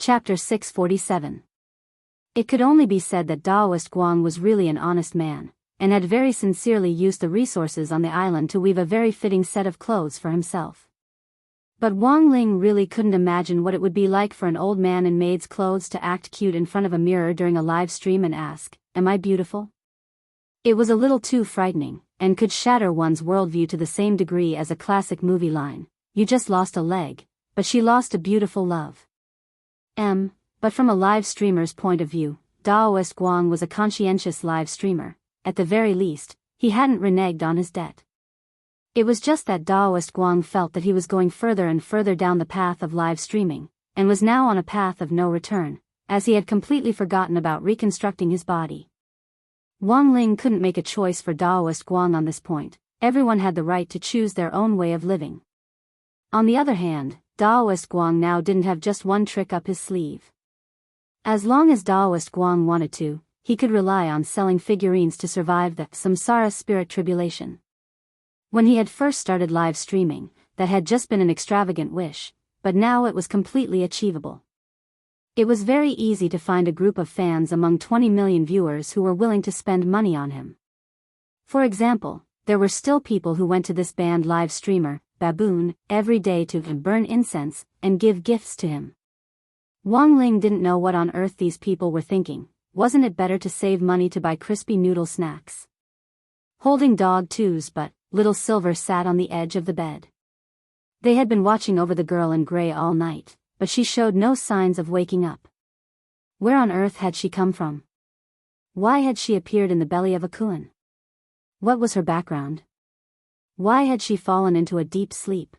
Chapter 647. It could only be said that Daoist Guang was really an honest man, and had very sincerely used the resources on the island to weave a very fitting set of clothes for himself. But Wang Ling really couldn't imagine what it would be like for an old man in maid's clothes to act cute in front of a mirror during a live stream and ask, "Am I beautiful?" It was a little too frightening, and could shatter one's worldview to the same degree as a classic movie line, "You just lost a leg, but she lost a beautiful love." But from a live streamer's point of view, Daoist Guang was a conscientious live streamer. At the very least, he hadn't reneged on his debt. It was just that Daoist Guang felt that he was going further and further down the path of live streaming, and was now on a path of no return, as he had completely forgotten about reconstructing his body. Wang Ling couldn't make a choice for Daoist Guang on this point. Everyone had the right to choose their own way of living. On the other hand, Daoist Guang now didn't have just one trick up his sleeve. As long as Daoist Guang wanted to, he could rely on selling figurines to survive the samsara spirit tribulation. When he had first started live streaming, that had just been an extravagant wish, but now it was completely achievable. It was very easy to find a group of fans among 20 million viewers who were willing to spend money on him. For example, there were still people who went to this band live streamer, Baboon, every day to burn incense and give gifts to him. Wang Ling didn't know what on earth these people were thinking. Wasn't it better to save money to buy crispy noodle snacks? Holding dog twos, but Little Silver sat on the edge of the bed. They had been watching over the girl in gray all night, but she showed no signs of waking up. Where on earth had she come from? Why had she appeared in the belly of a Kuan? What was her background? Why had she fallen into a deep sleep?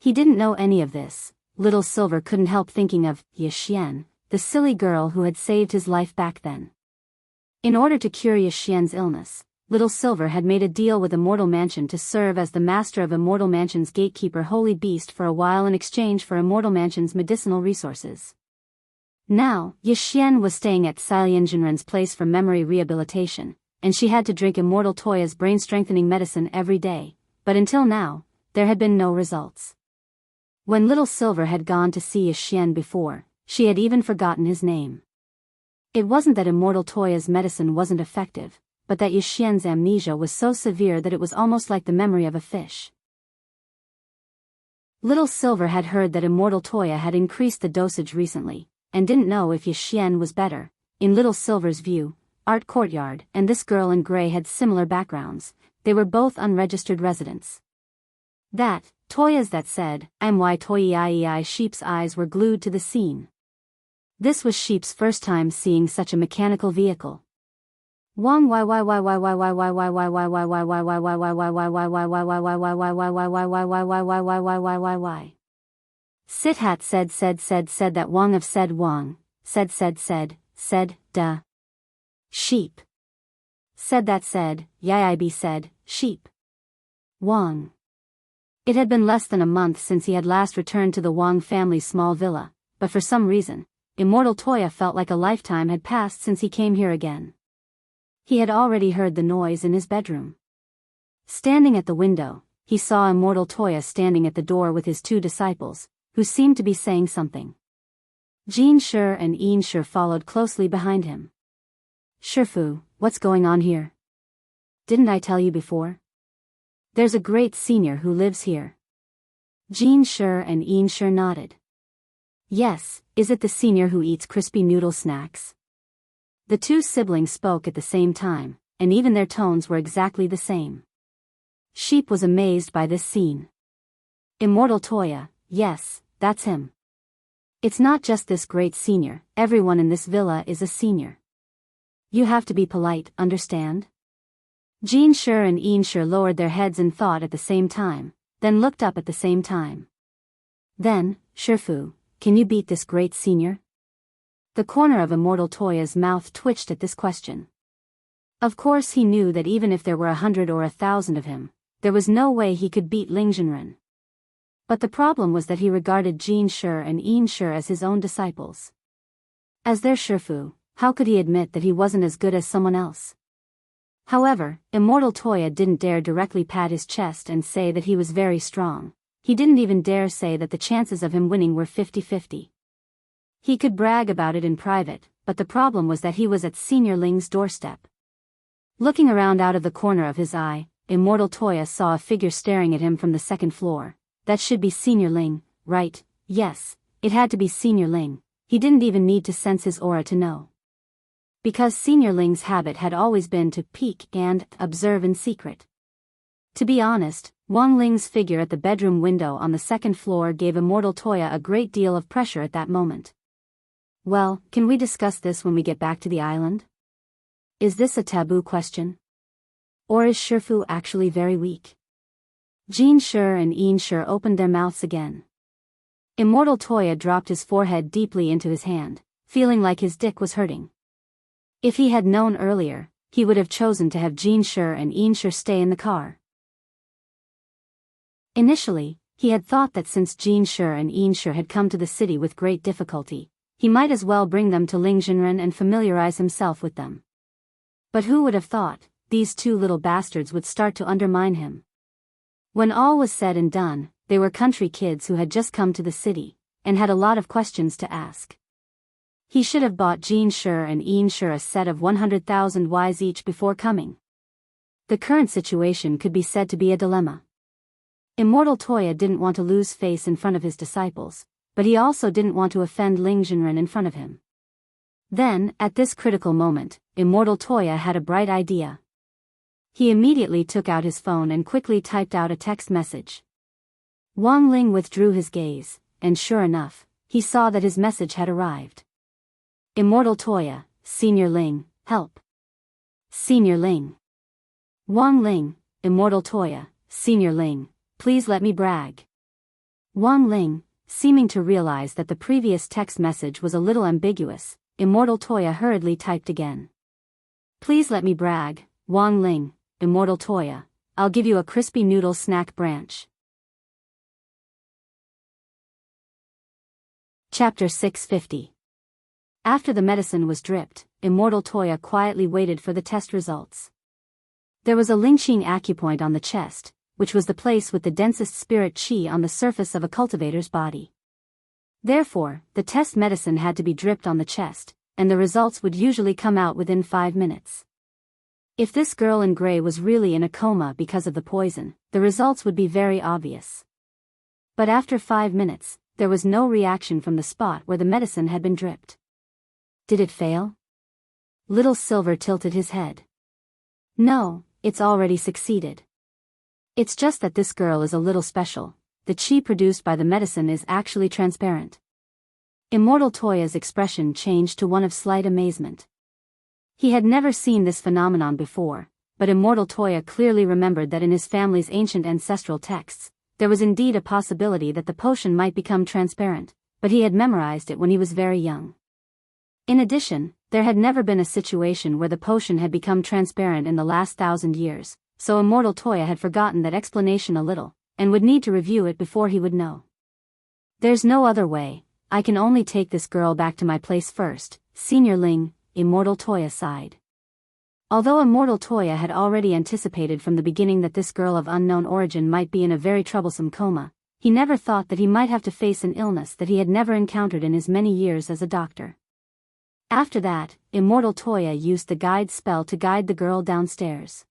He didn't know any of this. Little Silver couldn't help thinking of Yixian, the silly girl who had saved his life back then. In order to cure Yixian's illness, Little Silver had made a deal with Immortal Mansion to serve as the master of Immortal Mansion's gatekeeper holy beast for a while in exchange for Immortal Mansion's medicinal resources. Now, Yixian was staying at Silian Jinren's place for memory rehabilitation, and she had to drink Immortal Toya's brain-strengthening medicine every day, but until now, there had been no results. When Little Silver had gone to see Yixian before, she had even forgotten his name. It wasn't that Immortal Toya's medicine wasn't effective, but that Yixian's amnesia was so severe that it was almost like the memory of a fish. Little Silver had heard that Immortal Toya had increased the dosage recently, and didn't know if Yixian was better. In Little Silver's view, Art Courtyard and this girl in gray had similar backgrounds. They were both unregistered residents. Toya's that said, "I'm why Toyii." Sheep's eyes were glued to the scene. This was Sheep's first time seeing such a mechanical vehicle. Wang Sit Hat said that Wang of said Wang, said, duh. Sheep. Said that said, Yib said, sheep. Wang. It had been less than a month since he had last returned to the Wang family's small villa, but for some reason, Immortal Toya felt like a lifetime had passed since he came here again. He had already heard the noise in his bedroom. Standing at the window, he saw Immortal Toya standing at the door with his two disciples, who seemed to be saying something. Jin Shi and Yin Shi followed closely behind him. "Shifu, what's going on here? Didn't I tell you before? There's a great senior who lives here." Jin Shi and Yin Shi nodded. "Yes, is it the senior who eats crispy noodle snacks?" The two siblings spoke at the same time, and even their tones were exactly the same. Sheep was amazed by this scene. Immortal Toya, yes, that's him. It's not just this great senior, everyone in this villa is a senior. You have to be polite, understand? Jin Shi and Yin Shi lowered their heads in thought at the same time, then looked up at the same time. Then, Shifu, can you beat this great senior? The corner of Immortal Toya's mouth twitched at this question. Of course he knew that even if there were 100 or 1,000 of him, there was no way he could beat Ling Jinren. But the problem was that he regarded Jin Shi and Yin Shi as his own disciples. As their Shifu, how could he admit that he wasn't as good as someone else? However, Immortal Toya didn't dare directly pat his chest and say that he was very strong. He didn't even dare say that the chances of him winning were 50-50. He could brag about it in private, but the problem was that he was at Senior Ling's doorstep. Looking around out of the corner of his eye, Immortal Toya saw a figure staring at him from the second floor. That should be Senior Ling, right? Yes, it had to be Senior Ling. He didn't even need to sense his aura to know. Because Senior Ling's habit had always been to peek and observe in secret. To be honest, Wang Ling's figure at the bedroom window on the second floor gave Immortal Toya a great deal of pressure at that moment. Well, can we discuss this when we get back to the island? Is this a taboo question? Or is Shifu actually very weak? Jin Shi and Yin Shi opened their mouths again. Immortal Toya dropped his forehead deeply into his hand, feeling like his dick was hurting. If he had known earlier, he would have chosen to have Jin Shi and Yin Shi stay in the car. Initially, he had thought that since Jin Shi and Yin Shi had come to the city with great difficulty, he might as well bring them to Lingjinren and familiarize himself with them. But who would have thought these two little bastards would start to undermine him? When all was said and done, they were country kids who had just come to the city, and had a lot of questions to ask. He should have bought Jin Shi and Yin Shi a set of 100,000 Ys each before coming. The current situation could be said to be a dilemma. Immortal Toya didn't want to lose face in front of his disciples, but he also didn't want to offend Lingjinren in front of him. Then, at this critical moment, Immortal Toya had a bright idea. He immediately took out his phone and quickly typed out a text message. Wang Ling withdrew his gaze, and sure enough, he saw that his message had arrived. Immortal Toya, Senior Ling, help. Senior Ling. Wang Ling, Immortal Toya, Senior Ling, please let me brag. Wang Ling, seeming to realize that the previous text message was a little ambiguous, Immortal Toya hurriedly typed again. Please let me brag, Wang Ling, Immortal Toya, I'll give you a crispy noodle snack branch. Chapter 650. After the medicine was dripped, Immortal Toya quietly waited for the test results. There was a Lingqing acupoint on the chest, which was the place with the densest spirit qi on the surface of a cultivator's body. Therefore, the test medicine had to be dripped on the chest, and the results would usually come out within 5 minutes. If this girl in gray was really in a coma because of the poison, the results would be very obvious. But after 5 minutes, there was no reaction from the spot where the medicine had been dripped. Did it fail? Little Silver tilted his head. No, it's already succeeded. It's just that this girl is a little special. The qi produced by the medicine is actually transparent. Immortal Toya's expression changed to one of slight amazement. He had never seen this phenomenon before, but Immortal Toya clearly remembered that in his family's ancient ancestral texts, there was indeed a possibility that the potion might become transparent, but he had memorized it when he was very young. In addition, there had never been a situation where the potion had become transparent in the last 1,000 years, so Immortal Toya had forgotten that explanation a little, and would need to review it before he would know. There's no other way, I can only take this girl back to my place first, Senior Ling, Immortal Toya sighed. Although Immortal Toya had already anticipated from the beginning that this girl of unknown origin might be in a very troublesome coma, he never thought that he might have to face an illness that he had never encountered in his many years as a doctor. After that, Immortal Toya used the guide spell to guide the girl downstairs.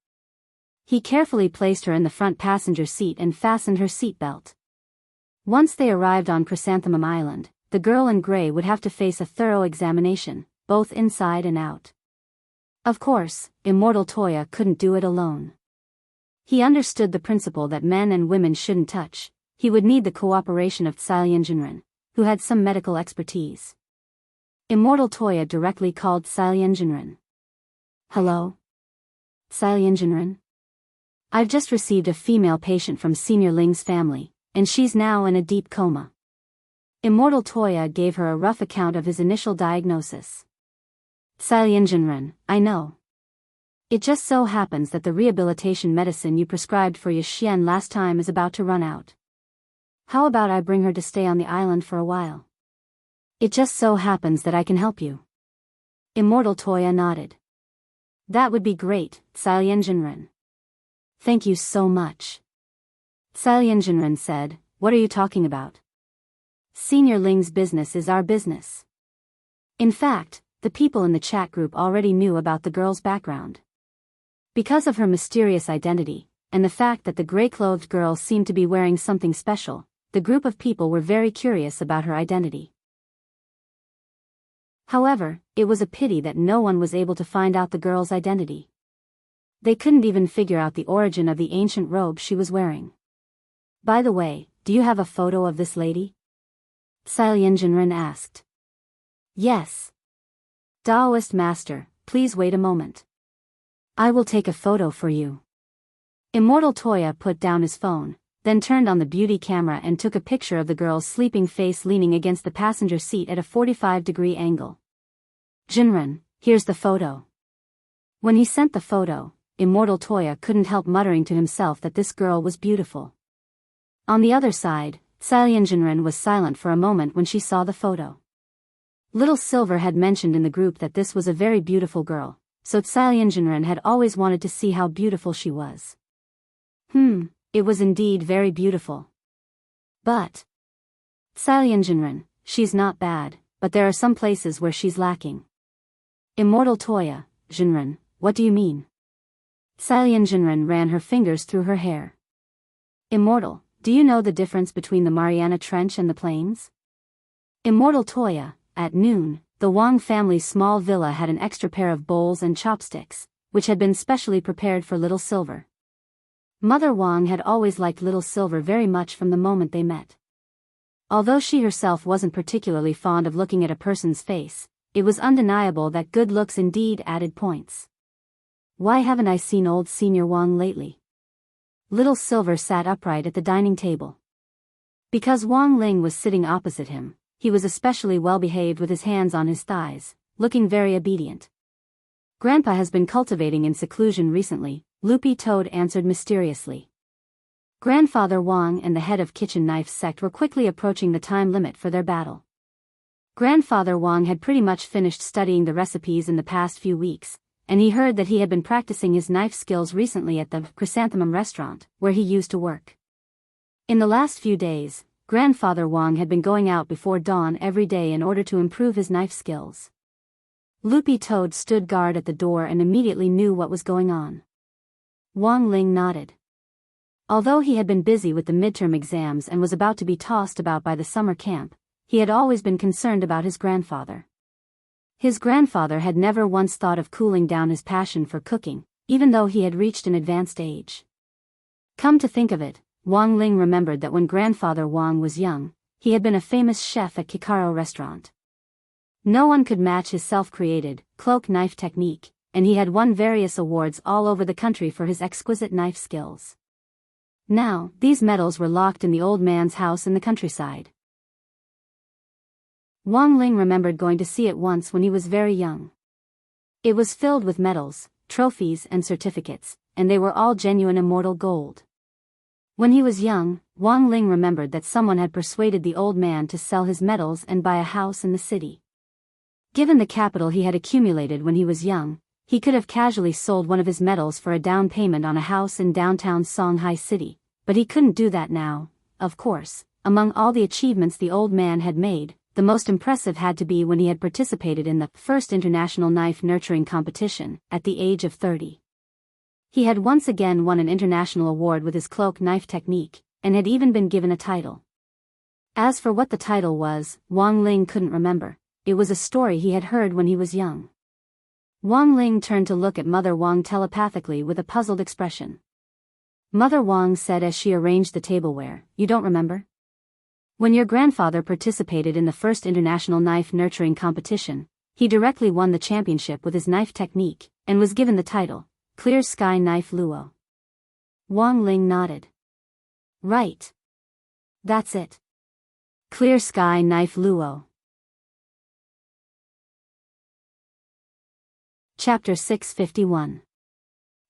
He carefully placed her in the front passenger seat and fastened her seatbelt. Once they arrived on Chrysanthemum Island, the girl in gray would have to face a thorough examination, both inside and out. Of course, Immortal Toya couldn't do it alone. He understood the principle that men and women shouldn't touch. He would need the cooperation of Lingjinren, who had some medical expertise. Immortal Toya directly called Lingjinren. Hello? Lingjinren? I've just received a female patient from Senior Ling's family, and she's now in a deep coma. Immortal Toya gave her a rough account of his initial diagnosis. Lingjinren, I know. It just so happens that the rehabilitation medicine you prescribed for Yixuan last time is about to run out. How about I bring her to stay on the island for a while? It just so happens that I can help you. Immortal Toya nodded. That would be great, Lingjinren. Thank you so much. Lingjinren said, what are you talking about? Senior Ling's business is our business. In fact, the people in the chat group already knew about the girl's background. Because of her mysterious identity, and the fact that the gray-clothed girl seemed to be wearing something special, the group of people were very curious about her identity. However, it was a pity that no one was able to find out the girl's identity. They couldn't even figure out the origin of the ancient robe she was wearing. By the way, do you have a photo of this lady? Sailyenjinren asked. Yes. Taoist master, please wait a moment. I will take a photo for you. Immortal Toya put down his phone, then turned on the beauty camera and took a picture of the girl's sleeping face leaning against the passenger seat at a 45-degree angle. Jinren, here's the photo. When he sent the photo, Immortal Toya couldn't help muttering to himself that this girl was beautiful. On the other side, Sailyenjinren was silent for a moment when she saw the photo. Little Silver had mentioned in the group that this was a very beautiful girl, so Sailyenjinren had always wanted to see how beautiful she was. It was indeed very beautiful. But Sailyenjinren, she's not bad, but there are some places where she's lacking. Immortal Toya, Jinren, what do you mean? Sailyenjinren ran her fingers through her hair. Immortal, do you know the difference between the Mariana Trench and the plains? Immortal Toya, at noon, the Wang family's small villa had an extra pair of bowls and chopsticks, which had been specially prepared for Little Silver. Mother Wang had always liked Little Silver very much from the moment they met. Although she herself wasn't particularly fond of looking at a person's face, it was undeniable that good looks indeed added points. Why haven't I seen old Senior Wang lately? Little Silver sat upright at the dining table. Because Wang Ling was sitting opposite him, he was especially well behaved with his hands on his thighs, looking very obedient. Grandpa has been cultivating in seclusion recently, Loopy Toad answered mysteriously. Grandfather Wang and the head of Kitchen Knife sect were quickly approaching the time limit for their battle. Grandfather Wang had pretty much finished studying the recipes in the past few weeks, and he heard that he had been practicing his knife skills recently at the Chrysanthemum restaurant, where he used to work. In the last few days, Grandfather Wang had been going out before dawn every day in order to improve his knife skills. Loopy Toad stood guard at the door and immediately knew what was going on. Wang Ling nodded. Although he had been busy with the midterm exams and was about to be tossed about by the summer camp, he had always been concerned about his grandfather. His grandfather had never once thought of cooling down his passion for cooking, even though he had reached an advanced age. Come to think of it, Wang Ling remembered that when Grandfather Wang was young, he had been a famous chef at Kikaro restaurant. No one could match his self-created, cloak knife technique, and he had won various awards all over the country for his exquisite knife skills. Now, these medals were locked in the old man's house in the countryside. Wang Ling remembered going to see it once when he was very young. It was filled with medals, trophies and certificates, and they were all genuine immortal gold. When he was young, Wang Ling remembered that someone had persuaded the old man to sell his medals and buy a house in the city. Given the capital he had accumulated when he was young, he could have casually sold one of his medals for a down payment on a house in downtown Songhai City, but he couldn't do that now. Of course, among all the achievements the old man had made, the most impressive had to be when he had participated in the first international knife nurturing competition, at the age of 30. He had once again won an international award with his cloak knife technique, and had even been given a title. As for what the title was, Wang Ling couldn't remember. It was a story he had heard when he was young. Wang Ling turned to look at Mother Wang telepathically with a puzzled expression. Mother Wang said as she arranged the tableware, "You don't remember? When your grandfather participated in the first international knife nurturing competition, he directly won the championship with his knife technique, and was given the title, Clear Sky Knife Luo." Wang Ling nodded. Right. That's it. Clear Sky Knife Luo. Chapter 651.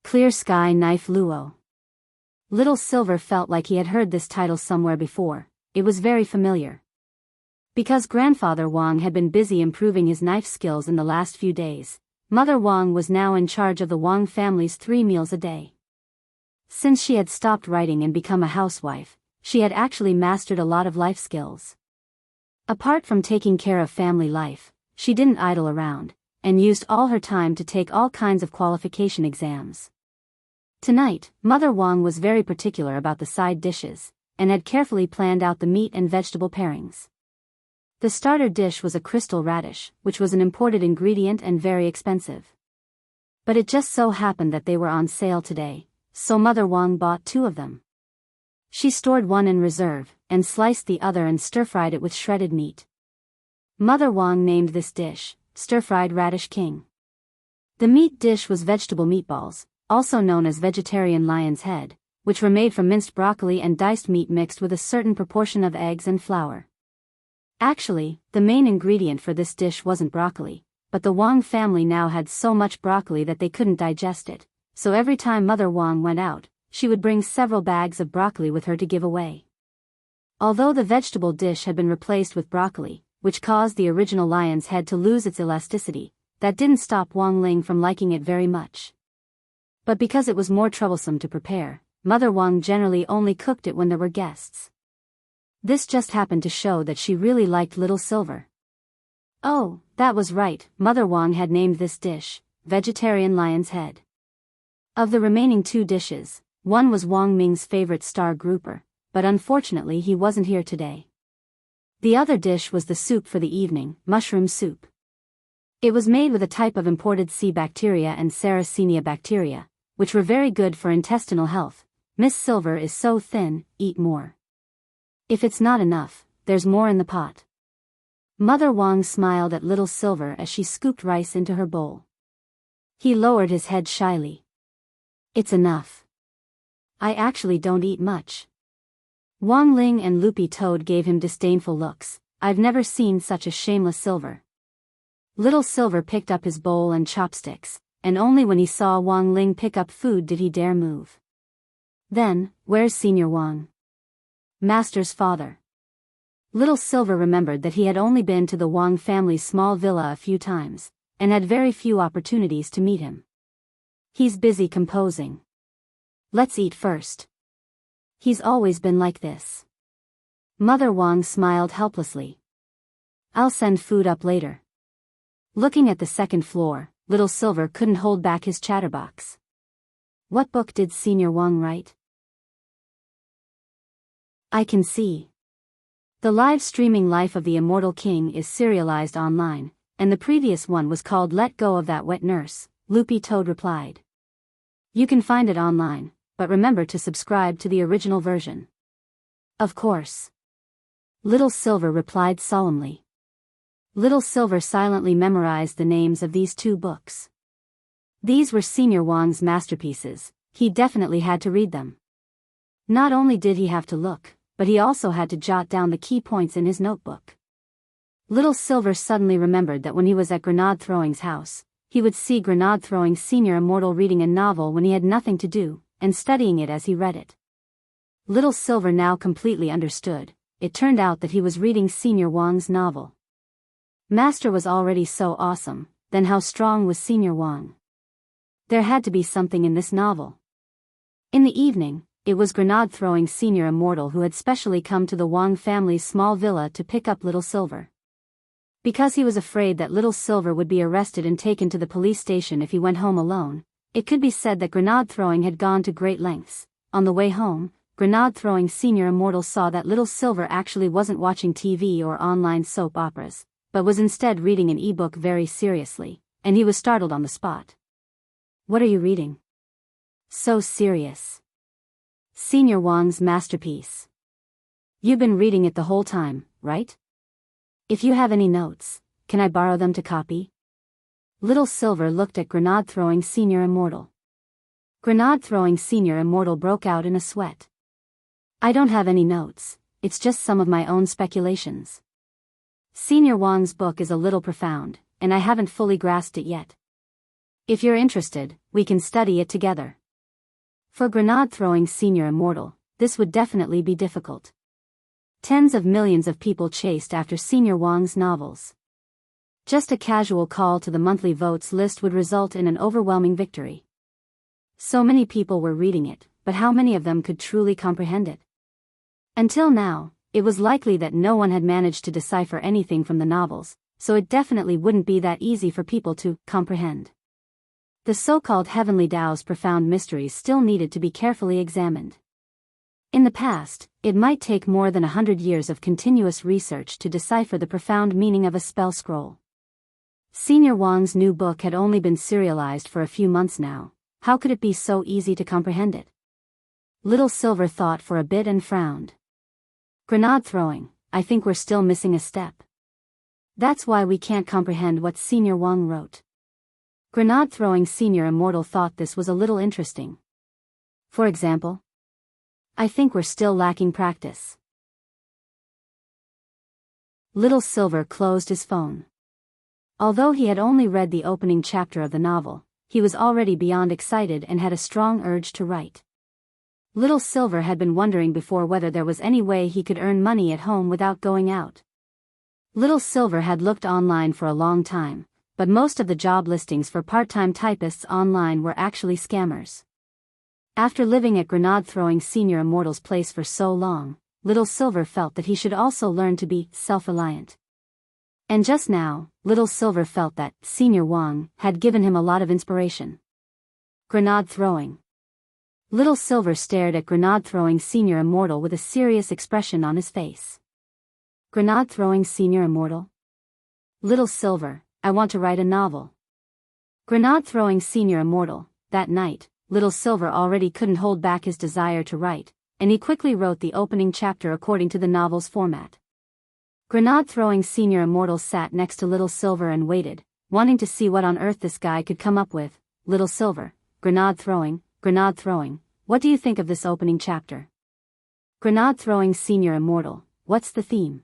Clear Sky Knife Luo. Little Silver felt like he had heard this title somewhere before. It was very familiar. Because Grandfather Wang had been busy improving his knife skills in the last few days, Mother Wang was now in charge of the Wang family's 3 meals a day. Since she had stopped writing and become a housewife, she had actually mastered a lot of life skills. Apart from taking care of family life, she didn't idle around, and used all her time to take all kinds of qualification exams. Tonight, Mother Wang was very particular about the side dishes, and had carefully planned out the meat and vegetable pairings. The starter dish was a crystal radish, which was an imported ingredient and very expensive. But it just so happened that they were on sale today, so Mother Wang bought 2 of them. She stored one in reserve, and sliced the other and stir-fried it with shredded meat. Mother Wang named this dish, Stir-Fried Radish King. The meat dish was vegetable meatballs, also known as vegetarian lion's head, which were made from minced broccoli and diced meat mixed with a certain proportion of eggs and flour. Actually, the main ingredient for this dish wasn't broccoli, but the Wang family now had so much broccoli that they couldn't digest it, so every time Mother Wang went out, she would bring several bags of broccoli with her to give away. Although the vegetable dish had been replaced with broccoli, which caused the original lion's head to lose its elasticity, that didn't stop Wang Ling from liking it very much. But because it was more troublesome to prepare, Mother Wang generally only cooked it when there were guests. This just happened to show that she really liked Little Silver. Oh, that was right, Mother Wang had named this dish, Vegetarian Lion's Head. Of the remaining 2 dishes, one was Wang Ming's favorite star grouper, but unfortunately he wasn't here today. The other dish was the soup for the evening, mushroom soup. It was made with a type of imported C. bacteria and Sarracenia bacteria, which were very good for intestinal health. Miss Silver is so thin, eat more. If it's not enough, there's more in the pot. Mother Wang smiled at Little Silver as she scooped rice into her bowl. He lowered his head shyly. It's enough. I actually don't eat much. Wang Ling and Loopy Toad gave him disdainful looks. I've never seen such a shameless Silver. Little Silver picked up his bowl and chopsticks, and only when he saw Wang Ling pick up food did he dare move. Then, where's Senior Wang? Master's father. Little Silver remembered that he had only been to the Wang family's small villa a few times, and had very few opportunities to meet him. He's busy composing. Let's eat first. He's always been like this. Mother Wang smiled helplessly. I'll send food up later. Looking at the second floor, Little Silver couldn't hold back his chatterbox. What book did Senior Wang write? I can see. The live streaming Life of the Immortal King is serialized online, and the previous one was called Let Go of That Wet Nurse, Loopy Toad replied. You can find it online, but remember to subscribe to the original version. Of course. Little Silver replied solemnly. Little Silver silently memorized the names of these 2 books. These were Senior Wang's masterpieces. He definitely had to read them. Not only did he have to look, but he also had to jot down the key points in his notebook. Little Silver suddenly remembered that when he was at Grenade Throwing's house, he would see Grenade Throwing Senior Immortal reading a novel when he had nothing to do, and studying it as he read it. Little Silver now completely understood. It turned out that he was reading Senior Wang's novel. Master was already so awesome, then how strong was Senior Wang? There had to be something in this novel. In the evening, it was Grenade Throwing Senior Immortal who had specially come to the Wang family's small villa to pick up Little Silver. Because he was afraid that Little Silver would be arrested and taken to the police station if he went home alone, it could be said that Grenade Throwing had gone to great lengths. On the way home, Grenade Throwing Senior Immortal saw that Little Silver actually wasn't watching TV or online soap operas, but was instead reading an e-book very seriously, and he was startled on the spot. What are you reading? So serious. Senior Wang's masterpiece. You've been reading it the whole time, right? If you have any notes, can I borrow them to copy? Little Silver looked at Grenade Throwing Senior Immortal. Grenade Throwing Senior Immortal broke out in a sweat. I don't have any notes, it's just some of my own speculations. Senior Wang's book is a little profound, and I haven't fully grasped it yet. If you're interested, we can study it together. For Grenade Throwing Senior Immortal, this would definitely be difficult. Tens of millions of people chased after Senior Wang's novels. Just a casual call to the monthly votes list would result in an overwhelming victory. So many people were reading it, but how many of them could truly comprehend it? Until now, it was likely that no one had managed to decipher anything from the novels, so it definitely wouldn't be that easy for people to comprehend. The so-called heavenly Tao's profound mysteries still needed to be carefully examined. In the past, it might take more than 100 years of continuous research to decipher the profound meaning of a spell scroll. Senior Wang's new book had only been serialized for a few months now. How could it be so easy to comprehend it? Little Silver thought for a bit and frowned. Grenade throwing, I think we're still missing a step. That's why we can't comprehend what Senior Wang wrote. Grenade throwing Senior Immortal thought this was a little interesting. For example, I think we're still lacking practice. Little Silver closed his phone. Although he had only read the opening chapter of the novel, he was already beyond excited and had a strong urge to write. Little Silver had been wondering before whether there was any way he could earn money at home without going out. Little Silver had looked online for a long time, but most of the job listings for part-time typists online were actually scammers. After living at grenade-throwing Senior Immortal's place for so long, Little Silver felt that he should also learn to be self-reliant. And just now, Little Silver felt that Senior Wang had given him a lot of inspiration. Grenade throwing. Little Silver stared at grenade-throwing Senior Immortal with a serious expression on his face. Grenade throwing Senior Immortal? Little Silver, I want to write a novel. Grenade throwing Senior Immortal. That night, Little Silver already couldn't hold back his desire to write, and he quickly wrote the opening chapter according to the novel's format. Grenade-throwing Senior Immortal sat next to Little Silver and waited, wanting to see what on earth this guy could come up with. Little Silver, grenade-throwing, what do you think of this opening chapter? Grenade-throwing Senior Immortal, what's the theme?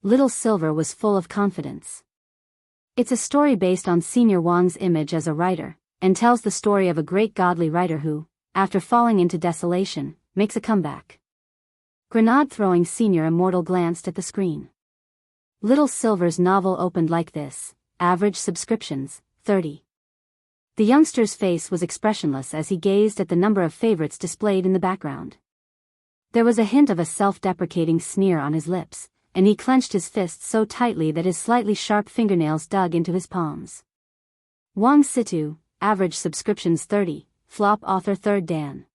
Little Silver was full of confidence. It's a story based on Senior Wang's image as a writer, and tells the story of a great godly writer who, after falling into desolation, makes a comeback. Grenade-throwing Senior Immortal glanced at the screen. Little Silver's novel opened like this: average subscriptions, 30. The youngster's face was expressionless as he gazed at the number of favorites displayed in the background. There was a hint of a self-deprecating sneer on his lips, and he clenched his fists so tightly that his slightly sharp fingernails dug into his palms. Wang Situ, average subscriptions 30, flop author 3rd Dan.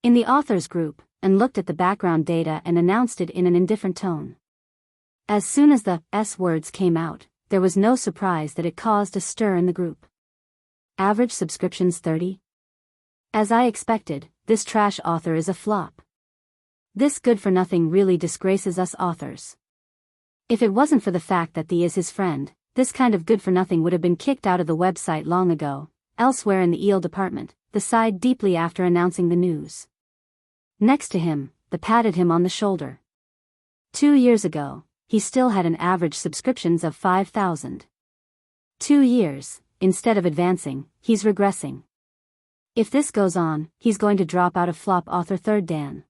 In the authors group, and looked at the background data and announced it in an indifferent tone. As soon as the S words came out, there was no surprise that it caused a stir in the group. Average subscriptions 30? As I expected, this trash author is a flop. This good-for-nothing really disgraces us authors. If it wasn't for the fact that Thea is his friend, this kind of good-for-nothing would have been kicked out of the website long ago. Elsewhere in the eel department, the sighed deeply after announcing the news. Next to him, the patted him on the shoulder. 2 years ago, he still had an average subscriptions of 5,000. 2 years, instead of advancing, he's regressing. If this goes on, he's going to drop out of flop author 3rd Dan.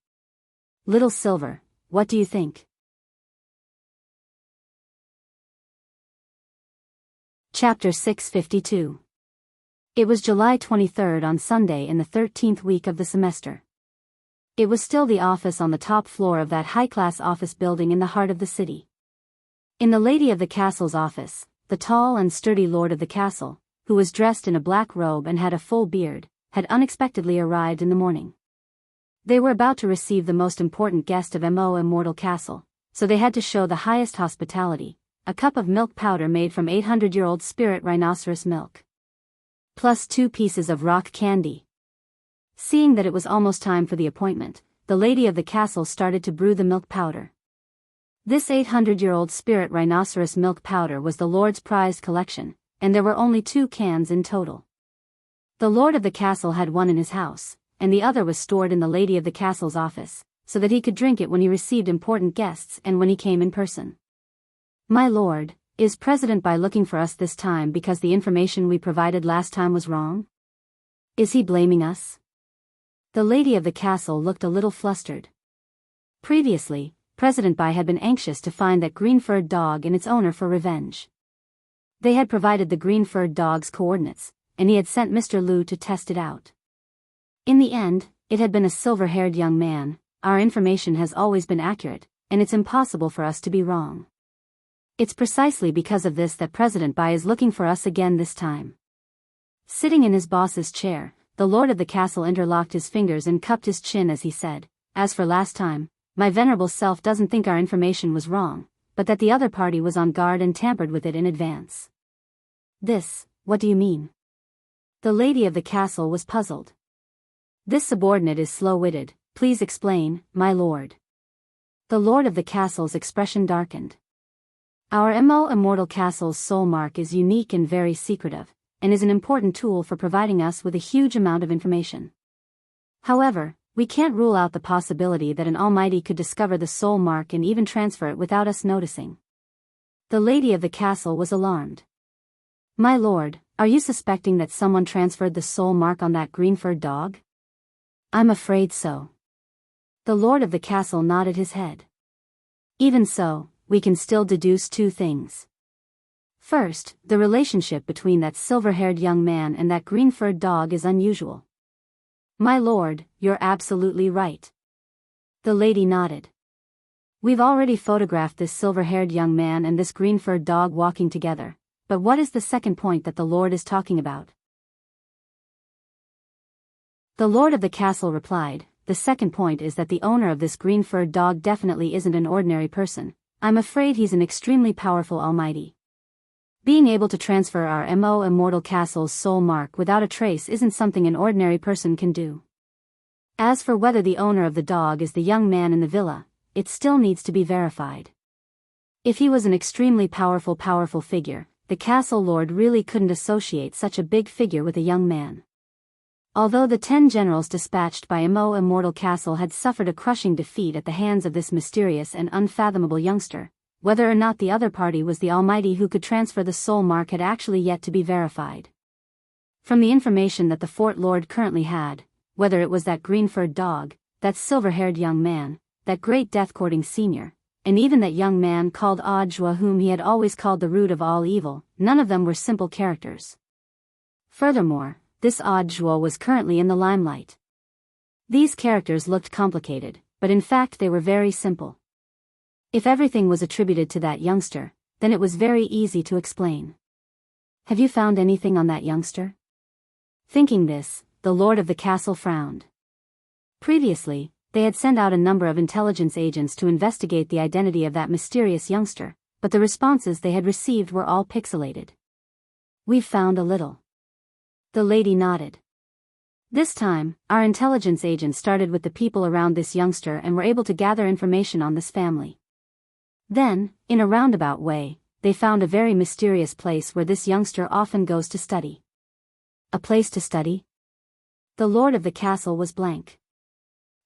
Little Silver, what do you think? Chapter 652. It was July 23rd on Sunday in the 13th week of the semester. It was still the office on the top floor of that high-class office building in the heart of the city. In the lady of the castle's office, the tall and sturdy lord of the castle, who was dressed in a black robe and had a full beard, had unexpectedly arrived in the morning. They were about to receive the most important guest of Mo Immortal Castle, so they had to show the highest hospitality, a cup of milk powder made from 800-year-old spirit rhinoceros milk. Plus 2 pieces of rock candy. Seeing that it was almost time for the appointment, the lady of the castle started to brew the milk powder. This 800-year-old spirit rhinoceros milk powder was the lord's prized collection, and there were only 2 cans in total. The lord of the castle had one in his house, and the other was stored in the lady of the castle's office, so that he could drink it when he received important guests and when he came in person. My lord, is President Bai looking for us this time because the information we provided last time was wrong? Is he blaming us? The lady of the castle looked a little flustered. Previously, President Bai had been anxious to find that green-furred dog and its owner for revenge. They had provided the green-furred dog's coordinates, and he had sent Mr. Liu to test it out. In the end, it had been a silver-haired young man. Our information has always been accurate, and it's impossible for us to be wrong. It's precisely because of this that President Bai is looking for us again this time. Sitting in his boss's chair, the lord of the castle interlocked his fingers and cupped his chin as he said, "As for last time, my venerable self doesn't think our information was wrong, but that the other party was on guard and tampered with it in advance." What do you mean? The lady of the castle was puzzled. "This subordinate is slow-witted, please explain, my lord." The lord of the castle's expression darkened. "Our immortal castle's soul mark is unique and very secretive, and is an important tool for providing us with a huge amount of information. However, we can't rule out the possibility that an almighty could discover the soul mark and even transfer it without us noticing." The lady of the castle was alarmed. "My lord, are you suspecting that someone transferred the soul mark on that green-furred dog?" "I'm afraid so." The lord of the castle nodded his head. "Even so, we can still deduce two things. First, the relationship between that silver-haired young man and that green-furred dog is unusual." "My lord, you're absolutely right." The lady nodded. "We've already photographed this silver-haired young man and this green-furred dog walking together, but what is the second point that the lord is talking about?" The lord of the castle replied, "The second point is that the owner of this green-furred dog definitely isn't an ordinary person. I'm afraid he's an extremely powerful almighty. Being able to transfer our immortal castle's soul mark without a trace isn't something an ordinary person can do. As for whether the owner of the dog is the young man in the villa, it still needs to be verified. If he was an extremely powerful figure, the castle lord really couldn't associate such a big figure with a young man." Although the 10 generals dispatched by immortal castle had suffered a crushing defeat at the hands of this mysterious and unfathomable youngster, whether or not the other party was the almighty who could transfer the soul mark had actually yet to be verified. From the information that the fort lord currently had, whether it was that green-furred dog, that silver-haired young man, that great death-courting senior, and even that young man called Audiobook whom he had always called the root of all evil, none of them were simple characters. Furthermore, this Audiobook was currently in the limelight. These characters looked complicated, but in fact they were very simple. If everything was attributed to that youngster, then it was very easy to explain. "Have you found anything on that youngster?" Thinking this, the lord of the castle frowned. Previously, they had sent out a number of intelligence agents to investigate the identity of that mysterious youngster, but the responses they had received were all pixelated. "We've found a little." The lady nodded. "This time, our intelligence agents started with the people around this youngster and were able to gather information on this family. Then, in a roundabout way, they found a very mysterious place where this youngster often goes to study." "A place to study?" The lord of the castle was blank.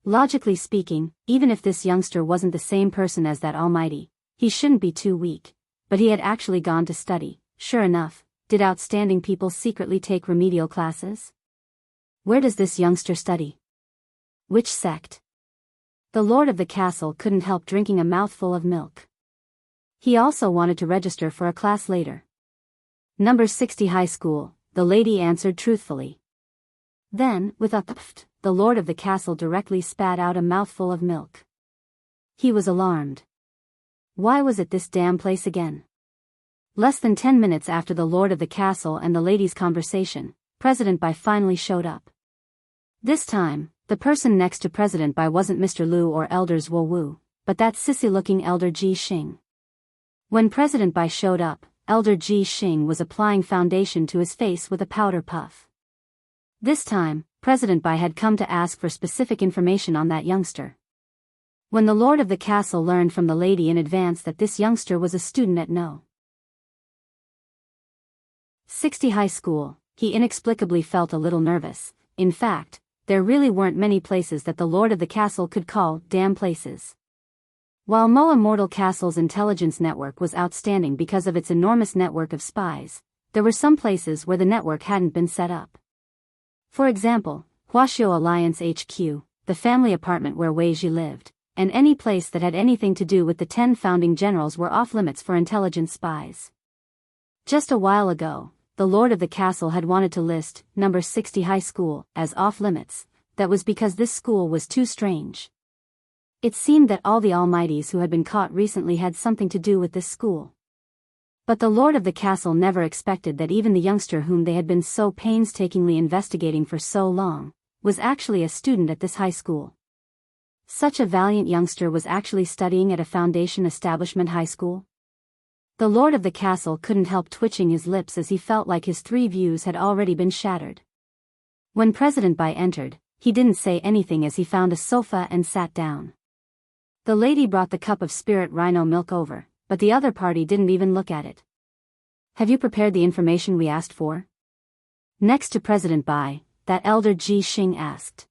Logically speaking, even if this youngster wasn't the same person as that almighty, he shouldn't be too weak, but he had actually gone to study. Sure enough, did outstanding people secretly take remedial classes? "Where does this youngster study?" "Which sect?" The lord of the castle couldn't help drinking a mouthful of milk. He also wanted to register for a class later. "Number 60 high school," the lady answered truthfully. Then, with a pft, the lord of the castle directly spat out a mouthful of milk. He was alarmed. Why was it this damn place again? Less than 10 minutes after the lord of the castle and the lady's conversation, President Bai finally showed up. This time, the person next to President Bai wasn't Mr. Liu or Elders Wu Wu, but that sissy-looking Elder Ji Xing. When President Bai showed up, Elder Ji Xing was applying foundation to his face with a powder puff. This time, President Bai had come to ask for specific information on that youngster. When the lord of the castle learned from the lady in advance that this youngster was a student at No. 60 high school, he inexplicably felt a little nervous. In fact, there really weren't many places that the lord of the castle could call damn places. While Immortal Castle's intelligence network was outstanding because of its enormous network of spies, there were some places where the network hadn't been set up. For example, Huaxiu Alliance HQ, the family apartment where Wei Ji lived, and any place that had anything to do with the 10 founding generals were off-limits for intelligence spies. Just a while ago, the lord of the castle had wanted to list number 60 high school as off-limits. That was because this school was too strange. It seemed that all the almighties who had been caught recently had something to do with this school. But the lord of the castle never expected that even the youngster whom they had been so painstakingly investigating for so long was actually a student at this high school. Such a valiant youngster was actually studying at a foundation establishment high school. The lord of the castle couldn't help twitching his lips as he felt like his 3 views had already been shattered. When President Bai entered, he didn't say anything as he found a sofa and sat down. The lady brought the cup of spirit rhino milk over, but the other party didn't even look at it. Have you prepared the information we asked for? Next to President Bai, that elder Ji Xing asked.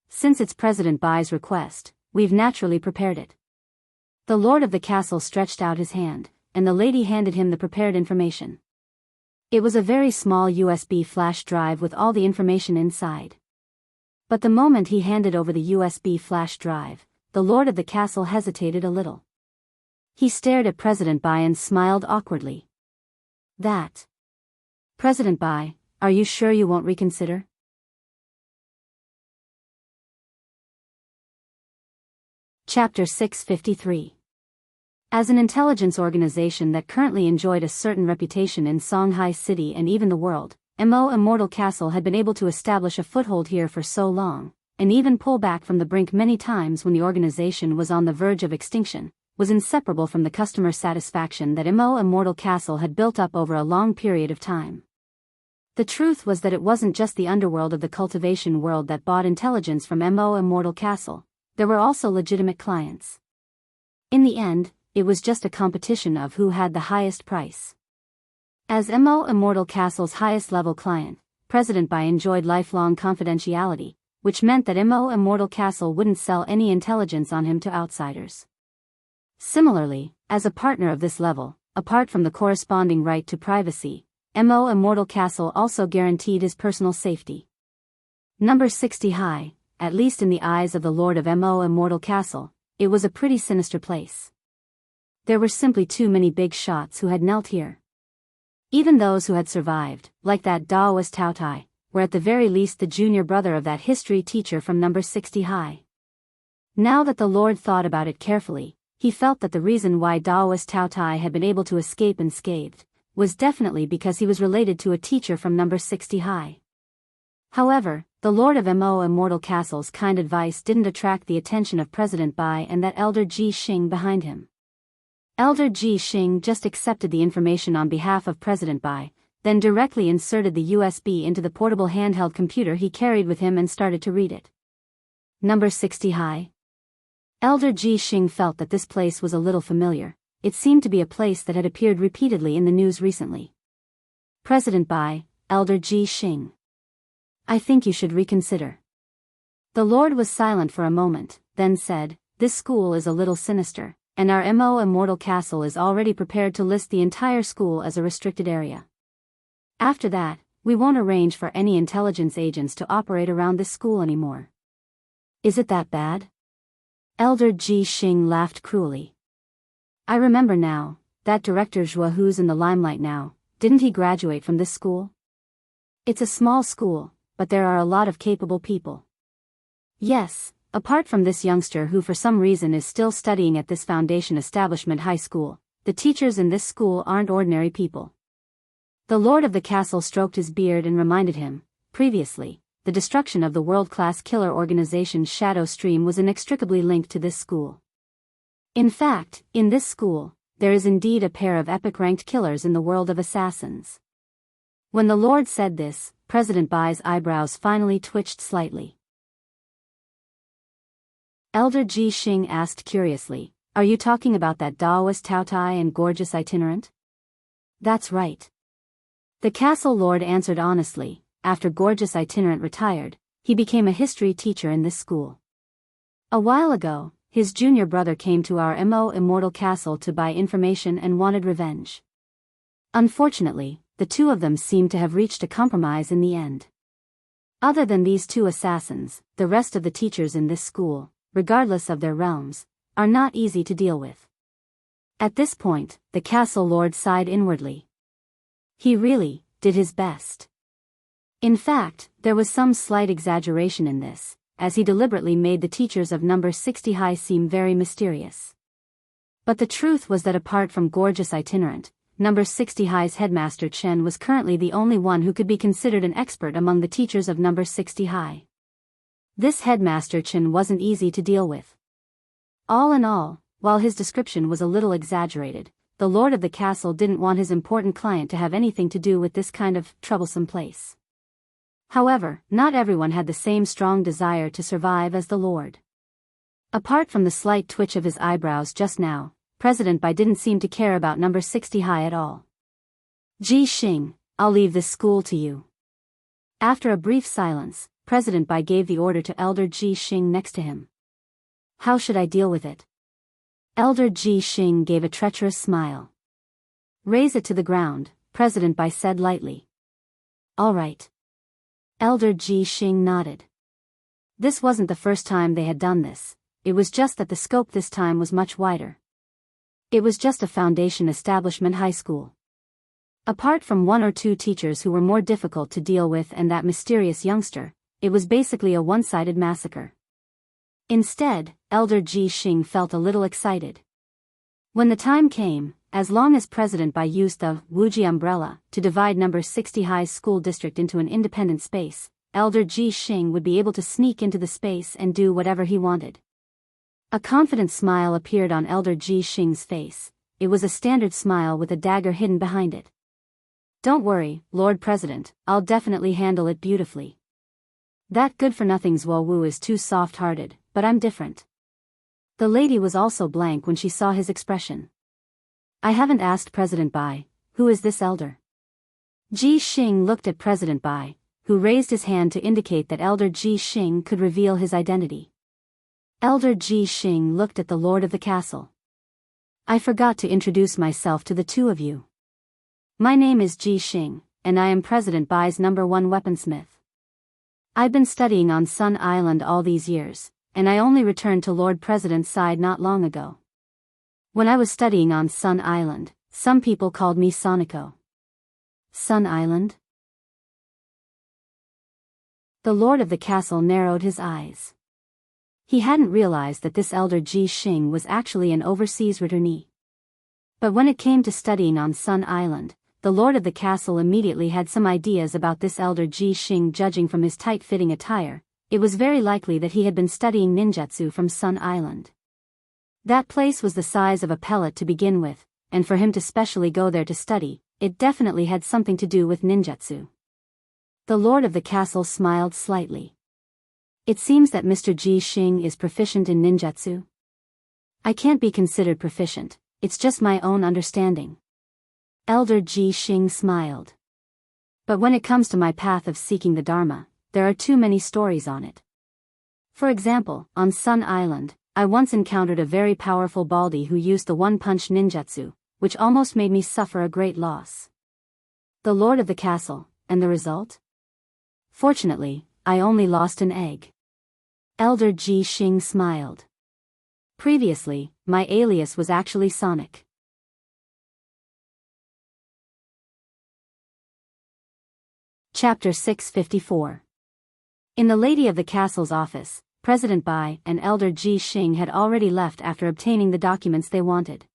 Since it's President Bai's request, we've naturally prepared it. The lord of the castle stretched out his hand, and the lady handed him the prepared information. It was a very small USB flash drive with all the information inside. But the moment he handed over the USB flash drive, the lord of the castle hesitated a little. He stared at President Bai and smiled awkwardly. That. President Bai, are you sure you won't reconsider? Chapter 653. As an intelligence organization that currently enjoyed a certain reputation in Songhai City and even the world, MO Immortal Castle had been able to establish a foothold here for so long, and even pull back from the brink many times when the organization was on the verge of extinction, was inseparable from the customer satisfaction that MO Immortal Castle had built up over a long period of time. The truth was that it wasn't just the underworld of the cultivation world that bought intelligence from MO Immortal Castle, there were also legitimate clients. In the end, it was just a competition of who had the highest price. As MO Immortal Castle's highest level client, President Bai enjoyed lifelong confidentiality, which meant that MO Immortal Castle wouldn't sell any intelligence on him to outsiders. Similarly, as a partner of this level, apart from the corresponding right to privacy, MO Immortal Castle also guaranteed his personal safety. Number 60 High, at least in the eyes of the lord of MO Immortal Castle, it was a pretty sinister place. There were simply too many big shots who had knelt here. Even those who had survived, like that Daoist Tao Tai, were at the very least the junior brother of that history teacher from number 60 High. Now that the lord thought about it carefully, he felt that the reason why Daoist Tao Tai had been able to escape unscathed was definitely because he was related to a teacher from number 60 High. However, the lord of MO Immortal Castle's kind advice didn't attract the attention of President Bai and that elder Ji Xing behind him. Elder Ji Xing just accepted the information on behalf of President Bai, then directly inserted the USB into the portable handheld computer he carried with him and started to read it. Number 60 High. Elder Ji Xing felt that this place was a little familiar. It seemed to be a place that had appeared repeatedly in the news recently. President Bai, Elder Ji Xing. I think you should reconsider. The lord was silent for a moment, then said, this school is a little sinister, and our MO Immortal Castle is already prepared to list the entire school as a restricted area. After that, we won't arrange for any intelligence agents to operate around this school anymore. Is it that bad? Elder Ji Xing laughed cruelly. I remember now, that director Zhua who's in the limelight now, didn't he graduate from this school? It's a small school, but there are a lot of capable people. Yes, apart from this youngster who for some reason is still studying at this foundation establishment high school, the teachers in this school aren't ordinary people. The lord of the castle stroked his beard and reminded him, previously, the destruction of the world-class killer organization Shadow Stream was inextricably linked to this school. In fact, in this school, there is indeed a pair of epic-ranked killers in the world of assassins. When the lord said this, President Bai's eyebrows finally twitched slightly. Elder Ji Xing asked curiously, are you talking about that Daoist Tao Tai and gorgeous itinerant? That's right. The castle lord answered honestly. After gorgeous itinerant retired, he became a history teacher in this school. A while ago, his junior brother came to our MO Immortal Castle to buy information and wanted revenge. Unfortunately, the two of them seemed to have reached a compromise in the end. Other than these two assassins, the rest of the teachers in this school, regardless of their realms, are not easy to deal with. At this point, the castle lord sighed inwardly. He really did his best. In fact, there was some slight exaggeration in this, as he deliberately made the teachers of number 60 High seem very mysterious. But the truth was that apart from gorgeous itinerant, Number 60 High's headmaster Chen was currently the only one who could be considered an expert among the teachers of Number 60 High. This headmaster Chen wasn't easy to deal with. All in all, while his description was a little exaggerated, the lord of the castle didn't want his important client to have anything to do with this kind of troublesome place. However, not everyone had the same strong desire to survive as the lord. Apart from the slight twitch of his eyebrows just now, President Bai didn't seem to care about Number 60 High at all. Ji Xing, I'll leave this school to you. After a brief silence, President Bai gave the order to Elder Ji Xing next to him. How should I deal with it? Elder Ji Xing gave a treacherous smile. Raise it to the ground, President Bai said lightly. All right. Elder Ji Xing nodded. This wasn't the first time they had done this, it was just that the scope this time was much wider. It was just a foundation establishment high school. Apart from one or two teachers who were more difficult to deal with and that mysterious youngster, it was basically a one-sided massacre. Instead, Elder Ji Xing felt a little excited. When the time came, as long as President Bai used the Wuji umbrella to divide Number 60 High's school district into an independent space, Elder Ji Xing would be able to sneak into the space and do whatever he wanted. A confident smile appeared on Elder Ji Xing's face. It was a standard smile with a dagger hidden behind it. Don't worry, Lord President, I'll definitely handle it beautifully. That good-for-nothing Zhuo Wu is too soft-hearted, but I'm different. The lady was also blank when she saw his expression. I haven't asked President Bai, who is this elder? Ji Xing looked at President Bai, who raised his hand to indicate that Elder Ji Xing could reveal his identity. Elder Ji Xing looked at the lord of the castle. I forgot to introduce myself to the two of you. My name is Ji Xing, and I am President Bai's #1 weaponsmith. I've been studying on Sun Island all these years, and I only returned to Lord President's side not long ago. When I was studying on Sun Island, some people called me Sonico. Sun Island? The lord of the castle narrowed his eyes. He hadn't realized that this elder Ji Xing was actually an overseas returnee. But when it came to studying on Sun Island, the lord of the castle immediately had some ideas about this elder Ji Xing. Judging from his tight-fitting attire, it was very likely that he had been studying ninjutsu from Sun Island. That place was the size of a pellet to begin with, and for him to specially go there to study, it definitely had something to do with ninjutsu. The lord of the castle smiled slightly. It seems that Mr. Ji Xing is proficient in ninjutsu. I can't be considered proficient, it's just my own understanding. Elder Ji Xing smiled. But when it comes to my path of seeking the Dharma, there are too many stories on it. For example, on Sun Island, I once encountered a very powerful baldy who used the one-punch ninjutsu, which almost made me suffer a great loss. The lord of the castle, and the result? Fortunately, I only lost an egg. Elder Ji Xing smiled. Previously, my alias was actually Sonic. Chapter 654. In the lady of the castle's office, President Bai and Elder Ji Xing had already left after obtaining the documents they wanted.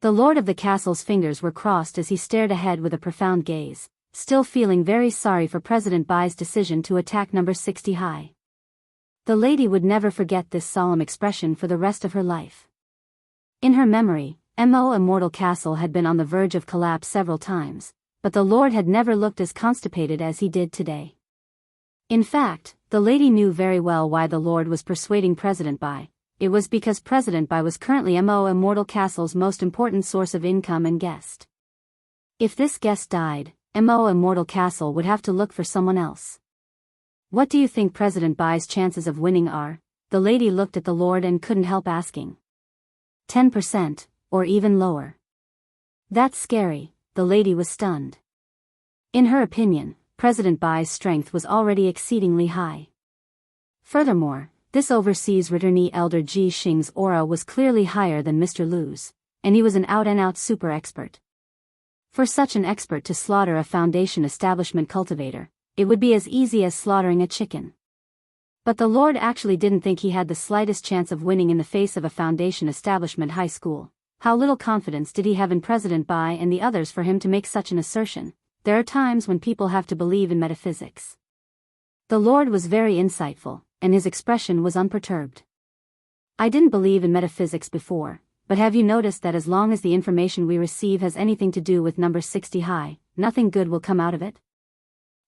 The lord of the castle's fingers were crossed as he stared ahead with a profound gaze, still feeling very sorry for President Bai's decision to attack Number 60 High. The lady would never forget this solemn expression for the rest of her life. In her memory, Mo Immortal Castle had been on the verge of collapse several times, but the lord had never looked as constipated as he did today. In fact, the lady knew very well why the lord was persuading President Bai. It was because President Bai was currently Mo Immortal Castle's most important source of income and guest. If this guest died, Mo Immortal Castle would have to look for someone else. What do you think President Bai's chances of winning are? The lady looked at the lord and couldn't help asking. 10%, or even lower. That's scary, the lady was stunned. In her opinion, President Bai's strength was already exceedingly high. Furthermore, this overseas returnee Elder Ji Xing's aura was clearly higher than Mr. Lu's, and he was an out-and-out super expert. For such an expert to slaughter a foundation establishment cultivator, it would be as easy as slaughtering a chicken. But the lord actually didn't think he had the slightest chance of winning in the face of a foundation establishment high school, How little confidence did he have in President Bai and the others for him to make such an assertion? There are times when people have to believe in metaphysics. The Lord was very insightful, and his expression was unperturbed. I didn't believe in metaphysics before, but have you noticed that as long as the information we receive has anything to do with number 60 high, nothing good will come out of it?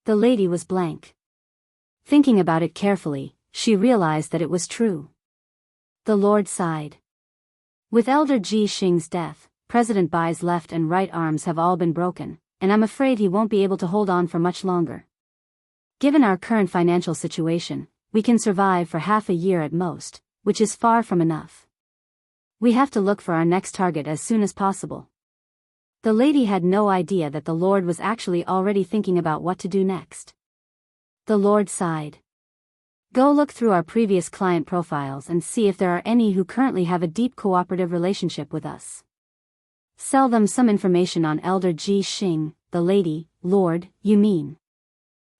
The lady was blank. Thinking about it carefully, she realized that it was true. The Lord sighed. With Elder Ji Xing's death, President Bai's left and right arms have all been broken, and I'm afraid he won't be able to hold on for much longer. Given our current financial situation, we can survive for half a year at most, which is far from enough. We have to look for our next target as soon as possible. The lady had no idea that the Lord was actually already thinking about what to do next. The Lord sighed. Go look through our previous client profiles and see if there are any who currently have a deep cooperative relationship with us. Sell them some information on Elder Ji Xing. The lady, Lord, you mean?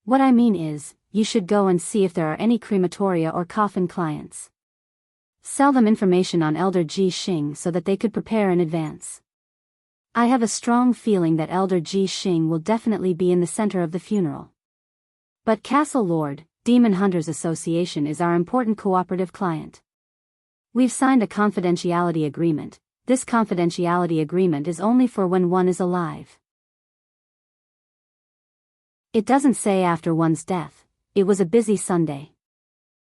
What I mean is, you should go and see if there are any crematoria or coffin clients. Sell them information on Elder Ji Xing so that they could prepare in advance. I have a strong feeling that Elder Ji Xing will definitely be in the center of the funeral. But Castle Lord, Demon Hunters Association is our important cooperative client. We've signed a confidentiality agreement. This confidentiality agreement is only for when one is alive. It doesn't say after one's death. It was a busy Sunday.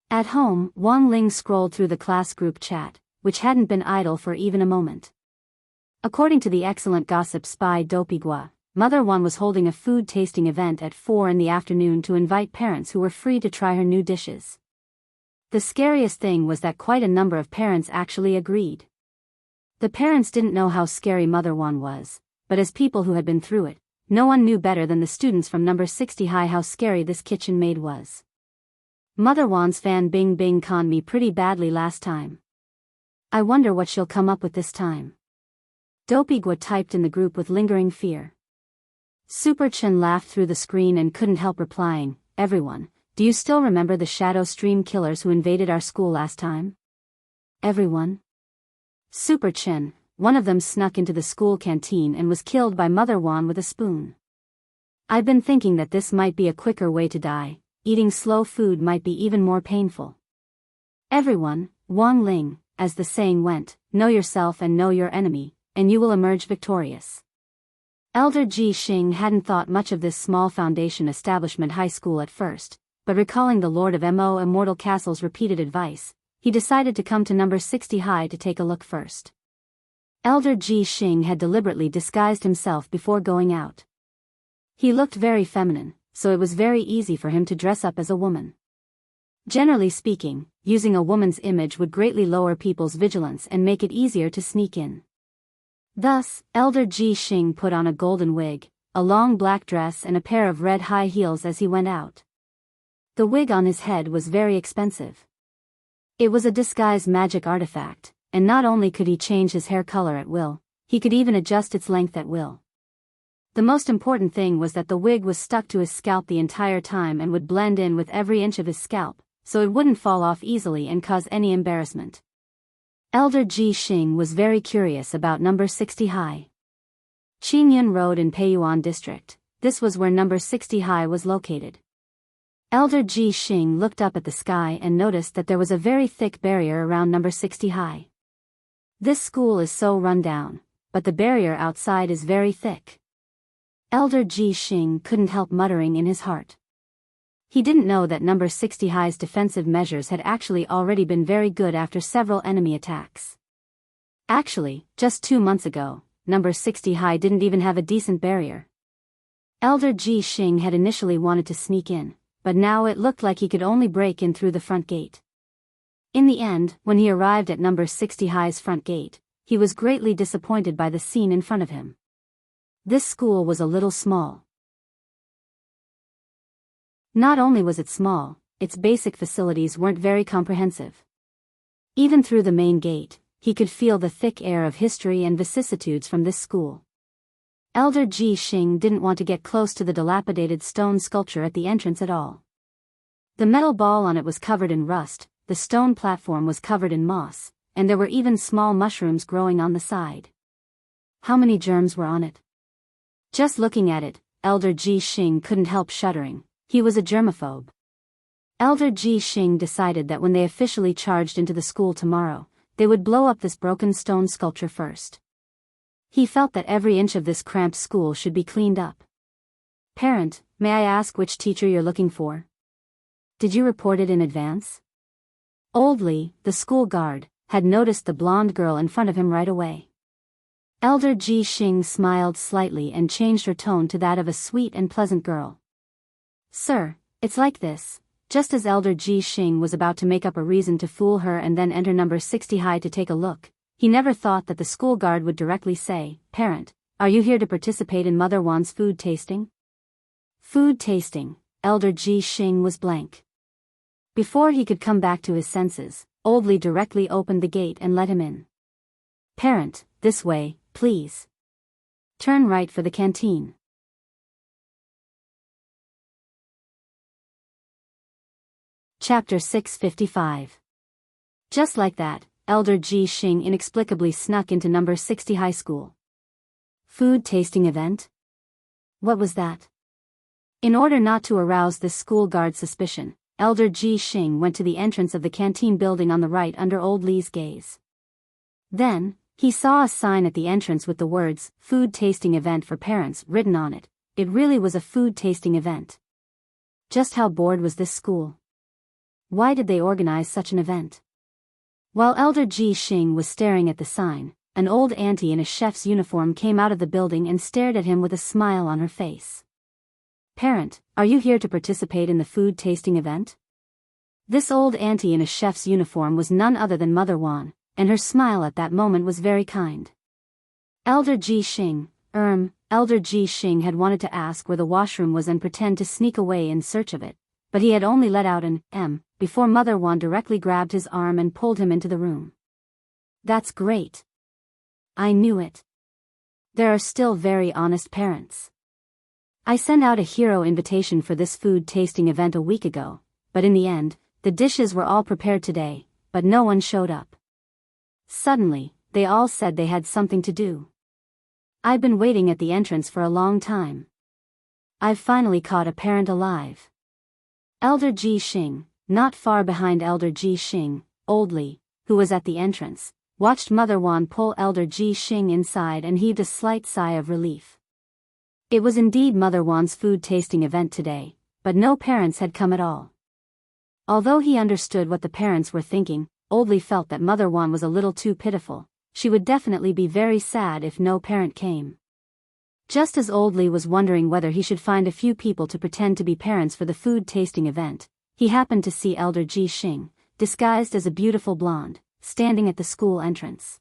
At home, Wang Ling scrolled through the class group chat, which hadn't been idle for even a moment. According to the excellent gossip spy Dopigua, Mother Wan was holding a food tasting event at 4 in the afternoon to invite parents who were free to try her new dishes. The scariest thing was that quite a number of parents actually agreed. The parents didn't know how scary Mother Wan was, but as people who had been through it, no one knew better than the students from number 60 high how scary this kitchen maid was. Mother Wan's fan Bing Bing conned me pretty badly last time. I wonder what she'll come up with this time. Dopigua typed in the group with lingering fear. Super Chen laughed through the screen and couldn't help replying, everyone, do you still remember the shadow stream killers who invaded our school last time? Everyone? Super Chen, one of them snuck into the school canteen and was killed by Mother Wan with a spoon. I've been thinking that this might be a quicker way to die. Eating slow food might be even more painful. Everyone, Wang Ling, as the saying went, know yourself and know your enemy, and you will emerge victorious. Elder Ji Xing hadn't thought much of this small foundation establishment high school at first, but recalling the Lord of Mo Immortal Castle's repeated advice, he decided to come to number 60 high to take a look first. Elder Ji Xing had deliberately disguised himself before going out. He looked very feminine, so it was very easy for him to dress up as a woman. Generally speaking, using a woman's image would greatly lower people's vigilance and make it easier to sneak in. Thus, Elder Ji Xing put on a golden wig, a long black dress and a pair of red high heels as he went out. The wig on his head was very expensive. It was a disguise magic artifact, and not only could he change his hair color at will, he could even adjust its length at will. The most important thing was that the wig was stuck to his scalp the entire time and would blend in with every inch of his scalp, so it wouldn't fall off easily and cause any embarrassment. Elder Ji Xing was very curious about number 60 high. Qingyun Road in Peiyuan District, this was where number 60 high was located. Elder Ji Xing looked up at the sky and noticed that there was a very thick barrier around number 60 high. This school is so run down, but the barrier outside is very thick. Elder Ji Xing couldn't help muttering in his heart. He didn't know that number 60 high's defensive measures had actually already been very good after several enemy attacks. Actually, just 2 months ago, number 60 high didn't even have a decent barrier. Elder Ji Xing had initially wanted to sneak in, but now it looked like he could only break in through the front gate. In the end, when he arrived at number 60 high's front gate, he was greatly disappointed by the scene in front of him. This school was a little small. Not only was it small, its basic facilities weren't very comprehensive. Even through the main gate, he could feel the thick air of history and vicissitudes from this school. Elder Ji Xing didn't want to get close to the dilapidated stone sculpture at the entrance at all. The metal ball on it was covered in rust, the stone platform was covered in moss, and there were even small mushrooms growing on the side. How many germs were on it? Just looking at it, Elder Ji Xing couldn't help shuddering. He was a germaphobe. Elder Ji Xing decided that when they officially charged into the school tomorrow, they would blow up this broken stone sculpture first. He felt that every inch of this cramped school should be cleaned up. "Parent, may I ask which teacher you're looking for? Did you report it in advance?" Old Li, the school guard, had noticed the blonde girl in front of him right away. Elder Ji Xing smiled slightly and changed her tone to that of a sweet and pleasant girl. "Sir, it's like this." Just as Elder Ji Xing was about to make up a reason to fool her and then enter number 60 high to take a look, he never thought that the school guard would directly say, "Parent, are you here to participate in Mother Wan's food tasting?" Food tasting. Elder Ji Xing was blank. Before he could come back to his senses, Old Li directly opened the gate and let him in. "Parent, this way, please. Turn right for the canteen." Chapter 655. Just like that, Elder Ji Xing inexplicably snuck into number 60 high school. Food tasting event? What was that? In order not to arouse this school guard's suspicion, Elder Ji Xing went to the entrance of the canteen building on the right under Old Li's gaze. Then, he saw a sign at the entrance with the words, "Food tasting event for parents" written on it. It really was a food tasting event. Just how bored was this school? Why did they organize such an event? While Elder Ji Xing was staring at the sign, an old auntie in a chef's uniform came out of the building and stared at him with a smile on her face. "Parent, are you here to participate in the food tasting event?" This old auntie in a chef's uniform was none other than Mother Wan, and her smile at that moment was very kind. Elder Ji Xing had wanted to ask where the washroom was and pretend to sneak away in search of it, but he had only let out an before Mother Wan directly grabbed his arm and pulled him into the room. "That's great. I knew it. There are still very honest parents. I sent out a hero invitation for this food tasting event a week ago, but in the end, the dishes were all prepared today, but no one showed up. Suddenly, they all said they had something to do. I've been waiting at the entrance for a long time. I've finally caught a parent alive." Elder Ji Xing, not far behind Elder Ji Xing, Old Li, who was at the entrance, watched Mother Wan pull Elder Ji Xing inside and heaved a slight sigh of relief. It was indeed Mother Wan's food tasting event today, but no parents had come at all. Although he understood what the parents were thinking, Old Li felt that Mother Wan was a little too pitiful. She would definitely be very sad if no parent came. Just as Old Li was wondering whether he should find a few people to pretend to be parents for the food tasting event, he happened to see Elder Ji Xing, disguised as a beautiful blonde, standing at the school entrance.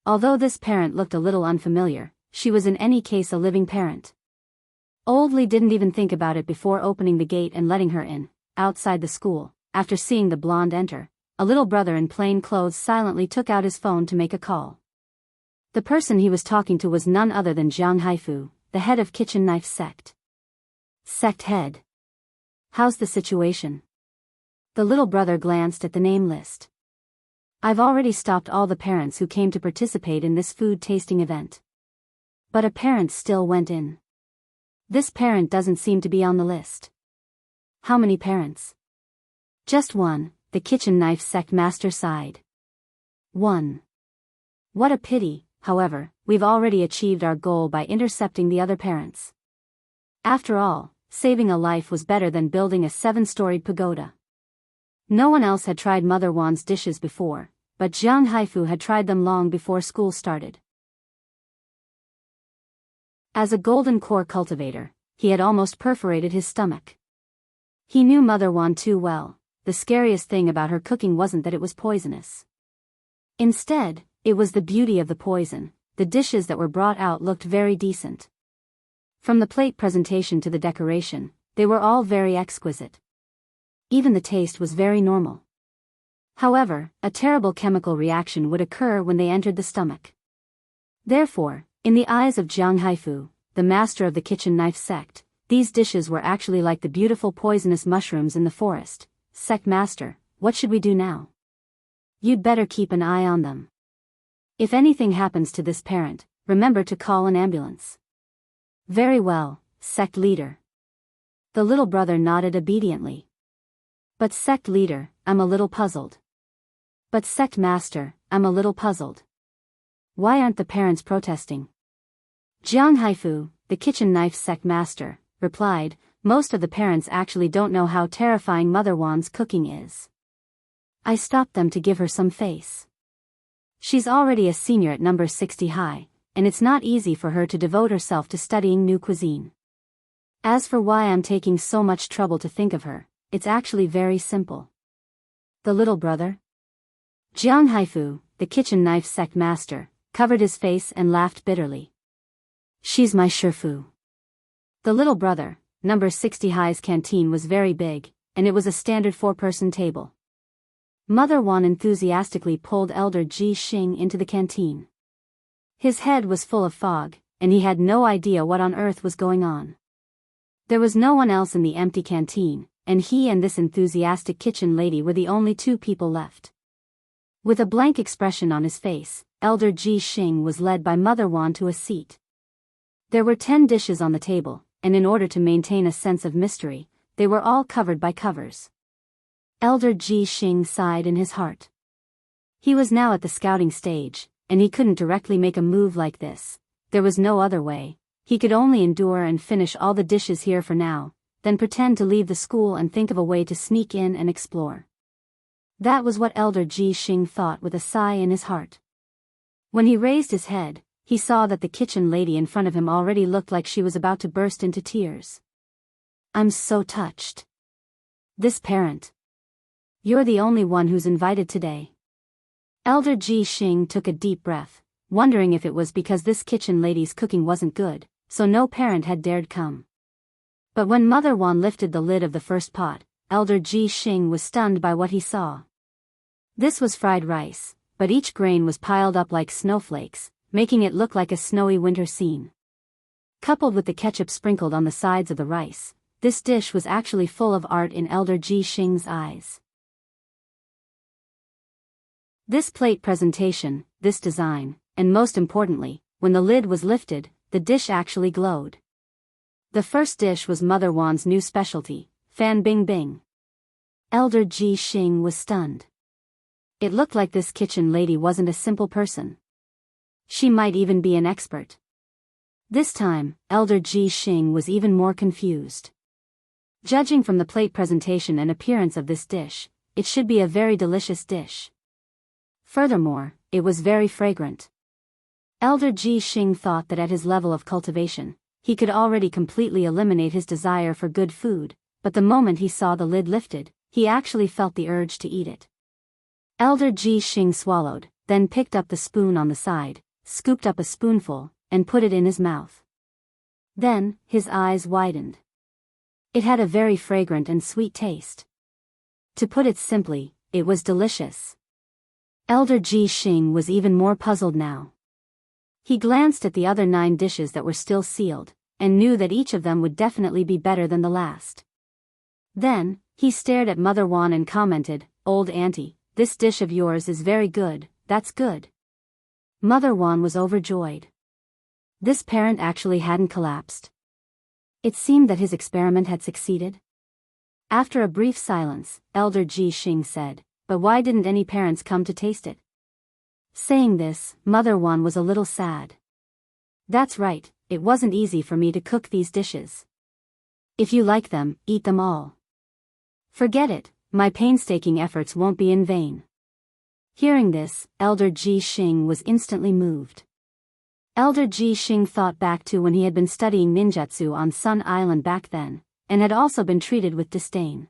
Although this parent looked a little unfamiliar, she was in any case a living parent. Old Li didn't even think about it before opening the gate and letting her in. Outside the school, after seeing the blonde enter, a little brother in plain clothes silently took out his phone to make a call. The person he was talking to was none other than Jiang Haifu, the head of Kitchen Knife Sect. Sect head. How's the situation? The little brother glanced at the name list. I've already stopped all the parents who came to participate in this food tasting event. But a parent still went in. This parent doesn't seem to be on the list. How many parents? Just one, the Kitchen Knife Sect master sighed. One. What a pity, however, we've already achieved our goal by intercepting the other parents. After all, saving a life was better than building a 7-storied pagoda. No one else had tried Mother Wan's dishes before, but Jiang Haifu had tried them long before school started. As a golden core cultivator, he had almost perforated his stomach. He knew Mother Wan too well. The scariest thing about her cooking wasn't that it was poisonous. Instead, it was the beauty of the poison. The dishes that were brought out looked very decent. From the plate presentation to the decoration, they were all very exquisite. Even the taste was very normal. However, a terrible chemical reaction would occur when they entered the stomach. Therefore, in the eyes of Jiang Haifu, the master of the Kitchen Knife Sect, these dishes were actually like the beautiful poisonous mushrooms in the forest. Sect master, what should we do now? You'd better keep an eye on them. If anything happens to this parent, remember to call an ambulance. Very well, sect leader. The little brother nodded obediently. But sect leader, I'm a little puzzled. But sect master, I'm a little puzzled. Why aren't the parents protesting? Jiang Haifu, the kitchen knife sect master, replied, most of the parents actually don't know how terrifying Mother Wan's cooking is. I stopped them to give her some face. She's already a senior at number 60 high, and it's not easy for her to devote herself to studying new cuisine. As for why I'm taking so much trouble to think of her, it's actually very simple. The little brother? Jiang Haifu, the kitchen knife sect master, covered his face and laughed bitterly. She's my Shifu. The little brother, number 60 high's canteen was very big, and it was a standard 4-person table. Mother Wan enthusiastically pulled Elder Ji Xing into the canteen. His head was full of fog, and he had no idea what on earth was going on. There was no one else in the empty canteen, and he and this enthusiastic kitchen lady were the only 2 people left. With a blank expression on his face, Elder Ji Xing was led by Mother Wan to a seat. There were 10 dishes on the table, and in order to maintain a sense of mystery, they were all covered by covers. Elder Ji Xing sighed in his heart. He was now at the scouting stage, and he couldn't directly make a move like this. There was no other way. He could only endure and finish all the dishes here for now, then pretend to leave the school and think of a way to sneak in and explore. That was what Elder Ji Xing thought with a sigh in his heart. When he raised his head, he saw that the kitchen lady in front of him already looked like she was about to burst into tears. I'm so touched. This parent. You're the only one who's invited today. Elder Ji Xing took a deep breath, wondering if it was because this kitchen lady's cooking wasn't good, so no parent had dared come. But when Mother Wan lifted the lid of the first pot, Elder Ji Xing was stunned by what he saw. This was fried rice, but each grain was piled up like snowflakes, making it look like a snowy winter scene. Coupled with the ketchup sprinkled on the sides of the rice, this dish was actually full of art in Elder Ji Xing's eyes. This plate presentation, this design, and most importantly, when the lid was lifted, the dish actually glowed. The first dish was Mother Wan's new specialty, Fan Bing Bing. Elder Ji Xing was stunned. It looked like this kitchen lady wasn't a simple person. She might even be an expert. This time, Elder Ji Xing was even more confused. Judging from the plate presentation and appearance of this dish, it should be a very delicious dish. Furthermore, it was very fragrant. Elder Ji Xing thought that at his level of cultivation, he could already completely eliminate his desire for good food, but the moment he saw the lid lifted, he actually felt the urge to eat it. Elder Ji Xing swallowed, then picked up the spoon on the side, scooped up a spoonful, and put it in his mouth. Then, his eyes widened. It had a very fragrant and sweet taste. To put it simply, it was delicious. Elder Ji Xing was even more puzzled now. He glanced at the other 9 dishes that were still sealed, and knew that each of them would definitely be better than the last. Then, he stared at Mother Wan and commented, "Old auntie, this dish of yours is very good, that's good." Mother Wan was overjoyed. This parent actually hadn't collapsed. It seemed that his experiment had succeeded. After a brief silence, Elder Ji Xing said, "But why didn't any parents come to taste it?" Saying this, Mother Wan was a little sad. "That's right, it wasn't easy for me to cook these dishes. If you like them, eat them all. Forget it, my painstaking efforts won't be in vain." Hearing this, Elder Ji Xing was instantly moved. Elder Ji Xing thought back to when he had been studying ninjutsu on Sun Island back then, and had also been treated with disdain.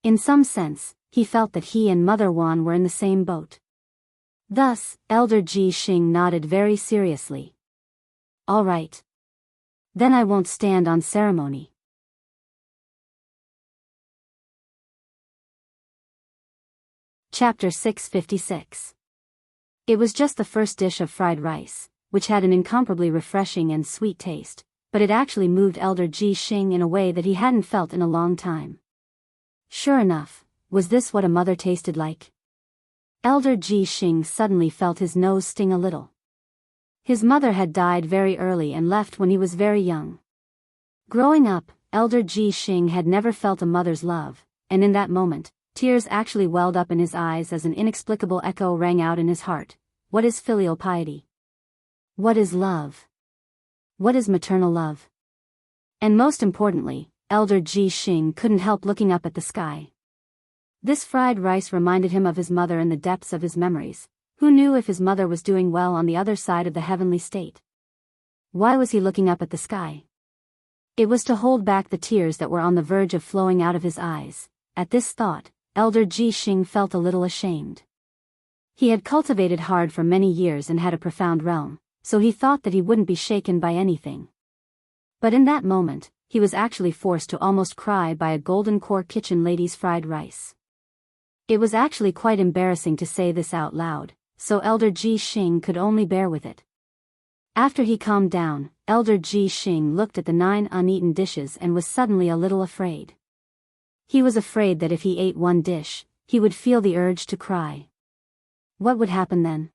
In some sense, he felt that he and Mother Wan were in the same boat. Thus, Elder Ji Xing nodded very seriously. "All right. Then I won't stand on ceremony." Chapter 656. It was just the first dish of fried rice, which had an incomparably refreshing and sweet taste, but it actually moved Elder Ji Xing in a way that he hadn't felt in a long time. Sure enough, was this what a mother tasted like? Elder Ji Xing suddenly felt his nose sting a little. His mother had died very early and left when he was very young. Growing up, Elder Ji Xing had never felt a mother's love, and in that moment, tears actually welled up in his eyes as an inexplicable echo rang out in his heart. What is filial piety? What is love? What is maternal love? And most importantly, Elder Ji Xing couldn't help looking up at the sky. This fried rice reminded him of his mother in the depths of his memories. Who knew if his mother was doing well on the other side of the heavenly state? Why was he looking up at the sky? It was to hold back the tears that were on the verge of flowing out of his eyes. At this thought, Elder Ji Xing felt a little ashamed. He had cultivated hard for many years and had a profound realm, so he thought that he wouldn't be shaken by anything. But in that moment, he was actually forced to almost cry by a golden core kitchen lady's fried rice. It was actually quite embarrassing to say this out loud, so Elder Ji Xing could only bear with it. After he calmed down, Elder Ji Xing looked at the 9 uneaten dishes and was suddenly a little afraid. He was afraid that if he ate one dish, he would feel the urge to cry. What would happen then?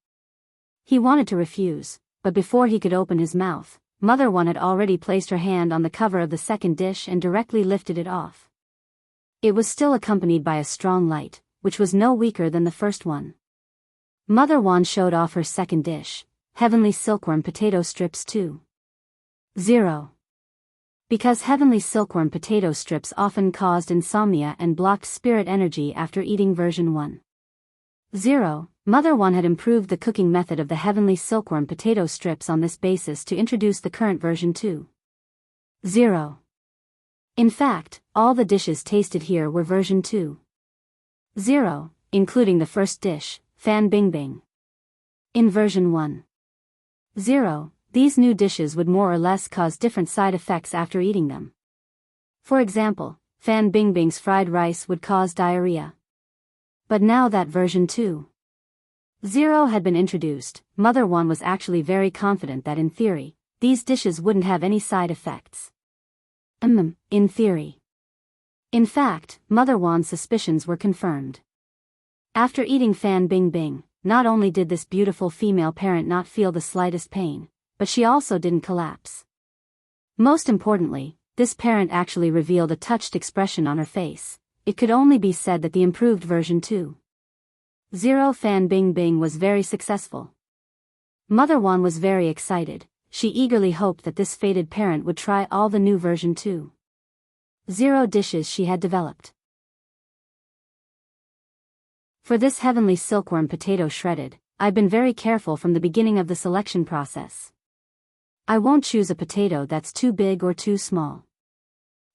He wanted to refuse, but before he could open his mouth, Mother One had already placed her hand on the cover of the second dish and directly lifted it off. It was still accompanied by a strong light, which was no weaker than the first one. Mother One showed off her second dish, heavenly silkworm potato strips 2.0. Because heavenly silkworm potato strips often caused insomnia and blocked spirit energy after eating version 1.0, Mother One had improved the cooking method of the heavenly silkworm potato strips on this basis to introduce the current version 2.0. In fact, all the dishes tasted here were version 2.0, including the first dish, Fan Bing Bing. In version 1.0, these new dishes would more or less cause different side effects after eating them. For example, Fan Bing Bing's fried rice would cause diarrhea. But now that version 2.0 had been introduced, Mother One was actually very confident that in theory, these dishes wouldn't have any side effects. In theory. In fact, Mother Wan's suspicions were confirmed. After eating Fan Bing Bing, not only did this beautiful female parent not feel the slightest pain, but she also didn't collapse. Most importantly, this parent actually revealed a touched expression on her face. It could only be said that the improved version 2.0 Fan Bing Bing was very successful. Mother Wan was very excited. She eagerly hoped that this fated parent would try all the new version 2.0 dishes she had developed. For this heavenly silkworm potato shredded, I've been very careful from the beginning of the selection process. I won't choose a potato that's too big or too small.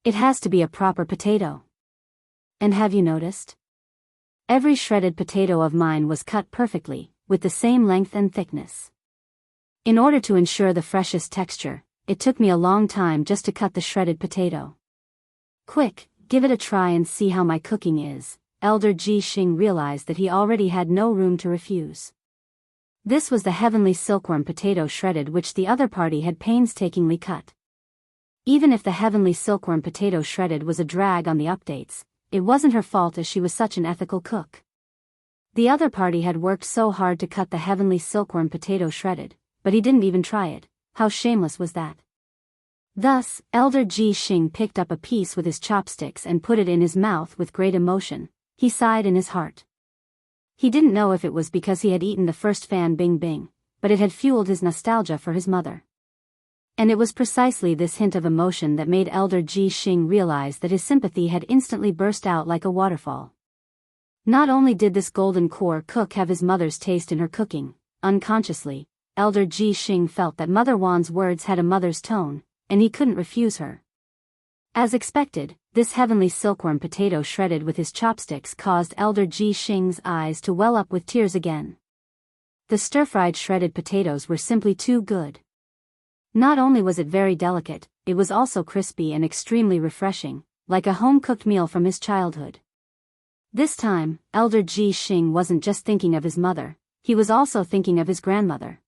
It has to be a proper potato. And have you noticed? Every shredded potato of mine was cut perfectly, with the same length and thickness. In order to ensure the freshest texture, it took me a long time just to cut the shredded potato. Quick, give it a try and see how my cooking is. Elder Ji Xing realized that he already had no room to refuse. This was the heavenly silkworm potato shredded which the other party had painstakingly cut. Even if the heavenly silkworm potato shredded was a drag on the updates, it wasn't her fault as she was such an ethical cook. The other party had worked so hard to cut the heavenly silkworm potato shredded, but he didn't even try it. How shameless was that? Thus, Elder Ji Xing picked up a piece with his chopsticks and put it in his mouth with great emotion. He sighed in his heart. He didn't know if it was because he had eaten the first Fan Bing Bing, but it had fueled his nostalgia for his mother. And it was precisely this hint of emotion that made Elder Ji Xing realize that his sympathy had instantly burst out like a waterfall. Not only did this golden core cook have his mother's taste in her cooking, unconsciously, Elder Ji Xing felt that Mother Wan's words had a mother's tone, and he couldn't refuse her. As expected, this heavenly silkworm potato shredded with his chopsticks caused Elder Ji Xing's eyes to well up with tears again. The stir-fried shredded potatoes were simply too good. Not only was it very delicate, it was also crispy and extremely refreshing, like a home-cooked meal from his childhood. This time, Elder Ji Xing wasn't just thinking of his mother, he was also thinking of his grandmother.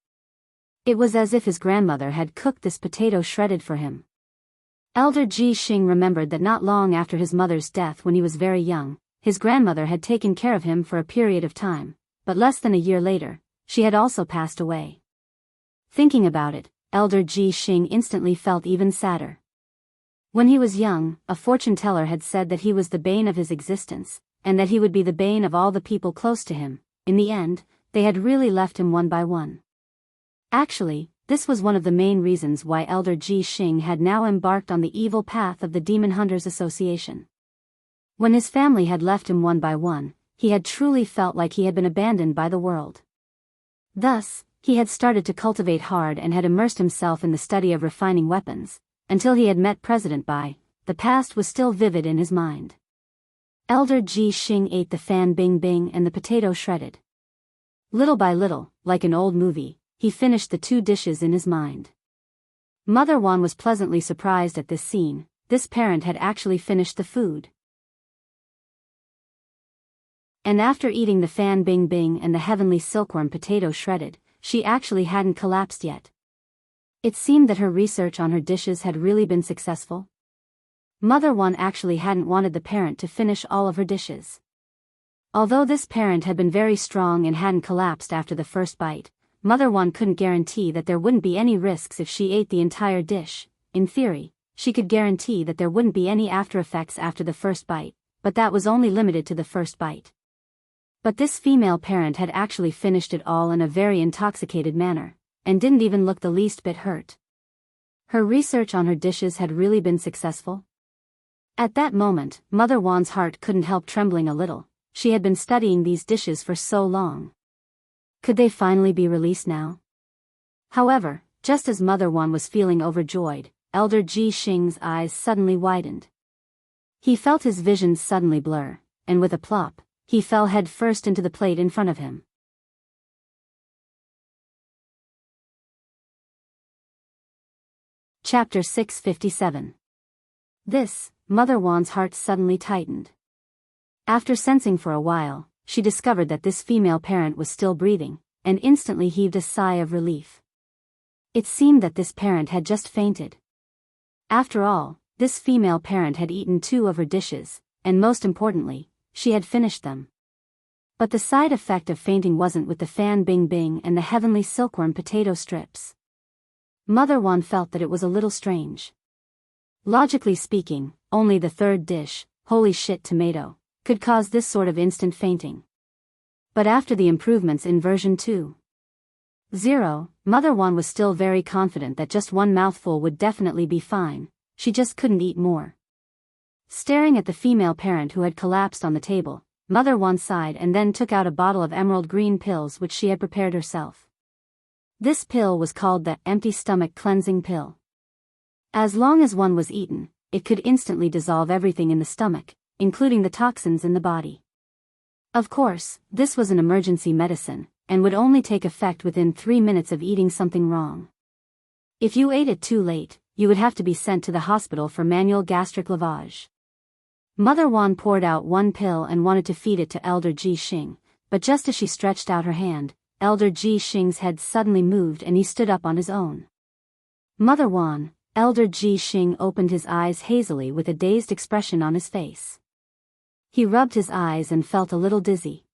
It was as if his grandmother had cooked this potato shredded for him. Elder Ji Xing remembered that not long after his mother's death when he was very young, his grandmother had taken care of him for a period of time, but less than a year later, she had also passed away. Thinking about it, Elder Ji Xing instantly felt even sadder. When he was young, a fortune teller had said that he was the bane of his existence, and that he would be the bane of all the people close to him. In the end, they had really left him one by one. Actually, this was one of the main reasons why Elder Ji Xing had now embarked on the evil path of the Demon Hunters Association. When his family had left him one by one, he had truly felt like he had been abandoned by the world. Thus, he had started to cultivate hard and had immersed himself in the study of refining weapons, until he had met President Bai. The past was still vivid in his mind. Elder Ji Xing ate the fan bing bing and the potato shredded. Little by little, like an old movie, he finished the 2 dishes in his mind. Mother Wan was pleasantly surprised at this scene. This parent had actually finished the food. And after eating the fan bing bing and the heavenly silkworm potato shredded, she actually hadn't collapsed yet. It seemed that her research on her dishes had really been successful. Mother Wan actually hadn't wanted the parent to finish all of her dishes. Although this parent had been very strong and hadn't collapsed after the first bite, Mother Wan couldn't guarantee that there wouldn't be any risks if she ate the entire dish. In theory, she could guarantee that there wouldn't be any after effects after the first bite, but that was only limited to the first bite. But this female parent had actually finished it all in a very intoxicated manner, and didn't even look the least bit hurt. Her research on her dishes had really been successful. At that moment, Mother Wan's heart couldn't help trembling a little. She had been studying these dishes for so long. Could they finally be released now? However, just as Mother Wan was feeling overjoyed, Elder Ji Xing's eyes suddenly widened. He felt his vision suddenly blur, and with a plop, he fell head first into the plate in front of him. Chapter 657. This, Mother Wan's heart suddenly tightened. After sensing for a while, she discovered that this female parent was still breathing, and instantly heaved a sigh of relief. It seemed that this parent had just fainted. After all, this female parent had eaten 2 of her dishes, and most importantly, she had finished them. But the side effect of fainting wasn't with the fan bing bing and the heavenly silkworm potato strips. Mother Wan felt that it was a little strange. Logically speaking, only the 3rd dish, holy shit tomato, could cause this sort of instant fainting. But after the improvements in version 2.0, Mother Wan was still very confident that just 1 mouthful would definitely be fine. She just couldn't eat more. Staring at the female parent who had collapsed on the table, Mother Wan sighed and then took out a bottle of emerald green pills which she had prepared herself. This pill was called the empty stomach cleansing pill. As long as one was eaten, it could instantly dissolve everything in the stomach, including the toxins in the body. Of course, this was an emergency medicine, and would only take effect within 3 minutes of eating something wrong. If you ate it too late, you would have to be sent to the hospital for manual gastric lavage. Mother Wan poured out 1 pill and wanted to feed it to Elder Ji Xing, but just as she stretched out her hand, Elder Ji Xing's head suddenly moved and he stood up on his own. Mother Wan, Elder Ji Xing opened his eyes hazily with a dazed expression on his face. He rubbed his eyes and felt a little dizzy.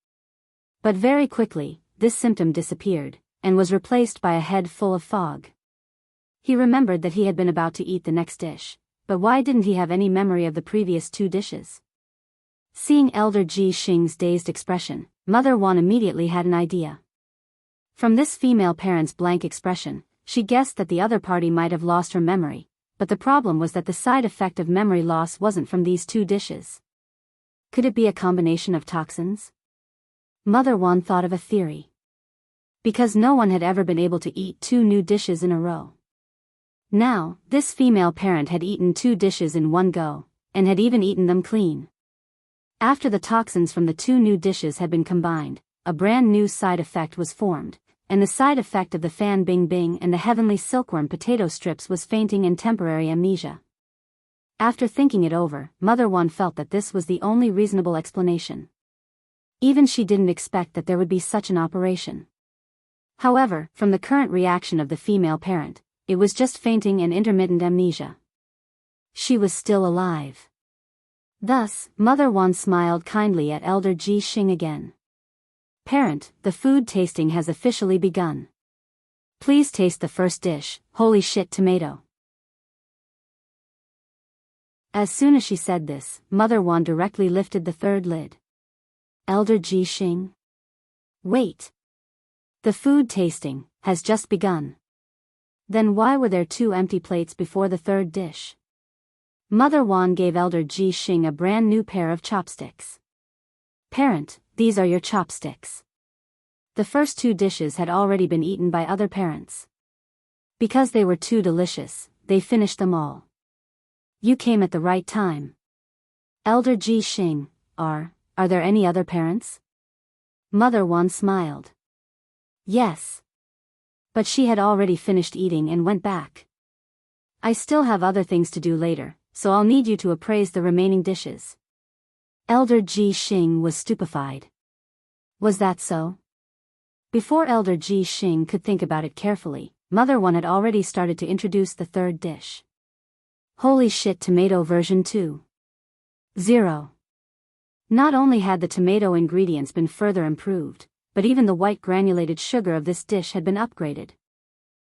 But very quickly, this symptom disappeared, and was replaced by a head full of fog. He remembered that he had been about to eat the next dish, but why didn't he have any memory of the previous 2 dishes? Seeing Elder Ji Xing's dazed expression, Mother Wan immediately had an idea. From this female parent's blank expression, she guessed that the other party might have lost her memory, but the problem was that the side effect of memory loss wasn't from these 2 dishes. Could it be a combination of toxins? Mother Wan thought of a theory. Because no one had ever been able to eat 2 new dishes in a row. Now, this female parent had eaten 2 dishes in one go, and had even eaten them clean. After the toxins from the 2 new dishes had been combined, a brand new side effect was formed, and the side effect of the fan bing bing and the heavenly silkworm potato strips was fainting and temporary amnesia. After thinking it over, Mother Wan felt that this was the only reasonable explanation. Even she didn't expect that there would be such an operation. However, from the current reaction of the female parent, it was just fainting and intermittent amnesia. She was still alive. Thus, Mother Wan smiled kindly at Elder Ji Xing again. Parent, the food tasting has officially begun. Please taste the first dish, holy shit tomato. As soon as she said this, Mother Wan directly lifted the third lid. Elder Ji Xing. Wait. The food tasting has just begun. Then why were there 2 empty plates before the third dish? Mother Wan gave Elder Ji Xing a brand new pair of chopsticks. Parent, these are your chopsticks. The first 2 dishes had already been eaten by other parents. Because they were too delicious, they finished them all. You came at the right time. Elder Ji Xing, are there any other parents? Mother Wan smiled. Yes. But she had already finished eating and went back. I still have other things to do later, so I'll need you to appraise the remaining dishes. Elder Ji Xing was stupefied. Was that so? Before Elder Ji Xing could think about it carefully, Mother Wan had already started to introduce the third dish. Holy shit tomato version 2.0. Not only had the tomato ingredients been further improved, but even the white granulated sugar of this dish had been upgraded.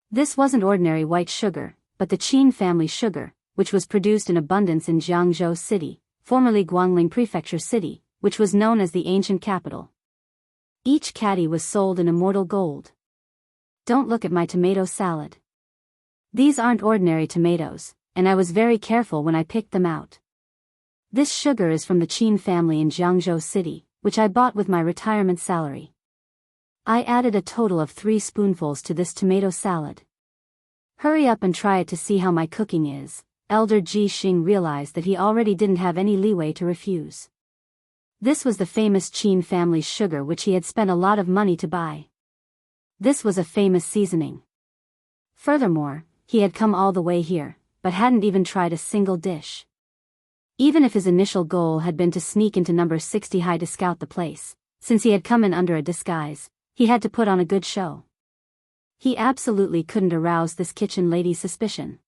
This wasn't ordinary white sugar, but the Qin family sugar, which was produced in abundance in Jiangzhou City, formerly Guangling Prefecture City, which was known as the ancient capital. Each caddy was sold in immortal gold. Don't look at my tomato salad. These aren't ordinary tomatoes, and I was very careful when I picked them out. This sugar is from the Qin family in Jiangzhou City, which I bought with my retirement salary. I added a total of 3 spoonfuls to this tomato salad. Hurry up and try it to see how my cooking is. Elder Ji Xing realized that he already didn't have any leeway to refuse. This was the famous Qin family's sugar which he had spent a lot of money to buy. This was a famous seasoning. Furthermore, he had come all the way here, but hadn't even tried a single dish. Even if his initial goal had been to sneak into number 60 high to scout the place, since he had come in under a disguise, he had to put on a good show. He absolutely couldn't arouse this kitchen lady's suspicion.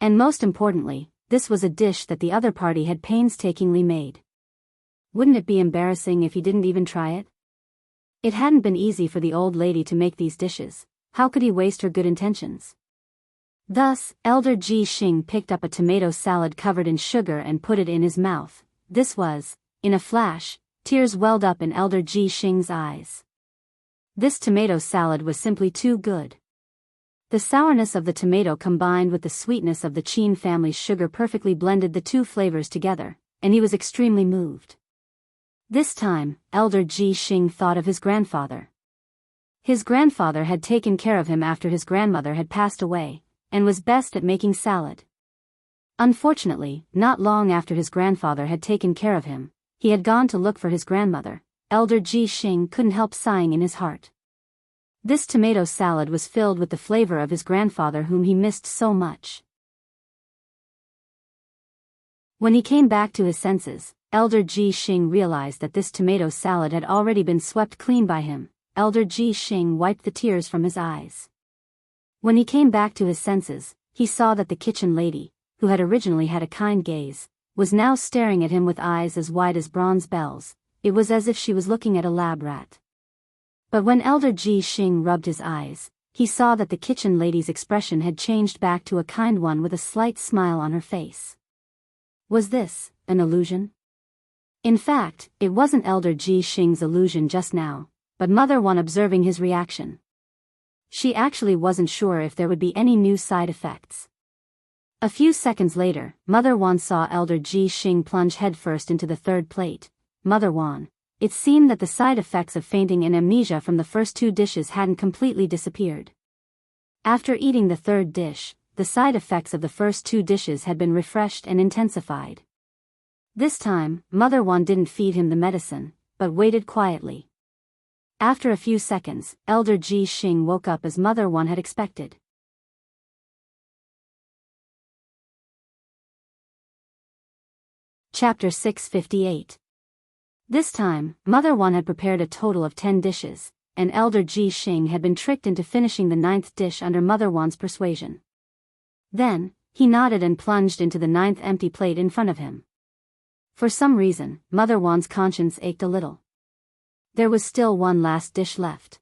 And most importantly, this was a dish that the other party had painstakingly made. Wouldn't it be embarrassing if he didn't even try it? It hadn't been easy for the old lady to make these dishes. How could he waste her good intentions? Thus, Elder Ji Xing picked up a tomato salad covered in sugar and put it in his mouth. This was, in a flash, tears welled up in Elder Ji Xing's eyes. This tomato salad was simply too good. The sourness of the tomato combined with the sweetness of the Qin family's sugar perfectly blended the 2 flavors together, and he was extremely moved. This time, Elder Ji Xing thought of his grandfather. His grandfather had taken care of him after his grandmother had passed away, and was best at making salad. Unfortunately, not long after his grandfather had taken care of him, he had gone to look for his grandmother. Elder Ji Xing couldn't help sighing in his heart. This tomato salad was filled with the flavor of his grandfather whom he missed so much. When he came back to his senses, Elder Ji Xing realized that this tomato salad had already been swept clean by him. Elder Ji Xing wiped the tears from his eyes. When he came back to his senses, he saw that the kitchen lady, who had originally had a kind gaze, was now staring at him with eyes as wide as bronze bells. It was as if she was looking at a lab rat. But when Elder Ji Xing rubbed his eyes, he saw that the kitchen lady's expression had changed back to a kind one with a slight smile on her face. Was this an illusion? In fact, it wasn't Elder Ji Xing's illusion just now, but Mother Wan observing his reaction. She actually wasn't sure if there would be any new side effects. A few seconds later, Mother Wan saw Elder Ji Xing plunge headfirst into the third plate. Mother Wan, it seemed that the side effects of fainting and amnesia from the first 2 dishes hadn't completely disappeared. After eating the third dish, the side effects of the first 2 dishes had been refreshed and intensified. This time, Mother Wan didn't feed him the medicine, but waited quietly. After a few seconds, Elder Ji Xing woke up as Mother Wan had expected. Chapter 658. This time, Mother Wan had prepared a total of 10 dishes, and Elder Ji Xing had been tricked into finishing the 9th dish under Mother Wan's persuasion. Then, he nodded and plunged into the 9th empty plate in front of him. For some reason, Mother Wan's conscience ached a little. There was still one last dish left.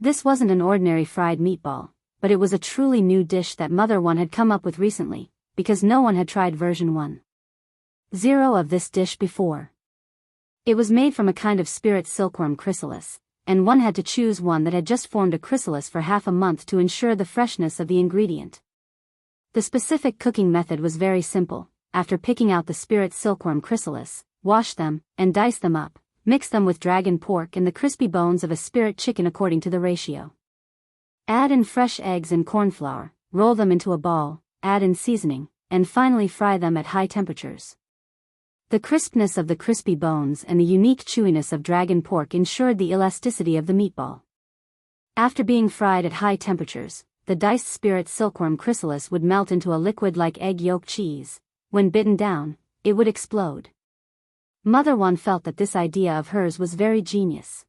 This wasn't an ordinary fried meatball, but it was a truly new dish that Mother One had come up with recently, because no one had tried version 1.0 of this dish before. It was made from a kind of spirit silkworm chrysalis, and one had to choose one that had just formed a chrysalis for half a month to ensure the freshness of the ingredient. The specific cooking method was very simple. After picking out the spirit silkworm chrysalis, wash them, and dice them up, mix them with dragon pork and the crispy bones of a spirit chicken according to the ratio. Add in fresh eggs and corn flour, roll them into a ball, add in seasoning, and finally fry them at high temperatures. The crispness of the crispy bones and the unique chewiness of dragon pork ensured the elasticity of the meatball. After being fried at high temperatures, the diced spirit silkworm chrysalis would melt into a liquid like egg yolk cheese. When bitten down, it would explode. Mother One felt that this idea of hers was very genius.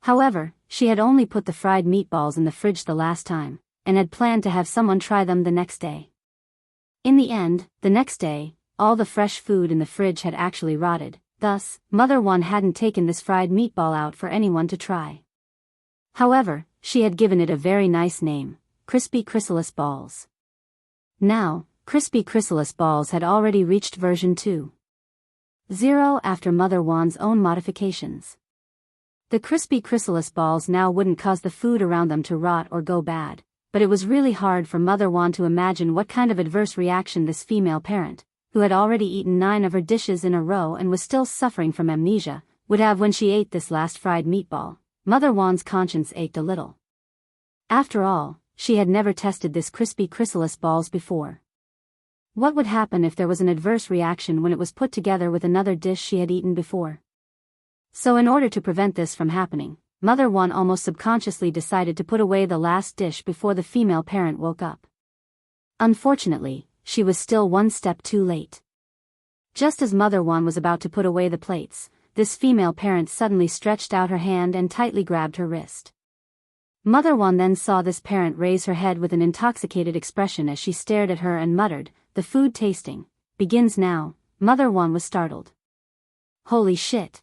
However, she had only put the fried meatballs in the fridge the last time, and had planned to have someone try them the next day. In the end, the next day, all the fresh food in the fridge had actually rotted, thus, Mother One hadn't taken this fried meatball out for anyone to try. However, she had given it a very nice name, Crispy Chrysalis Balls. Now, Crispy Chrysalis Balls had already reached version 2.0 after Mother One's own modifications. The Crispy Chrysalis Balls now wouldn't cause the food around them to rot or go bad, but it was really hard for Mother One to imagine what kind of adverse reaction this female parent, who had already eaten 9 of her dishes in a row and was still suffering from amnesia, would have when she ate this last fried meatball. Mother One's conscience ached a little. After all, she had never tested this Crispy Chrysalis Balls before. What would happen if there was an adverse reaction when it was put together with another dish she had eaten before? So in order to prevent this from happening, Mother One almost subconsciously decided to put away the last dish before the female parent woke up. Unfortunately, she was still one step too late. Just as Mother One was about to put away the plates, this female parent suddenly stretched out her hand and tightly grabbed her wrist. Mother One then saw this parent raise her head with an intoxicated expression as she stared at her and muttered, "The food tasting begins now." Mother One was startled. Holy shit!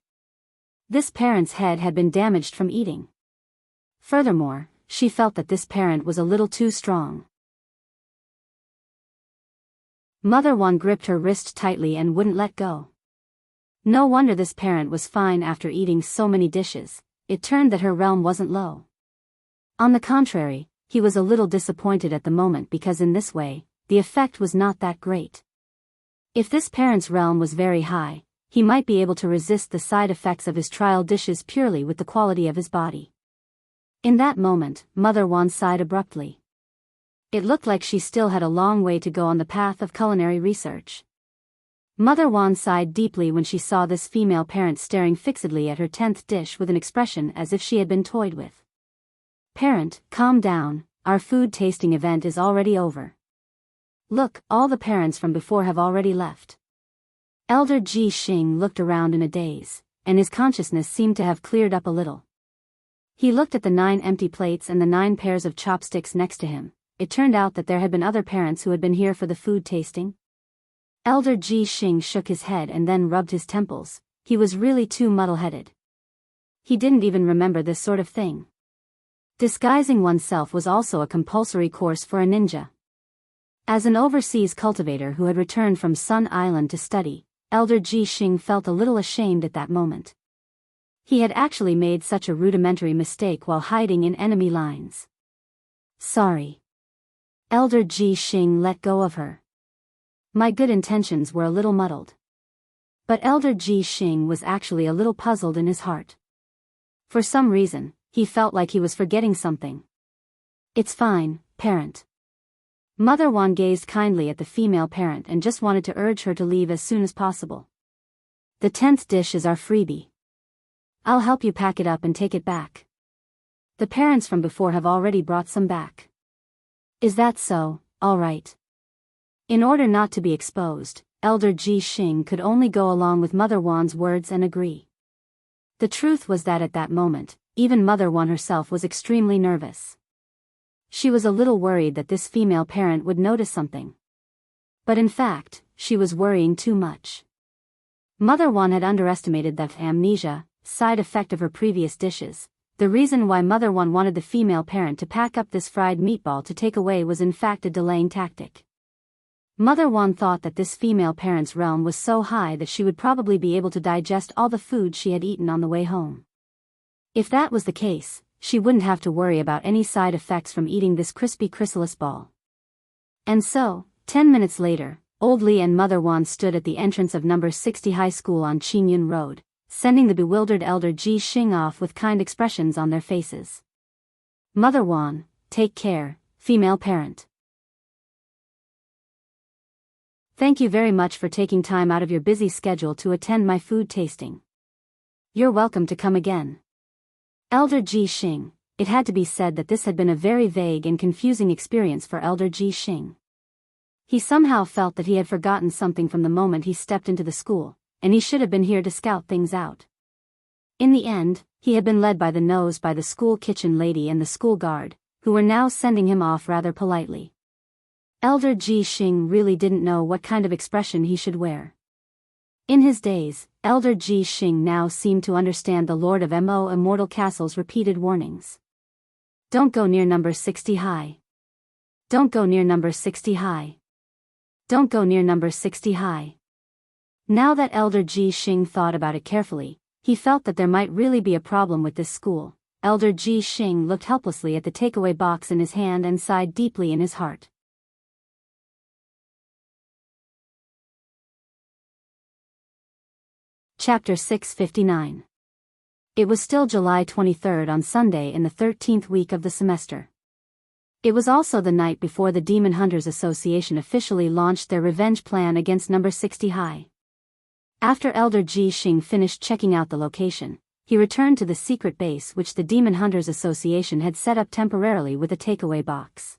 This parent's head had been damaged from eating. Furthermore, she felt that this parent was a little too strong. Mother One gripped her wrist tightly and wouldn't let go. No wonder this parent was fine after eating so many dishes. It turned that her realm wasn't low. On the contrary, he was a little disappointed at the moment because in this way, the effect was not that great. If this parent's realm was very high, he might be able to resist the side effects of his trial dishes purely with the quality of his body. In that moment, Mother One sighed abruptly. It looked like she still had a long way to go on the path of culinary research. Mother One sighed deeply when she saw this female parent staring fixedly at her 10th dish with an expression as if she had been toyed with. "Parent, calm down, our food tasting event is already over. Look, all the parents from before have already left." Elder Ji Xing looked around in a daze, and his consciousness seemed to have cleared up a little. He looked at the 9 empty plates and the 9 pairs of chopsticks next to him. It turned out that there had been other parents who had been here for the food tasting. Elder Ji Xing shook his head and then rubbed his temples. He was really too muddle-headed. He didn't even remember this sort of thing. Disguising oneself was also a compulsory course for a ninja. As an overseas cultivator who had returned from Sun Island to study, Elder Ji Xing felt a little ashamed at that moment. He had actually made such a rudimentary mistake while hiding in enemy lines. Sorry. Elder Ji Xing let go of her. My good intentions were a little muddled. But Elder Ji Xing was actually a little puzzled in his heart. For some reason, he felt like he was forgetting something. It's fine, parent. Mother One gazed kindly at the female parent and just wanted to urge her to leave as soon as possible. The 10th dish is our freebie. I'll help you pack it up and take it back. The parents from before have already brought some back. Is that so? All right. In order not to be exposed, Elder Ji Xing could only go along with Mother Wan's words and agree. The truth was that at that moment, even Mother Wan herself was extremely nervous. She was a little worried that this female parent would notice something. But in fact, she was worrying too much. Mother Wan had underestimated that amnesia, side effect of her previous dishes. The reason why Mother One wanted the female parent to pack up this fried meatball to take away was in fact a delaying tactic. Mother One thought that this female parent's realm was so high that she would probably be able to digest all the food she had eaten on the way home. If that was the case, she wouldn't have to worry about any side effects from eating this crispy chrysalis ball. And so, 10 minutes later, Old Lee and Mother Wan stood at the entrance of number 60 High School on Qingyun Road, sending the bewildered elder Ji Xing off with kind expressions on their faces. Mother Wan, take care, female parent. Thank you very much for taking time out of your busy schedule to attend my food tasting. You're welcome to come again. Elder Ji Xing. It had to be said that this had been a very vague and confusing experience for Elder Ji Xing. He somehow felt that he had forgotten something from the moment he stepped into the school, and he should have been here to scout things out. In the end, he had been led by the nose by the school kitchen lady and the school guard, who were now sending him off rather politely. Elder Ji Xing really didn't know what kind of expression he should wear. In his days, Elder Ji Xing now seemed to understand the Lord of Mo Immortal Castle's repeated warnings. Don't go near number 60 high. Don't go near number 60 high. Don't go near number 60 high. Now that Elder Ji Xing thought about it carefully, he felt that there might really be a problem with this school. Elder Ji Xing looked helplessly at the takeaway box in his hand and sighed deeply in his heart. Chapter 659. It was still July 23rd on Sunday in the 13th week of the semester. It was also the night before the Demon Hunters Association officially launched their revenge plan against number 60 high. After Elder Ji Xing finished checking out the location, he returned to the secret base which the Demon Hunters Association had set up temporarily with a takeaway box.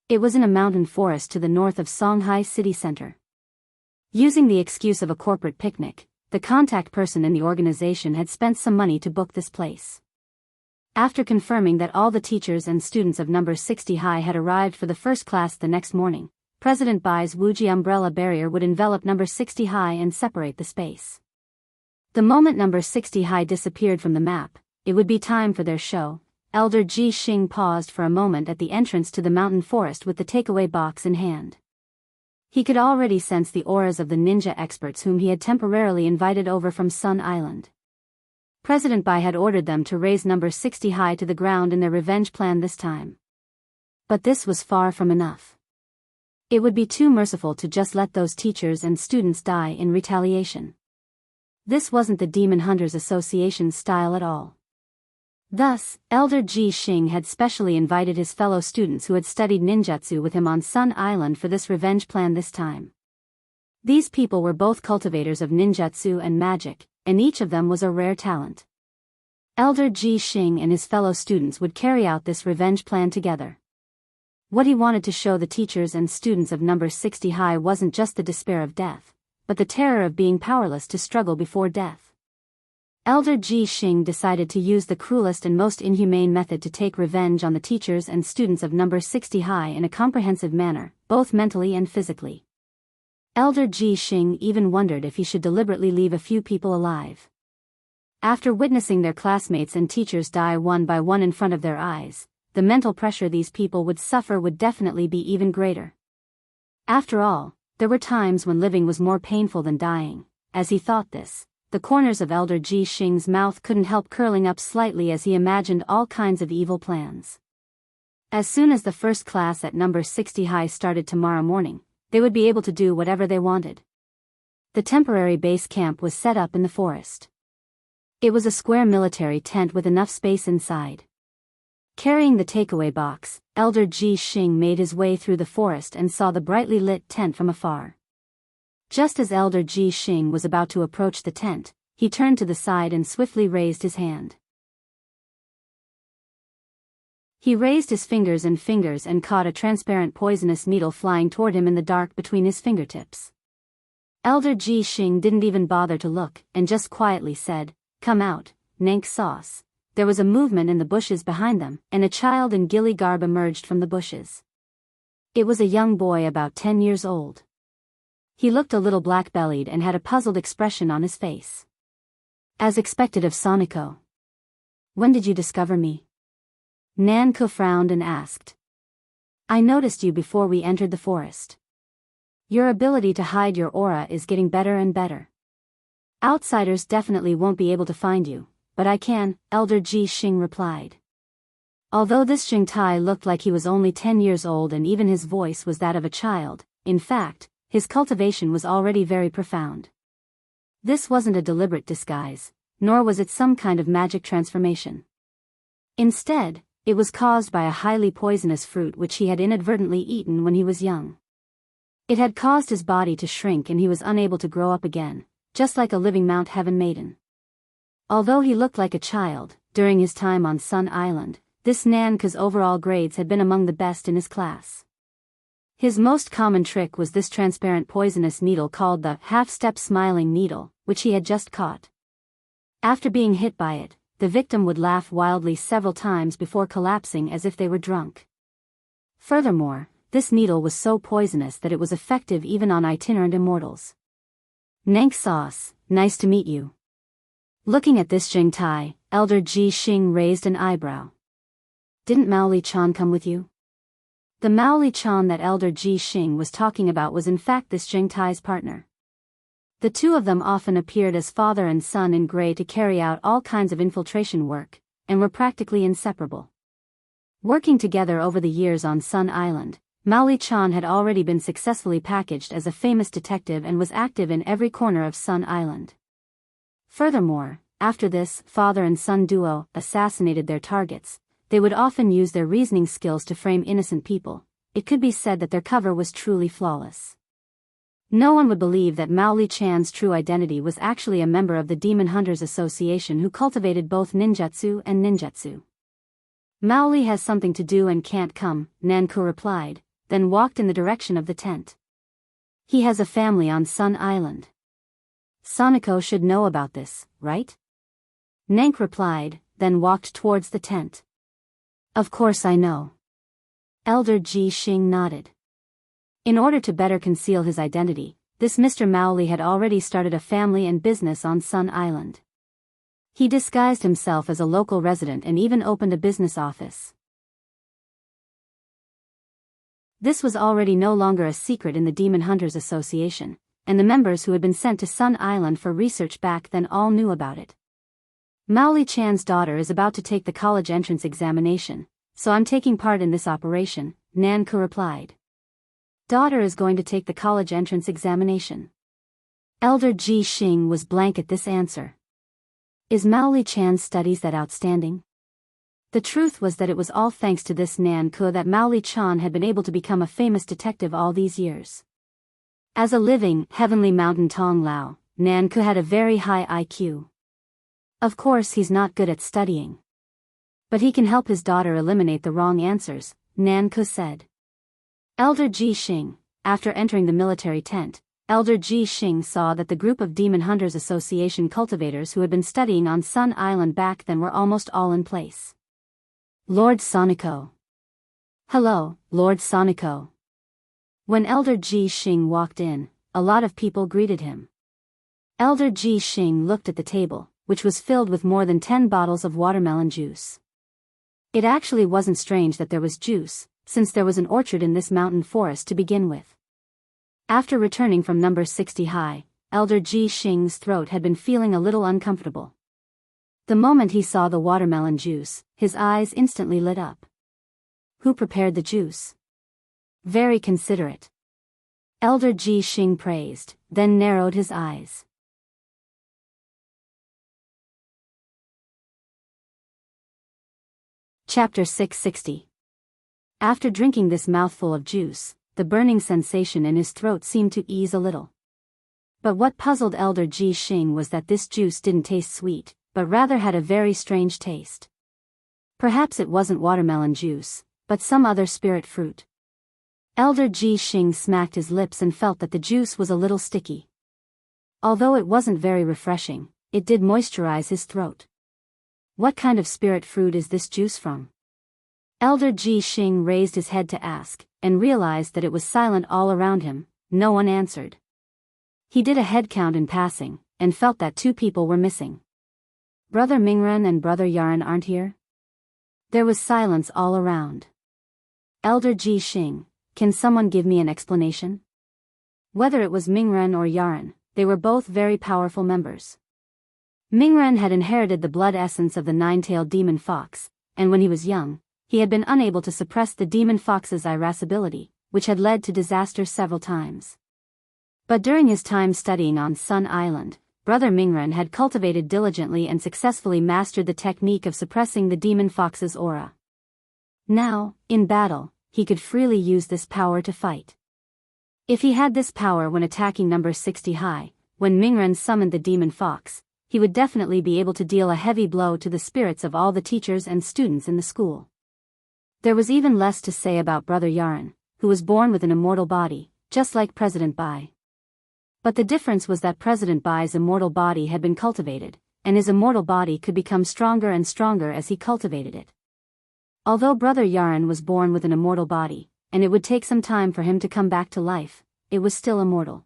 It was in a mountain forest to the north of Songhai city center. Using the excuse of a corporate picnic, the contact person in the organization had spent some money to book this place. After confirming that all the teachers and students of number 60 high had arrived for the first class the next morning, President Bai's Wuji umbrella barrier would envelop number 60 high and separate the space. The moment number 60 high disappeared from the map, it would be time for their show. Elder Ji Xing paused for a moment at the entrance to the mountain forest with the takeaway box in hand. He could already sense the auras of the ninja experts whom he had temporarily invited over from Sun Island. President Bai had ordered them to raise number 60 high to the ground in their revenge plan this time. But this was far from enough. It would be too merciful to just let those teachers and students die in retaliation. This wasn't the Demon Hunters Association's style at all. Thus, Elder Ji Xing had specially invited his fellow students who had studied ninjutsu with him on Sun Island for this revenge plan this time. These people were both cultivators of ninjutsu and magic, and each of them was a rare talent. Elder Ji Xing and his fellow students would carry out this revenge plan together. What he wanted to show the teachers and students of number 60 high wasn't just the despair of death, but the terror of being powerless to struggle before death. Elder Ji Xing decided to use the cruelest and most inhumane method to take revenge on the teachers and students of number 60 high in a comprehensive manner, both mentally and physically. Elder Ji Xing even wondered if he should deliberately leave a few people alive. After witnessing their classmates and teachers die one by one in front of their eyes, the mental pressure these people would suffer would definitely be even greater. After all, there were times when living was more painful than dying. As he thought this, the corners of Elder Ji Xing's mouth couldn't help curling up slightly as he imagined all kinds of evil plans. As soon as the first class at number 60 high started tomorrow morning, they would be able to do whatever they wanted. The temporary base camp was set up in the forest. It was a square military tent with enough space inside. Carrying the takeaway box, Elder Ji Xing made his way through the forest and saw the brightly lit tent from afar. Just as Elder Ji Xing was about to approach the tent, he turned to the side and swiftly raised his hand. He raised his fingers and caught a transparent poisonous needle flying toward him in the dark between his fingertips. Elder Ji Xing didn't even bother to look, and just quietly said, "Come out, Nank sauce." There was a movement in the bushes behind them, and a child in ghillie garb emerged from the bushes. It was a young boy about 10 years old. He looked a little black-bellied and had a puzzled expression on his face. As expected of Soniko. When did you discover me? Nanko frowned and asked. I noticed you before we entered the forest. Your ability to hide your aura is getting better and better. Outsiders definitely won't be able to find you, but I can, Elder Ji Xing replied. Although this Jing Tai looked like he was only 10 years old and even his voice was that of a child, in fact, his cultivation was already very profound. This wasn't a deliberate disguise, nor was it some kind of magic transformation. Instead, it was caused by a highly poisonous fruit which he had inadvertently eaten when he was young. It had caused his body to shrink and he was unable to grow up again, just like a living Mount Heaven maiden. Although he looked like a child, during his time on Sun Island, this Nanka's overall grades had been among the best in his class. His most common trick was this transparent poisonous needle called the half-step smiling needle, which he had just caught. After being hit by it, the victim would laugh wildly several times before collapsing as if they were drunk. Furthermore, this needle was so poisonous that it was effective even on itinerant immortals. Nank Sauce, nice to meet you. Looking at this Jing Tai, Elder Ji Xing raised an eyebrow. Didn't Maoli Chan come with you? The Maoli Chan that Elder Ji Xing was talking about was in fact this Jing Tai's partner. The two of them often appeared as father and son in gray to carry out all kinds of infiltration work, and were practically inseparable. Working together over the years on Sun Island, Maoli Chan had already been successfully packaged as a famous detective and was active in every corner of Sun Island. Furthermore, after this father and son duo assassinated their targets, they would often use their reasoning skills to frame innocent people. It could be said that their cover was truly flawless. No one would believe that Maoli Chan's true identity was actually a member of the Demon Hunters Association who cultivated both ninjutsu and ninjutsu. Maoli has something to do and can't come, Nanko replied, then walked in the direction of the tent. He has a family on Sun Island. Soniko should know about this, right? Nank replied, then walked towards the tent. Of course I know. Elder Ji Xing nodded. In order to better conceal his identity, this Mr. Maoli had already started a family and business on Sun Island. He disguised himself as a local resident and even opened a business office. This was already no longer a secret in the Demon Hunters Association, and the members who had been sent to Sun Island for research back then all knew about it. Maoli Chan's daughter is about to take the college entrance examination, so I'm taking part in this operation, Nanko replied. Daughter is going to take the college entrance examination. Elder Ji Xing was blank at this answer. Is Maoli Chan's studies that outstanding? The truth was that it was all thanks to this Nanko that Maoli Chan had been able to become a famous detective all these years. As a living, heavenly mountain Tong Lao, Nanko had a very high IQ. Of course he's not good at studying. But he can help his daughter eliminate the wrong answers, Nanko said. Elder Ji Xing, after entering the military tent, Elder Ji Xing saw that the group of Demon Hunters Association cultivators who had been studying on Sun Island back then were almost all in place. Lord Soniko. Hello, Lord Soniko. When Elder Ji Xing walked in, a lot of people greeted him. Elder Ji Xing looked at the table, which was filled with more than 10 bottles of watermelon juice. It actually wasn't strange that there was juice, since there was an orchard in this mountain forest to begin with. After returning from number 60 high, Elder Ji Xing's throat had been feeling a little uncomfortable. The moment he saw the watermelon juice, his eyes instantly lit up. Who prepared the juice? Very considerate. Elder Ji Xing praised, then narrowed his eyes. Chapter 660. After drinking this mouthful of juice, the burning sensation in his throat seemed to ease a little. But what puzzled Elder Ji Xing was that this juice didn't taste sweet, but rather had a very strange taste. Perhaps it wasn't watermelon juice, but some other spirit fruit. Elder Ji Xing smacked his lips and felt that the juice was a little sticky. Although it wasn't very refreshing, it did moisturize his throat. What kind of spirit fruit is this juice from? Elder Ji Xing raised his head to ask, and realized that it was silent all around him. No one answered. He did a head count in passing, and felt that 2 people were missing. Brother Mingren and Brother Yaran aren't here? There was silence all around. Elder Ji Xing, can someone give me an explanation? Whether it was Mingren or Yaran, they were both very powerful members. Mingren had inherited the blood essence of the nine-tailed demon fox, and when he was young, he had been unable to suppress the demon fox's irascibility, which had led to disaster several times. But during his time studying on Sun Island, Brother Mingren had cultivated diligently and successfully mastered the technique of suppressing the demon fox's aura. Now, in battle, he could freely use this power to fight. If he had this power when attacking number 60 high, when Mingren summoned the demon fox, he would definitely be able to deal a heavy blow to the spirits of all the teachers and students in the school. There was even less to say about Brother Yaran, who was born with an immortal body, just like President Bai. But the difference was that President Bai's immortal body had been cultivated, and his immortal body could become stronger and stronger as he cultivated it. Although Brother Yaran was born with an immortal body, and it would take some time for him to come back to life, it was still immortal.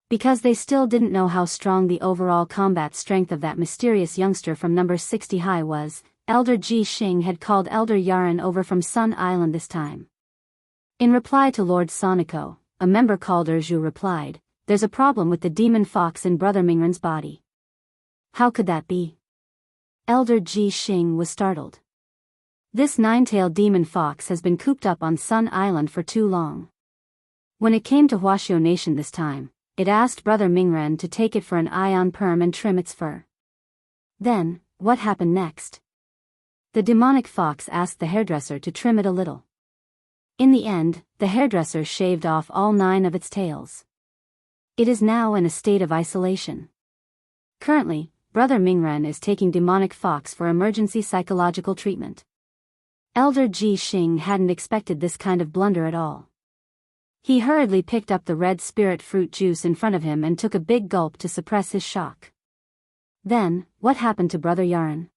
Because they still didn't know how strong the overall combat strength of that mysterious youngster from number 60 high was, Elder Ji Xing had called Elder Yaran over from Sun Island this time. In reply to Lord Soniko, a member called Erju replied, "There's a problem with the demon fox in Brother Mingren's body." How could that be? Elder Ji Xing was startled. This nine-tailed demon fox has been cooped up on Sun Island for too long. When it came to Huaxiao Nation this time, it asked Brother Mingren to take it for an ion perm and trim its fur. Then, what happened next? The demonic fox asked the hairdresser to trim it a little. In the end, the hairdresser shaved off all 9 of its tails. It is now in a state of isolation. Currently, Brother Mingren is taking demonic fox for emergency psychological treatment. Elder Ji Xing hadn't expected this kind of blunder at all. He hurriedly picked up the red spirit fruit juice in front of him and took a big gulp to suppress his shock. Then, what happened to Brother Yaran?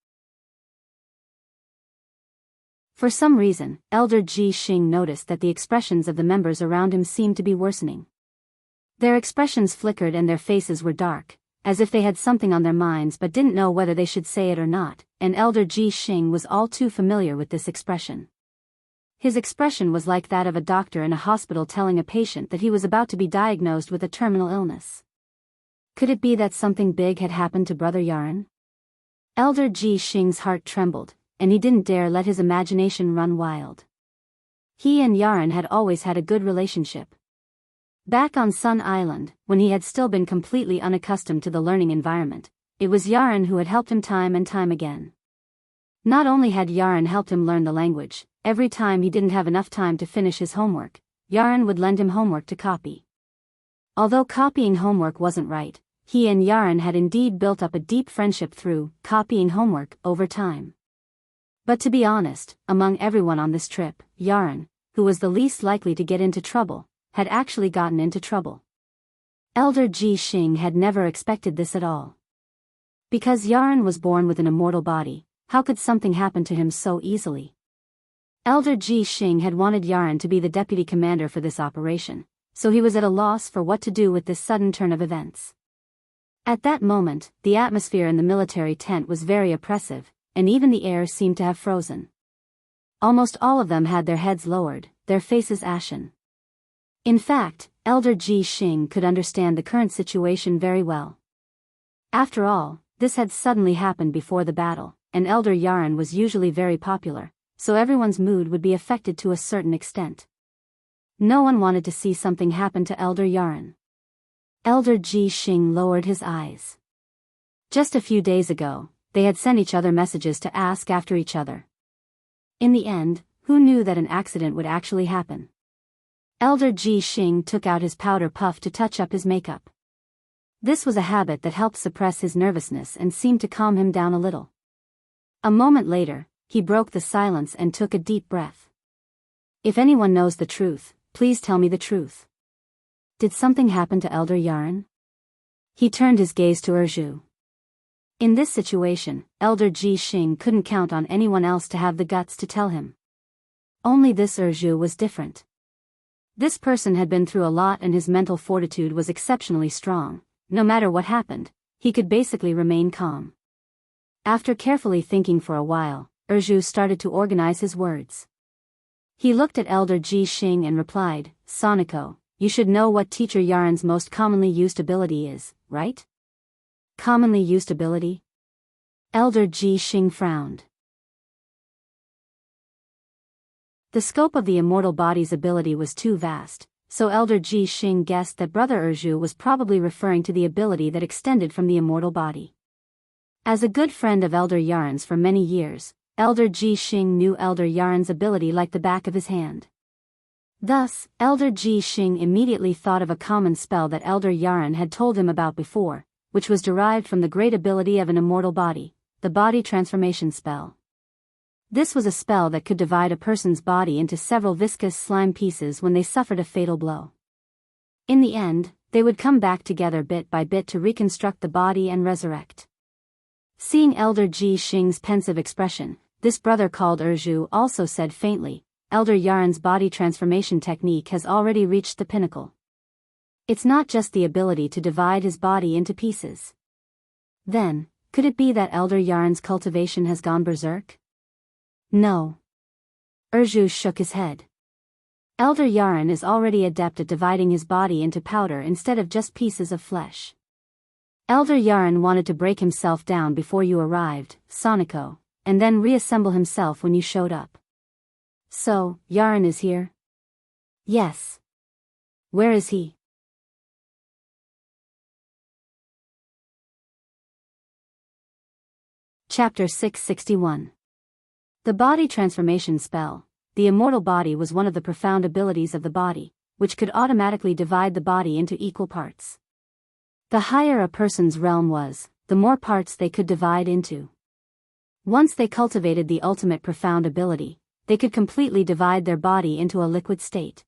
For some reason, Elder Ji Xing noticed that the expressions of the members around him seemed to be worsening. Their expressions flickered and their faces were dark, as if they had something on their minds but didn't know whether they should say it or not, and Elder Ji Xing was all too familiar with this expression. His expression was like that of a doctor in a hospital telling a patient that he was about to be diagnosed with a terminal illness. Could it be that something big had happened to Brother Yaran? Elder Ji Xing's heart trembled, and he didn't dare let his imagination run wild. He and Yaran had always had a good relationship. Back on Sun Island, when he had still been completely unaccustomed to the learning environment, it was Yaran who had helped him time and time again. Not only had Yaran helped him learn the language, every time he didn't have enough time to finish his homework, Yaran would lend him homework to copy. Although copying homework wasn't right, he and Yaran had indeed built up a deep friendship through copying homework over time. But to be honest, among everyone on this trip, Yaran, who was the least likely to get into trouble, had actually gotten into trouble. Elder Ji Xing had never expected this at all. Because Yaran was born with an immortal body, how could something happen to him so easily? Elder Ji Xing had wanted Yaran to be the deputy commander for this operation, so he was at a loss for what to do with this sudden turn of events. At that moment, the atmosphere in the military tent was very oppressive, and even the air seemed to have frozen. Almost all of them had their heads lowered, their faces ashen. In fact, Elder Ji Xing could understand the current situation very well. After all, this had suddenly happened before the battle, and Elder Yaran was usually very popular, so everyone's mood would be affected to a certain extent. No one wanted to see something happen to Elder Yaran. Elder Ji Xing lowered his eyes. Just a few days ago, they had sent each other messages to ask after each other. In the end, who knew that an accident would actually happen? Elder Ji Xing took out his powder puff to touch up his makeup. This was a habit that helped suppress his nervousness and seemed to calm him down a little. A moment later, he broke the silence and took a deep breath. If anyone knows the truth, please tell me the truth. Did something happen to Elder Yaran? He turned his gaze to Erju. In this situation, Elder Ji Xing couldn't count on anyone else to have the guts to tell him. Only this Erju was different. This person had been through a lot and his mental fortitude was exceptionally strong. No matter what happened, he could basically remain calm. After carefully thinking for a while, Erju started to organize his words. He looked at Elder Ji Xing and replied, Soniko, you should know what Teacher Yaren's most commonly used ability is, right? Commonly used ability? Elder Ji Xing frowned. The scope of the immortal body's ability was too vast, so Elder Ji Xing guessed that Brother Erju was probably referring to the ability that extended from the immortal body. As a good friend of Elder Yaren's for many years, Elder Ji Xing knew Elder Yaren's ability like the back of his hand. Thus, Elder Ji Xing immediately thought of a common spell that Elder Yaren had told him about before, which was derived from the great ability of an immortal body, the body transformation spell. This was a spell that could divide a person's body into several viscous slime pieces when they suffered a fatal blow. In the end, they would come back together bit by bit to reconstruct the body and resurrect. Seeing Elder Ji Xing's pensive expression, this brother called Erju also said faintly, Elder Yaren's body transformation technique has already reached the pinnacle. It's not just the ability to divide his body into pieces. Then, could it be that Elder Yaren's cultivation has gone berserk? No. Erju shook his head. Elder Yaren is already adept at dividing his body into powder instead of just pieces of flesh. Elder Yaren wanted to break himself down before you arrived, Soniko, and then reassemble himself when you showed up. So, Yaren is here? Yes. Where is he? Chapter 661. The body transformation spell. The immortal body was one of the profound abilities of the body, which could automatically divide the body into equal parts. The higher a person's realm was, the more parts they could divide into. Once they cultivated the ultimate profound ability, they could completely divide their body into a liquid state.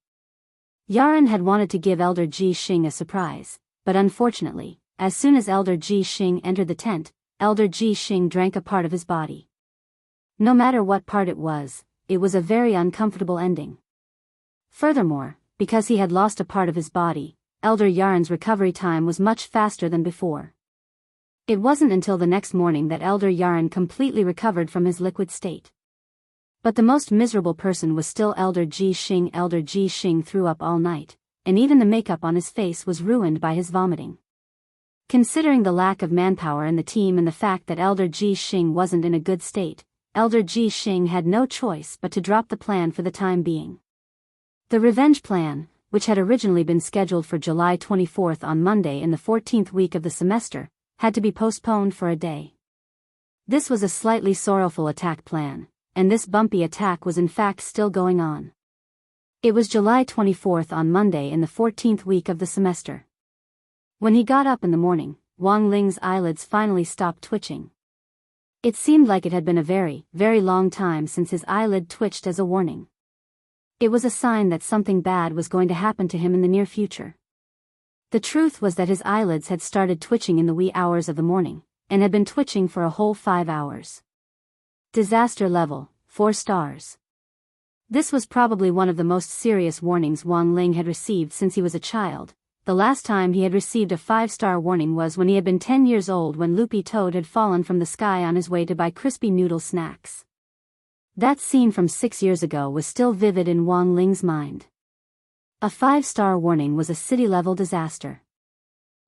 Yaren had wanted to give Elder Ji Xing a surprise, but unfortunately, as soon as Elder Ji Xing entered the tent, Elder Ji Xing drank a part of his body. No matter what part it was a very uncomfortable ending. Furthermore, because he had lost a part of his body, Elder Yaren's recovery time was much faster than before. It wasn't until the next morning that Elder Yaren completely recovered from his liquid state. But the most miserable person was still Elder Ji Xing. Elder Ji Xing threw up all night, and even the makeup on his face was ruined by his vomiting. Considering the lack of manpower in the team and the fact that Elder Ji Xing wasn't in a good state, Elder Ji Xing had no choice but to drop the plan for the time being. The revenge plan, which had originally been scheduled for July 24th on Monday in the 14th week of the semester, had to be postponed for a day. This was a slightly sorrowful attack plan, and this bumpy attack was in fact still going on. It was July 24th on Monday in the 14th week of the semester. When he got up in the morning, Wang Ling's eyelids finally stopped twitching. It seemed like it had been a very, very long time since his eyelid twitched as a warning. It was a sign that something bad was going to happen to him in the near future. The truth was that his eyelids had started twitching in the wee hours of the morning, and had been twitching for a whole 5 hours. Disaster level, 4 stars. This was probably one of the most serious warnings Wang Ling had received since he was a child. The last time he had received a 5-star warning was when he had been 10 years old, when Loopy Toad had fallen from the sky on his way to buy crispy noodle snacks. That scene from 6 years ago was still vivid in Wang Ling's mind. A 5-star warning was a city-level disaster.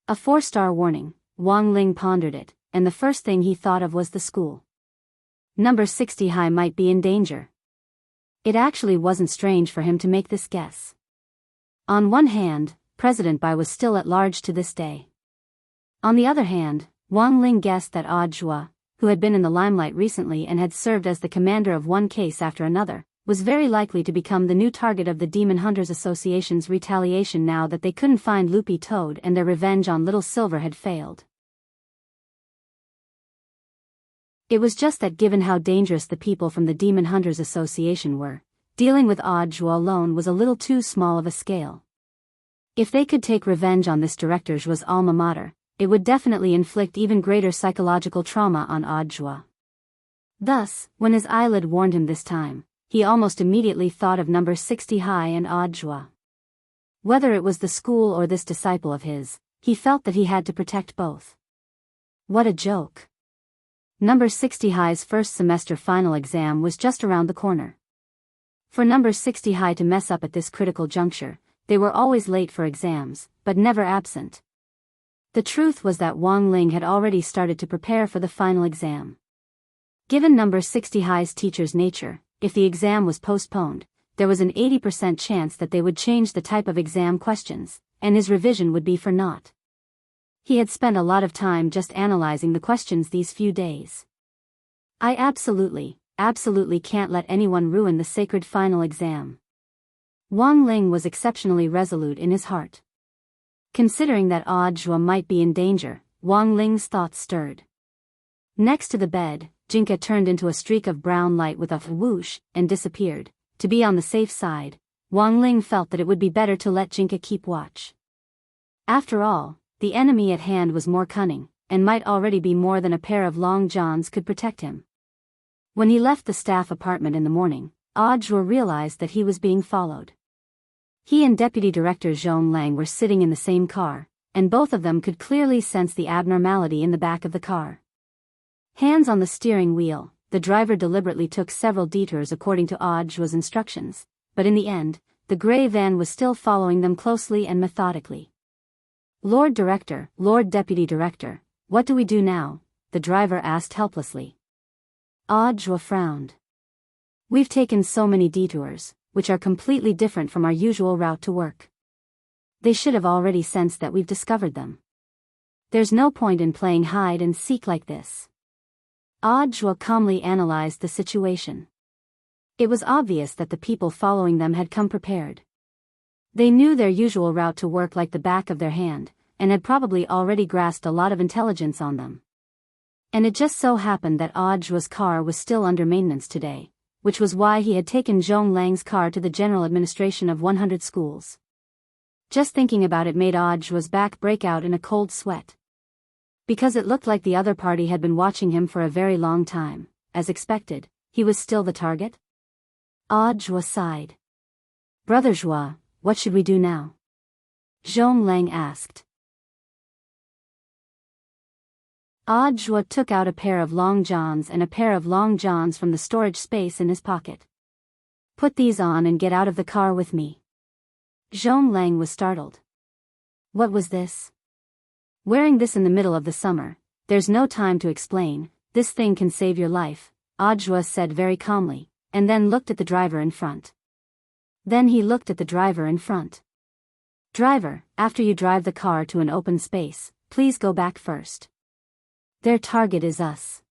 A 4-star warning, Wang Ling pondered it, and the first thing he thought of was the school. Number 60 High might be in danger. It actually wasn't strange for him to make this guess. On one hand, President Bai was still at large to this day. On the other hand, Wang Ling guessed that Odd Zhua, who had been in the limelight recently and had served as the commander of one case after another, was very likely to become the new target of the Demon Hunters Association's retaliation now that they couldn't find Loopy Toad and their revenge on Little Silver had failed. It was just that given how dangerous the people from the Demon Hunters Association were, dealing with Odd Zhua alone was a little too small of a scale. If they could take revenge on this director Zhua's alma mater, it would definitely inflict even greater psychological trauma on Odd Zhua. Thus, when his eyelid warned him this time, he almost immediately thought of number 60 High and Odd Zhua. Whether it was the school or this disciple of his, he felt that he had to protect both. What a joke. Number 60 High's first semester final exam was just around the corner. For number 60 High to mess up at this critical juncture, they were always late for exams, but never absent. The truth was that Wang Ling had already started to prepare for the final exam. Given number 60 High's teacher's nature, if the exam was postponed, there was an 80% chance that they would change the type of exam questions, and his revision would be for naught. He had spent a lot of time just analyzing the questions these few days. I absolutely can't let anyone ruin the sacred final exam. Wang Ling was exceptionally resolute in his heart. Considering that Audiobook might be in danger, Wang Ling's thoughts stirred. Next to the bed, Jinka turned into a streak of brown light with a whoosh and disappeared. To be on the safe side, Wang Ling felt that it would be better to let Jinka keep watch. After all, the enemy at hand was more cunning, and might already be more than a pair of long johns could protect him. When he left the staff apartment in the morning, Audiobook realized that he was being followed. He and Deputy Director Zhong Lang were sitting in the same car, and both of them could clearly sense the abnormality in the back of the car. Hands on the steering wheel, the driver deliberately took several detours according to Audiobook's instructions, but in the end, the gray van was still following them closely and methodically. Lord Deputy Director, what do we do now? The driver asked helplessly. Audiobook frowned. We've taken so many detours, which are completely different from our usual route to work. They should have already sensed that we've discovered them. There's no point in playing hide and seek like this. Audiobook calmly analyzed the situation. It was obvious that the people following them had come prepared. They knew their usual route to work like the back of their hand, and had probably already grasped a lot of intelligence on them. And it just so happened that Audiobook's car was still under maintenance today, which was why he had taken Zhong Lang's car to the General Administration of 100 schools. Just thinking about it made Audiobook's back break out in a cold sweat. Because it looked like the other party had been watching him for a very long time, as expected, he was still the target. Audiobook sighed. Brother Joie, what should we do now? Zhong Lang asked. Audiobook took out a pair of long johns and a pair of long johns from the storage space in his pocket. Put these on and get out of the car with me. Zhong Lang was startled. What was this? Wearing this in the middle of the summer, there's no time to explain, this thing can save your life, Audiobook said very calmly, and then looked at the driver in front. Then he looked at the driver in front. Driver, after you drive the car to an open space, please go back first. Their target is us.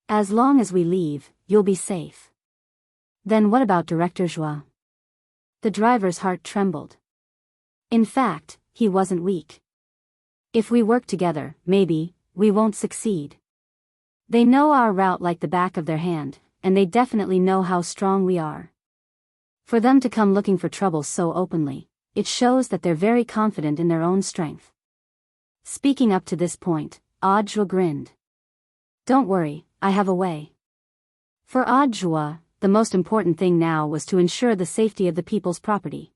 As long as we leave, you'll be safe. Then what about Director Joie? The driver's heart trembled. In fact, he wasn't weak. If we work together, maybe, we won't succeed. They know our route like the back of their hand, and they definitely know how strong we are. For them to come looking for trouble so openly, it shows that they're very confident in their own strength. Speaking up to this point, Audiobook grinned. Don't worry, I have a way. For Audiobook, the most important thing now was to ensure the safety of the people's property.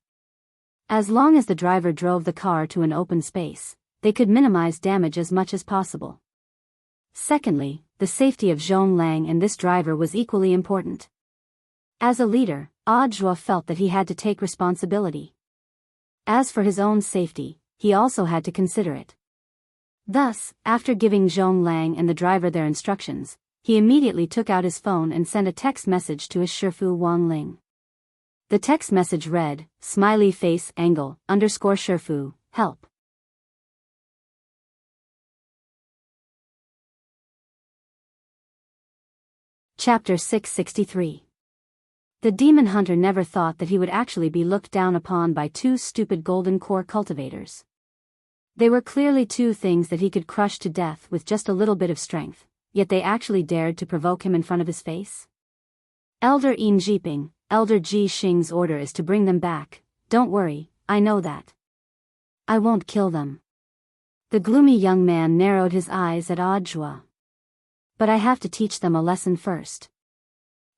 As long as the driver drove the car to an open space, they could minimize damage as much as possible. Secondly, the safety of Zhong Lang and this driver was equally important. As a leader, Audiobook felt that he had to take responsibility. As for his own safety, he also had to consider it. Thus, after giving Zhong Lang and the driver their instructions, he immediately took out his phone and sent a text message to his Shifu Wang Ling. The text message read, smiley face angle, _Shifu, help. Chapter 663. The demon hunter never thought that he would actually be looked down upon by two stupid golden core cultivators. They were clearly two things that he could crush to death with just a little bit of strength, yet they actually dared to provoke him in front of his face. Elder Yin Jiping, Elder Ji Xing's order is to bring them back. Don't worry, I know that. I won't kill them. The gloomy young man narrowed his eyes at Audiobook. But I have to teach them a lesson first.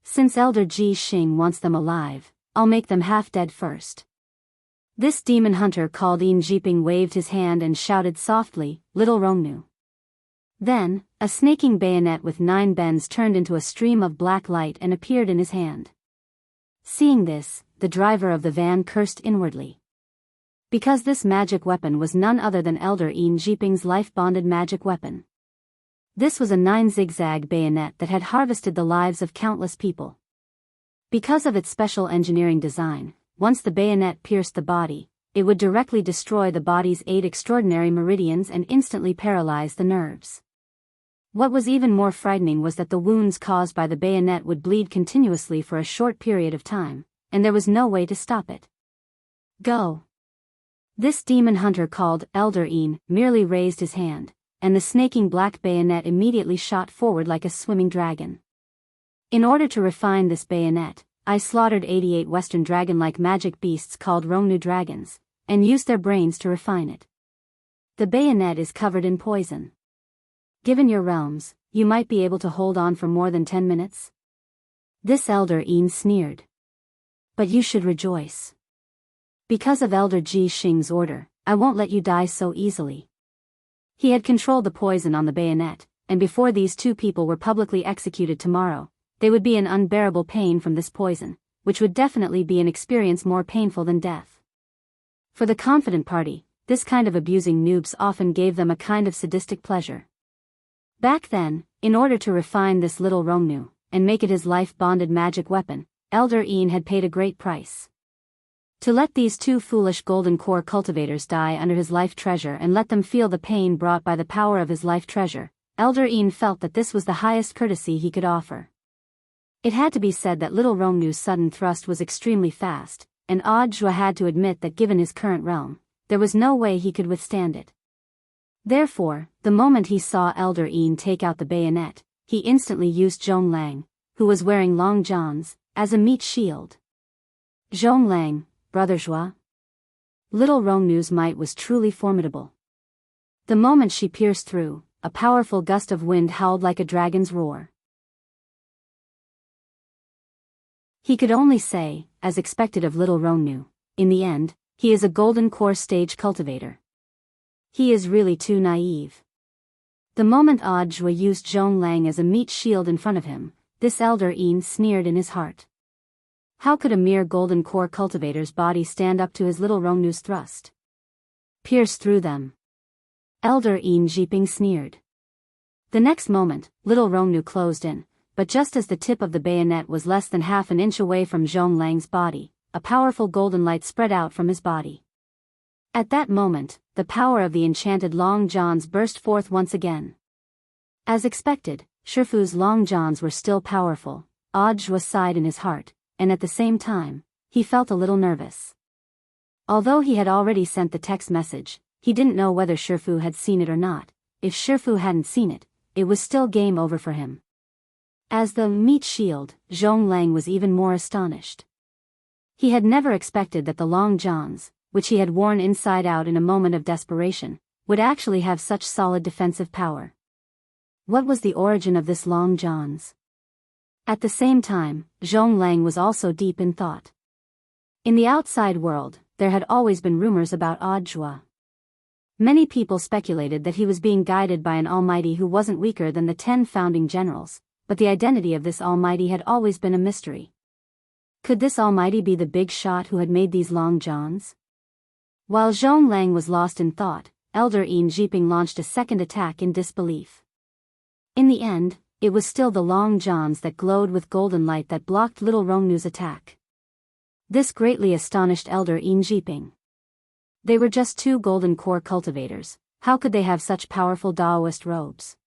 Since Elder Ji Xing wants them alive, I'll make them half dead first. This demon hunter called Yin Jiping waved his hand and shouted softly, Little Rongnu. Then, a snaking bayonet with 9 bends turned into a stream of black light and appeared in his hand. Seeing this, the driver of the van cursed inwardly. Because this magic weapon was none other than Elder Een Jeeping's life-bonded magic weapon. This was a 9 zigzag bayonet that had harvested the lives of countless people. Because of its special engineering design, once the bayonet pierced the body, it would directly destroy the body's 8 extraordinary meridians and instantly paralyze the nerves. What was even more frightening was that the wounds caused by the bayonet would bleed continuously for a short period of time, and there was no way to stop it. Go! This demon hunter called Elder Een merely raised his hand, and the snaking black bayonet immediately shot forward like a swimming dragon. In order to refine this bayonet, I slaughtered 88 Western dragon-like magic beasts called Rongnu dragons, and used their brains to refine it. The bayonet is covered in poison. Given your realms, you might be able to hold on for more than 10 minutes. This Elder Een sneered. But you should rejoice. Because of Elder Ji Xing's order, I won't let you die so easily. He had controlled the poison on the bayonet, and before these 2 people were publicly executed tomorrow, they would be in unbearable pain from this poison, which would definitely be an experience more painful than death. For the confident party, this kind of abusing noobs often gave them a kind of sadistic pleasure. Back then, in order to refine this little Rongnu, and make it his life-bonded magic weapon, Elder Een had paid a great price. To let these 2 foolish golden core cultivators die under his life treasure and let them feel the pain brought by the power of his life treasure, Elder Een felt that this was the highest courtesy he could offer. It had to be said that little Rongnu's sudden thrust was extremely fast, and Audiobook had to admit that given his current realm, there was no way he could withstand it. Therefore, the moment he saw Elder Een take out the bayonet, he instantly used Zhonglang, who was wearing long johns, as a meat shield. Zhonglang, Brother Zhua. Little Rongnu's might was truly formidable. The moment she pierced through, a powerful gust of wind howled like a dragon's roar. He could only say, as expected of little Rongnu, in the end, he is a golden core stage cultivator. He is really too naive. The moment Audiobook used Zhonglang as a meat shield in front of him, this Elder Een sneered in his heart. How could a mere golden core cultivator's body stand up to his little Rongnu's thrust? Pierce through them. Elder Een Jeeping sneered. The next moment, little Rongnu closed in, but just as the tip of the bayonet was less than half an inch away from Zhonglang's body, a powerful golden light spread out from his body. At that moment, the power of the enchanted long johns burst forth once again. As expected, Shifu's long johns were still powerful. Audiobook sighed in his heart, and at the same time, he felt a little nervous. Although he had already sent the text message, he didn't know whether Shifu had seen it or not. If Shifu hadn't seen it, it was still game over for him. As the meat shield, Zhonglang was even more astonished. He had never expected that the long johns, which he had worn inside out in a moment of desperation, would actually have such solid defensive power. What was the origin of this long johns? At the same time, Zhonglang was also deep in thought. In the outside world, there had always been rumors about Audiobook. Many people speculated that he was being guided by an almighty who wasn't weaker than the 10 founding generals, but the identity of this almighty had always been a mystery. Could this almighty be the big shot who had made these long johns? While Zhonglang was lost in thought, Elder Een Jeeping launched a second attack in disbelief. In the end, it was still the long johns that glowed with golden light that blocked little Rongnu's attack. This greatly astonished Elder Een Jeeping. They were just 2 golden core cultivators, how could they have such powerful Daoist robes?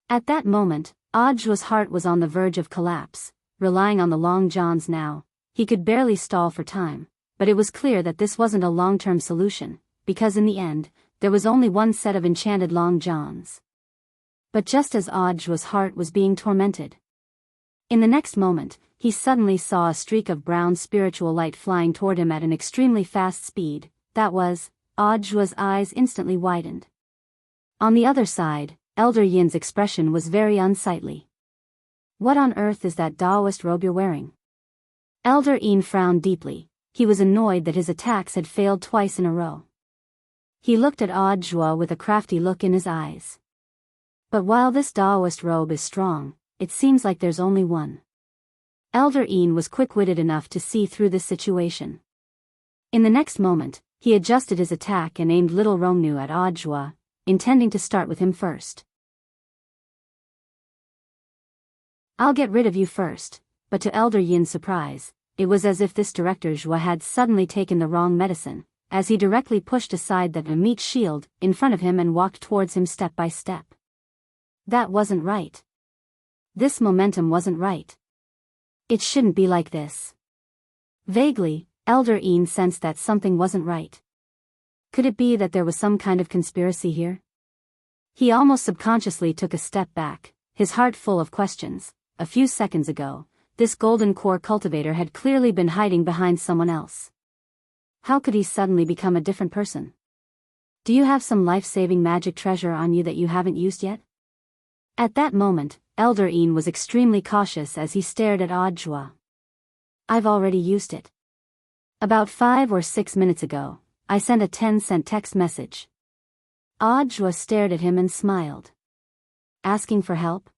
At that moment, Audiobook's heart was on the verge of collapse. Relying on the long johns now, he could barely stall for time, but it was clear that this wasn't a long-term solution, because in the end, there was only one set of enchanted long johns. But just as Audiobook's heart was being tormented, in the next moment, he suddenly saw a streak of brown spiritual light flying toward him at an extremely fast speed. That was, Audiobook's eyes instantly widened. On the other side, Elder Yin's expression was very unsightly. What on earth is that Daoist robe you're wearing? Elder Een frowned deeply. He was annoyed that his attacks had failed twice in a row. He looked at Audiobook with a crafty look in his eyes. But while this Taoist robe is strong, it seems like there's only one. Elder Ian was quick-witted enough to see through this situation. In the next moment, he adjusted his attack and aimed little Romnu at Audjwa, intending to start with him first. I'll get rid of you first, but to Elder Yin's surprise, it was as if this Director Zhua had suddenly taken the wrong medicine, as he directly pushed aside the meat shield in front of him and walked towards him step by step. That wasn't right. This momentum wasn't right. It shouldn't be like this. Vaguely, Elder Ian sensed that something wasn't right. Could it be that there was some kind of conspiracy here? He almost subconsciously took a step back, his heart full of questions. A few seconds ago, this golden core cultivator had clearly been hiding behind someone else. How could he suddenly become a different person? Do you have some life-saving magic treasure on you that you haven't used yet? At that moment, Elder Ian was extremely cautious as he stared at Audjwa. I've already used it. About 5 or 6 minutes ago, I sent a 10-cent text message. Audjwa stared at him and smiled. Asking for help?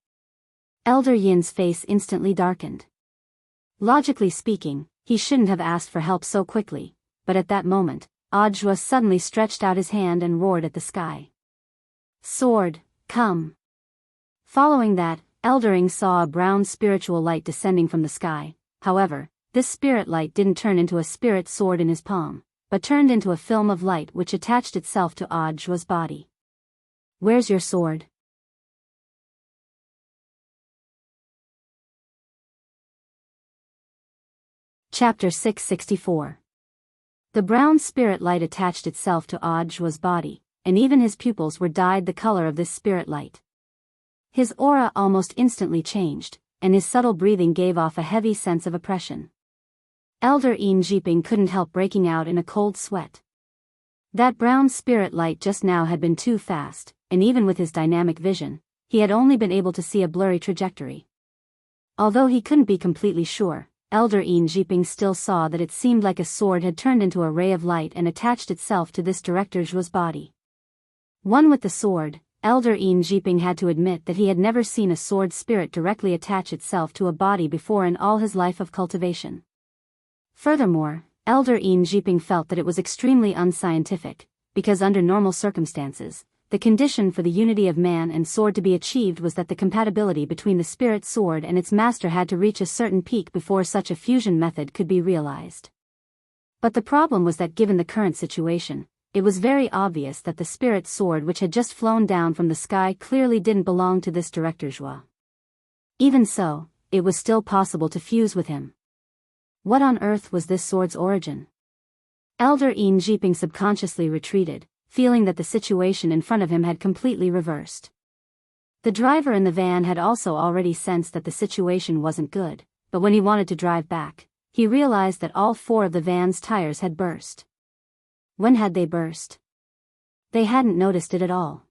Elder Yin's face instantly darkened. Logically speaking, he shouldn't have asked for help so quickly, but at that moment, Audjwa suddenly stretched out his hand and roared at the sky. Sword, come! Following that, Elder Ian saw a brown spiritual light descending from the sky. However, this spirit light didn't turn into a spirit sword in his palm, but turned into a film of light which attached itself to Audjwa's body. Where's your sword? Chapter 664. The brown spirit light attached itself to Audjwa's body, and even his pupils were dyed the color of this spirit light. His aura almost instantly changed, and his subtle breathing gave off a heavy sense of oppression. Elder Ian Jiping couldn't help breaking out in a cold sweat. That brown spirit light just now had been too fast, and even with his dynamic vision, he had only been able to see a blurry trajectory. Although he couldn't be completely sure, Elder Ian Jiping still saw that it seemed like a sword had turned into a ray of light and attached itself to this Director Zhua's body. One with the sword, Elder Ian Jiping had to admit that he had never seen a sword spirit directly attach itself to a body before in all his life of cultivation. Furthermore, Elder Ian Jiping felt that it was extremely unscientific, because under normal circumstances, the condition for the unity of man and sword to be achieved was that the compatibility between the spirit sword and its master had to reach a certain peak before such a fusion method could be realized. But the problem was that given the current situation, it was very obvious that the spirit sword which had just flown down from the sky clearly didn't belong to this Director Zhua. Even so, it was still possible to fuse with him. What on earth was this sword's origin? Elder Ian Jiping subconsciously retreated, feeling that the situation in front of him had completely reversed. The driver in the van had also already sensed that the situation wasn't good, but when he wanted to drive back, he realized that all 4 of the van's tires had burst. When had they burst? They hadn't noticed it at all.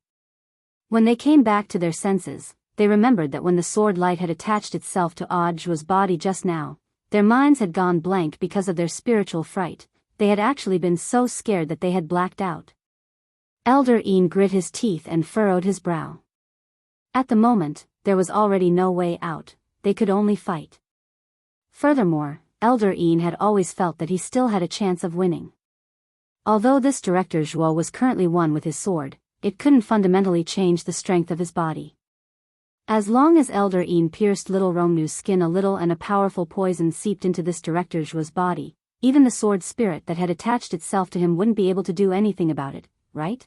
When they came back to their senses, they remembered that when the sword light had attached itself to Audjwa's body just now, their minds had gone blank because of their spiritual fright. They had actually been so scared that they had blacked out. Elder Ian grit his teeth and furrowed his brow. At the moment, there was already no way out, they could only fight. Furthermore, Elder Ian had always felt that he still had a chance of winning. Although this Director Zhuo was currently one with his sword, it couldn't fundamentally change the strength of his body. As long as Elder Ian pierced little Romnu's skin a little and a powerful poison seeped into this Director Zhuo's body, even the sword spirit that had attached itself to him wouldn't be able to do anything about it, right?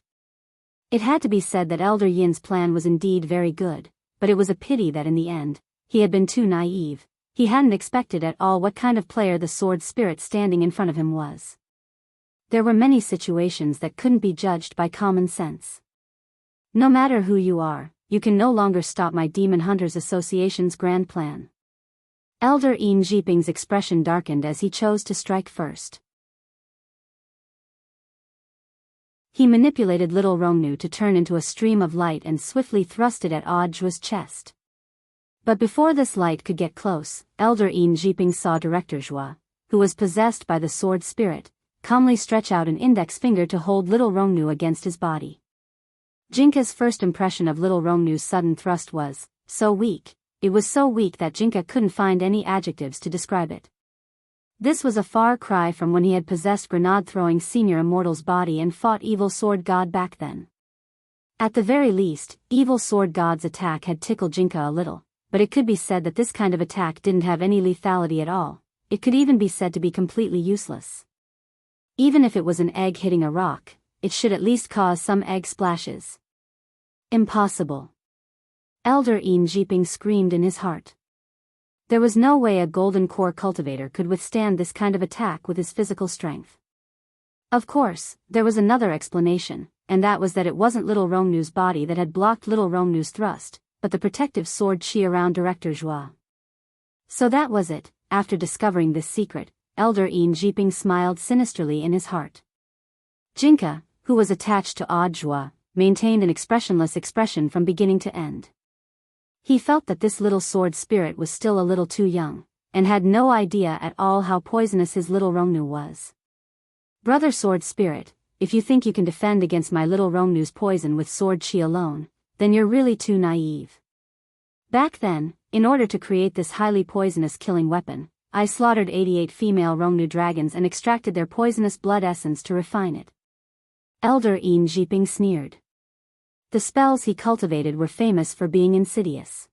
It had to be said that Elder Yin's plan was indeed very good, but it was a pity that in the end, he had been too naive. He hadn't expected at all what kind of player the sword spirit standing in front of him was. There were many situations that couldn't be judged by common sense. No matter who you are, you can no longer stop my Demon Hunters Association's grand plan. Elder Ian Jiping's expression darkened as he chose to strike first. He manipulated little Romnu to turn into a stream of light and swiftly thrust it at Audjwa's chest. But before this light could get close, Elder Ian Jiping saw Director Zhua, who was possessed by the sword spirit, calmly stretch out an index finger to hold little Romnu against his body. Jinka's first impression of little Rongnu's sudden thrust was, so weak. It was so weak that Jinka couldn't find any adjectives to describe it. This was a far cry from when he had possessed grenade-throwing senior immortal's body and fought evil sword god back then. At the very least, evil sword god's attack had tickled Jinka a little, but it could be said that this kind of attack didn't have any lethality at all. It could even be said to be completely useless. Even if it was an egg hitting a rock, it should at least cause some egg splashes. Impossible. Elder Een Jeeping screamed in his heart. There was no way a golden core cultivator could withstand this kind of attack with his physical strength. Of course, there was another explanation, and that was that it wasn't little Rongnu's body that had blocked little Rongnu's thrust, but the protective sword chi around Director Joie. So that was it. After discovering this secret, Elder Een Jeeping smiled sinisterly in his heart. Jinka, who was attached to Odd Joie, maintained an expressionless expression from beginning to end. He felt that this little sword spirit was still a little too young, and had no idea at all how poisonous his little Rongnu was. Brother sword spirit, if you think you can defend against my little Rongnu's poison with sword chi alone, then you're really too naive. Back then, in order to create this highly poisonous killing weapon, I slaughtered 88 female Rongnu dragons and extracted their poisonous blood essence to refine it. Elder Een Jeeping sneered. The spells he cultivated were famous for being insidious.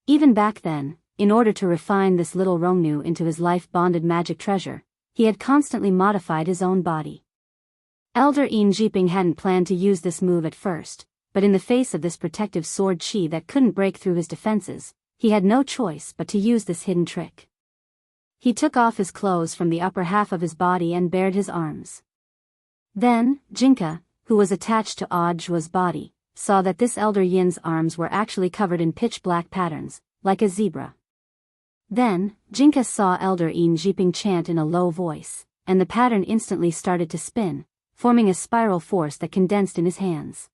Even back then, in order to refine this little Rongnu into his life-bonded magic treasure, he had constantly modified his own body. Elder Een Jeeping hadn't planned to use this move at first, but in the face of this protective sword chi that couldn't break through his defenses, he had no choice but to use this hidden trick. He took off his clothes from the upper half of his body and bared his arms. Then, Jinka, who was attached to Odd Joie's body, saw that this Elder Yin's arms were actually covered in pitch-black patterns, like a zebra. Then, Jinka saw Elder Een Jeeping chant in a low voice, and the pattern instantly started to spin, forming a spiral force that condensed in his hands.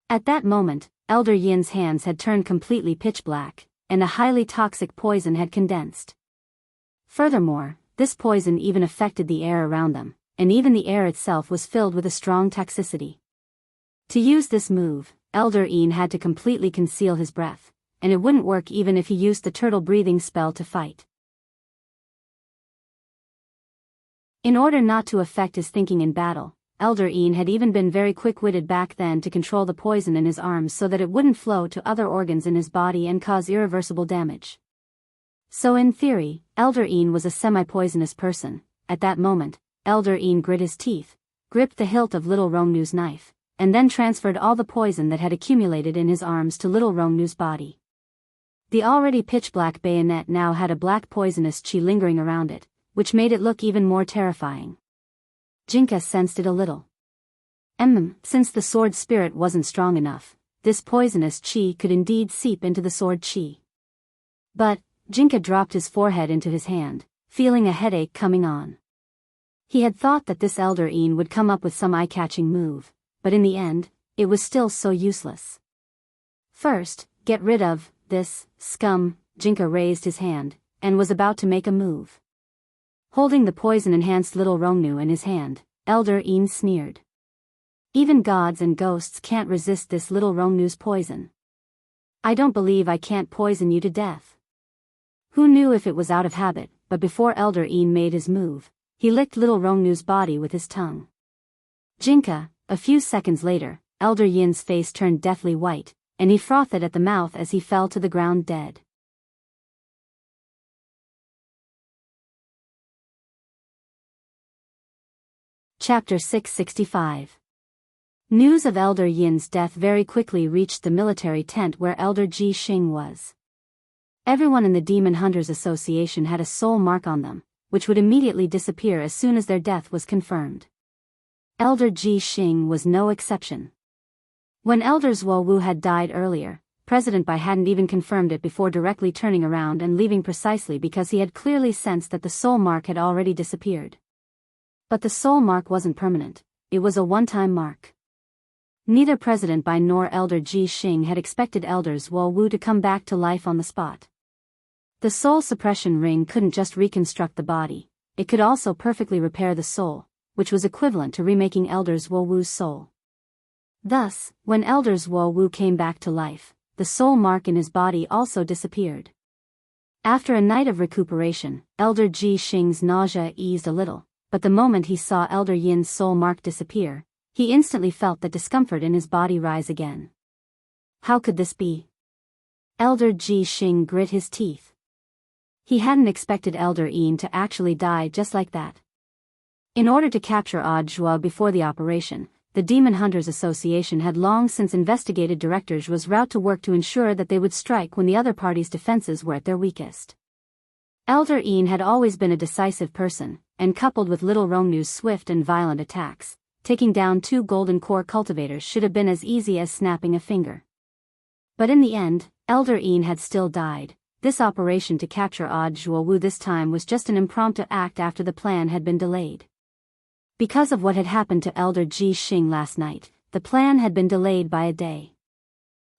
At that moment, Elder Yin's hands had turned completely pitch-black, and a highly toxic poison had condensed. Furthermore, this poison even affected the air around them, and even the air itself was filled with a strong toxicity. To use this move, Elder Een had to completely conceal his breath, and it wouldn't work even if he used the turtle breathing spell to fight. In order not to affect his thinking in battle, Elder Een had even been very quick-witted back then to control the poison in his arms so that it wouldn't flow to other organs in his body and cause irreversible damage. So in theory, Elder Een was a semi-poisonous person. At that moment, Elder Een grit his teeth, gripped the hilt of little Rongnu's knife, and then transferred all the poison that had accumulated in his arms to little Rongnu's body. The already pitch-black bayonet now had a black poisonous chi lingering around it, which made it look even more terrifying. Jinka sensed it a little. Since the sword spirit wasn't strong enough, this poisonous chi could indeed seep into the sword chi. But, Jinka dropped his forehead into his hand, feeling a headache coming on. He had thought that this Elder Een would come up with some eye-catching move, but in the end, it was still so useless. First, get rid of this scum. Jinka raised his hand, and was about to make a move. Holding the poison-enhanced little Rongnu in his hand, Elder Een sneered. Even gods and ghosts can't resist this little Rongnu's poison. I don't believe I can't poison you to death. Who knew if it was out of habit, but before Elder Een made his move, he licked little Rongnu's body with his tongue. Jinka, a few seconds later, Elder Yin's face turned deathly white, and he frothed at the mouth as he fell to the ground dead. Chapter 665. News of Elder Yin's death very quickly reached the military tent where Elder Ji Xing was. Everyone in the Demon Hunters Association had a soul mark on them, which would immediately disappear as soon as their death was confirmed. Elder Ji Xing was no exception. When Elder Zhuo Wu had died earlier, President Bai hadn't even confirmed it before directly turning around and leaving precisely because he had clearly sensed that the soul mark had already disappeared. But the soul mark wasn't permanent, it was a one-time mark. Neither President Bai nor Elder Ji Xing had expected Elder Zhuo Wu to come back to life on the spot. The soul suppression ring couldn't just reconstruct the body, it could also perfectly repair the soul, which was equivalent to remaking Elder Zhuo Wu's soul. Thus, when Elder Zhuo Wu came back to life, the soul mark in his body also disappeared. After a night of recuperation, Elder Ji Xing's nausea eased a little, but the moment he saw Elder Yin's soul mark disappear, he instantly felt that discomfort in his body rise again. How could this be? Elder Ji Xing grit his teeth. He hadn't expected Elder Yin to actually die just like that. In order to capture Odd Zhuo before the operation, the Demon Hunters Association had long since investigated Director Zhuo's route to work to ensure that they would strike when the other party's defenses were at their weakest. Elder Yin had always been a decisive person, and coupled with Little Rongnu's swift and violent attacks, taking down 2 golden core cultivators should have been as easy as snapping a finger. But in the end, Elder Yin had still died. This operation to capture Odd Zhuo Wu this time was just an impromptu act after the plan had been delayed. Because of what had happened to Elder Ji Xing last night, the plan had been delayed by a day.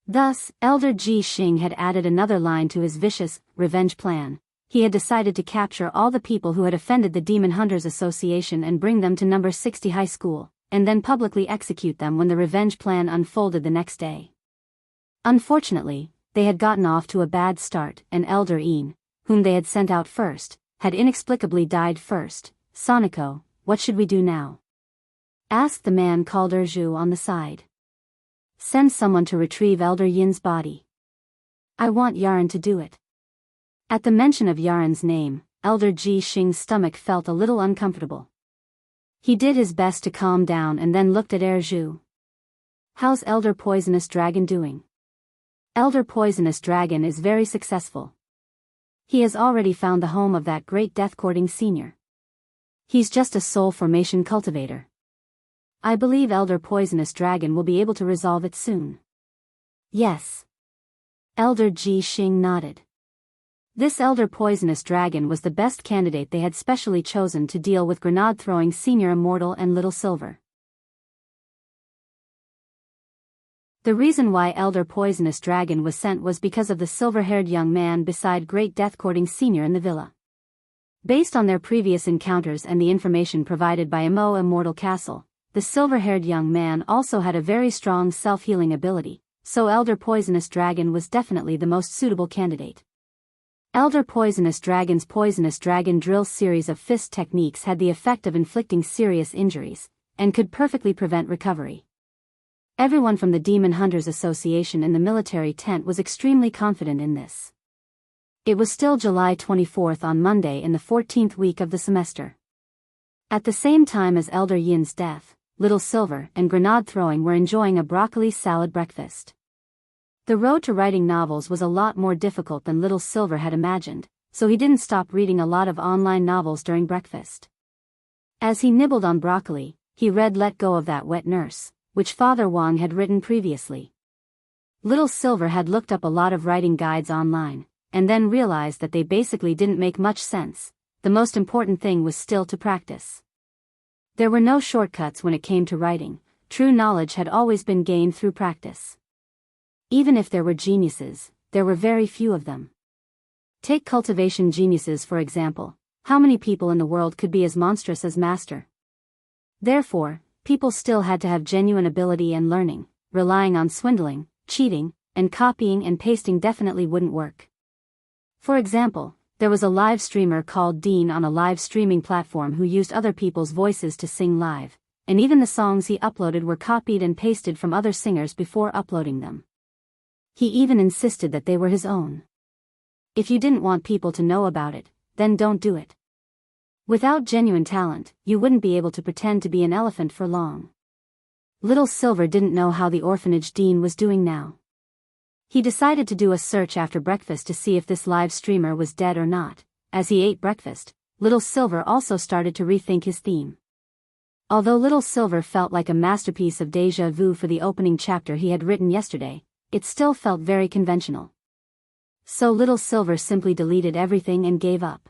Thus, Elder Ji Xing had added another line to his vicious, revenge plan. He had decided to capture all the people who had offended the Demon Hunters Association and bring them to number 60 high school, and then publicly execute them when the revenge plan unfolded the next day. Unfortunately, they had gotten off to a bad start, and Elder Yin, whom they had sent out first, had inexplicably died first. Soniko, what should we do now? Asked the man called Zhu on the side. Send someone to retrieve Elder Yin's body. I want Yaren to do it. At the mention of Yaren's name, Elder Ji Xing's stomach felt a little uncomfortable. He did his best to calm down and then looked at Zhu. How's Elder Poisonous Dragon doing? Elder Poisonous Dragon is very successful. He has already found the home of that great death-courting senior. He's just a soul formation cultivator. I believe Elder Poisonous Dragon will be able to resolve it soon. Yes. Elder Ji Xing nodded. This Elder Poisonous Dragon was the best candidate they had specially chosen to deal with grenade-throwing Senior Immortal and Little Silver. The reason why Elder Poisonous Dragon was sent was because of the silver-haired young man beside Great Death-Courting Senior in the villa. Based on their previous encounters and the information provided by Imo Immortal Castle, the silver-haired young man also had a very strong self-healing ability, so Elder Poisonous Dragon was definitely the most suitable candidate. Elder Poisonous Dragon's Poisonous Dragon Drill series of fist techniques had the effect of inflicting serious injuries, and could perfectly prevent recovery. Everyone from the Demon Hunters Association in the military tent was extremely confident in this. It was still July 24th on Monday in the 14th week of the semester. At the same time as Elder Yin's death, Little Silver and grenade throwing were enjoying a broccoli salad breakfast. The road to writing novels was a lot more difficult than Little Silver had imagined, so he didn't stop reading a lot of online novels during breakfast. As he nibbled on broccoli, he read Let Go of That Wet Nurse, which Father Wang had written previously. Little Silver had looked up a lot of writing guides online, and then realized that they basically didn't make much sense. The most important thing was still to practice. There were no shortcuts when it came to writing. True knowledge had always been gained through practice. Even if there were geniuses, there were very few of them. Take cultivation geniuses for example. How many people in the world could be as monstrous as Master? Therefore, people still had to have genuine ability and learning. Relying on swindling, cheating, and copying and pasting definitely wouldn't work. For example, there was a live streamer called Dean on a live streaming platform who used other people's voices to sing live, and even the songs he uploaded were copied and pasted from other singers before uploading them. He even insisted that they were his own. If you didn't want people to know about it, then don't do it. Without genuine talent, you wouldn't be able to pretend to be an elephant for long. Little Silver didn't know how the orphanage Dean was doing now. He decided to do a search after breakfast to see if this live streamer was dead or not. As he ate breakfast, Little Silver also started to rethink his theme. Although Little Silver felt like a masterpiece of déjà vu for the opening chapter he had written yesterday, it still felt very conventional. So Little Silver simply deleted everything and gave up.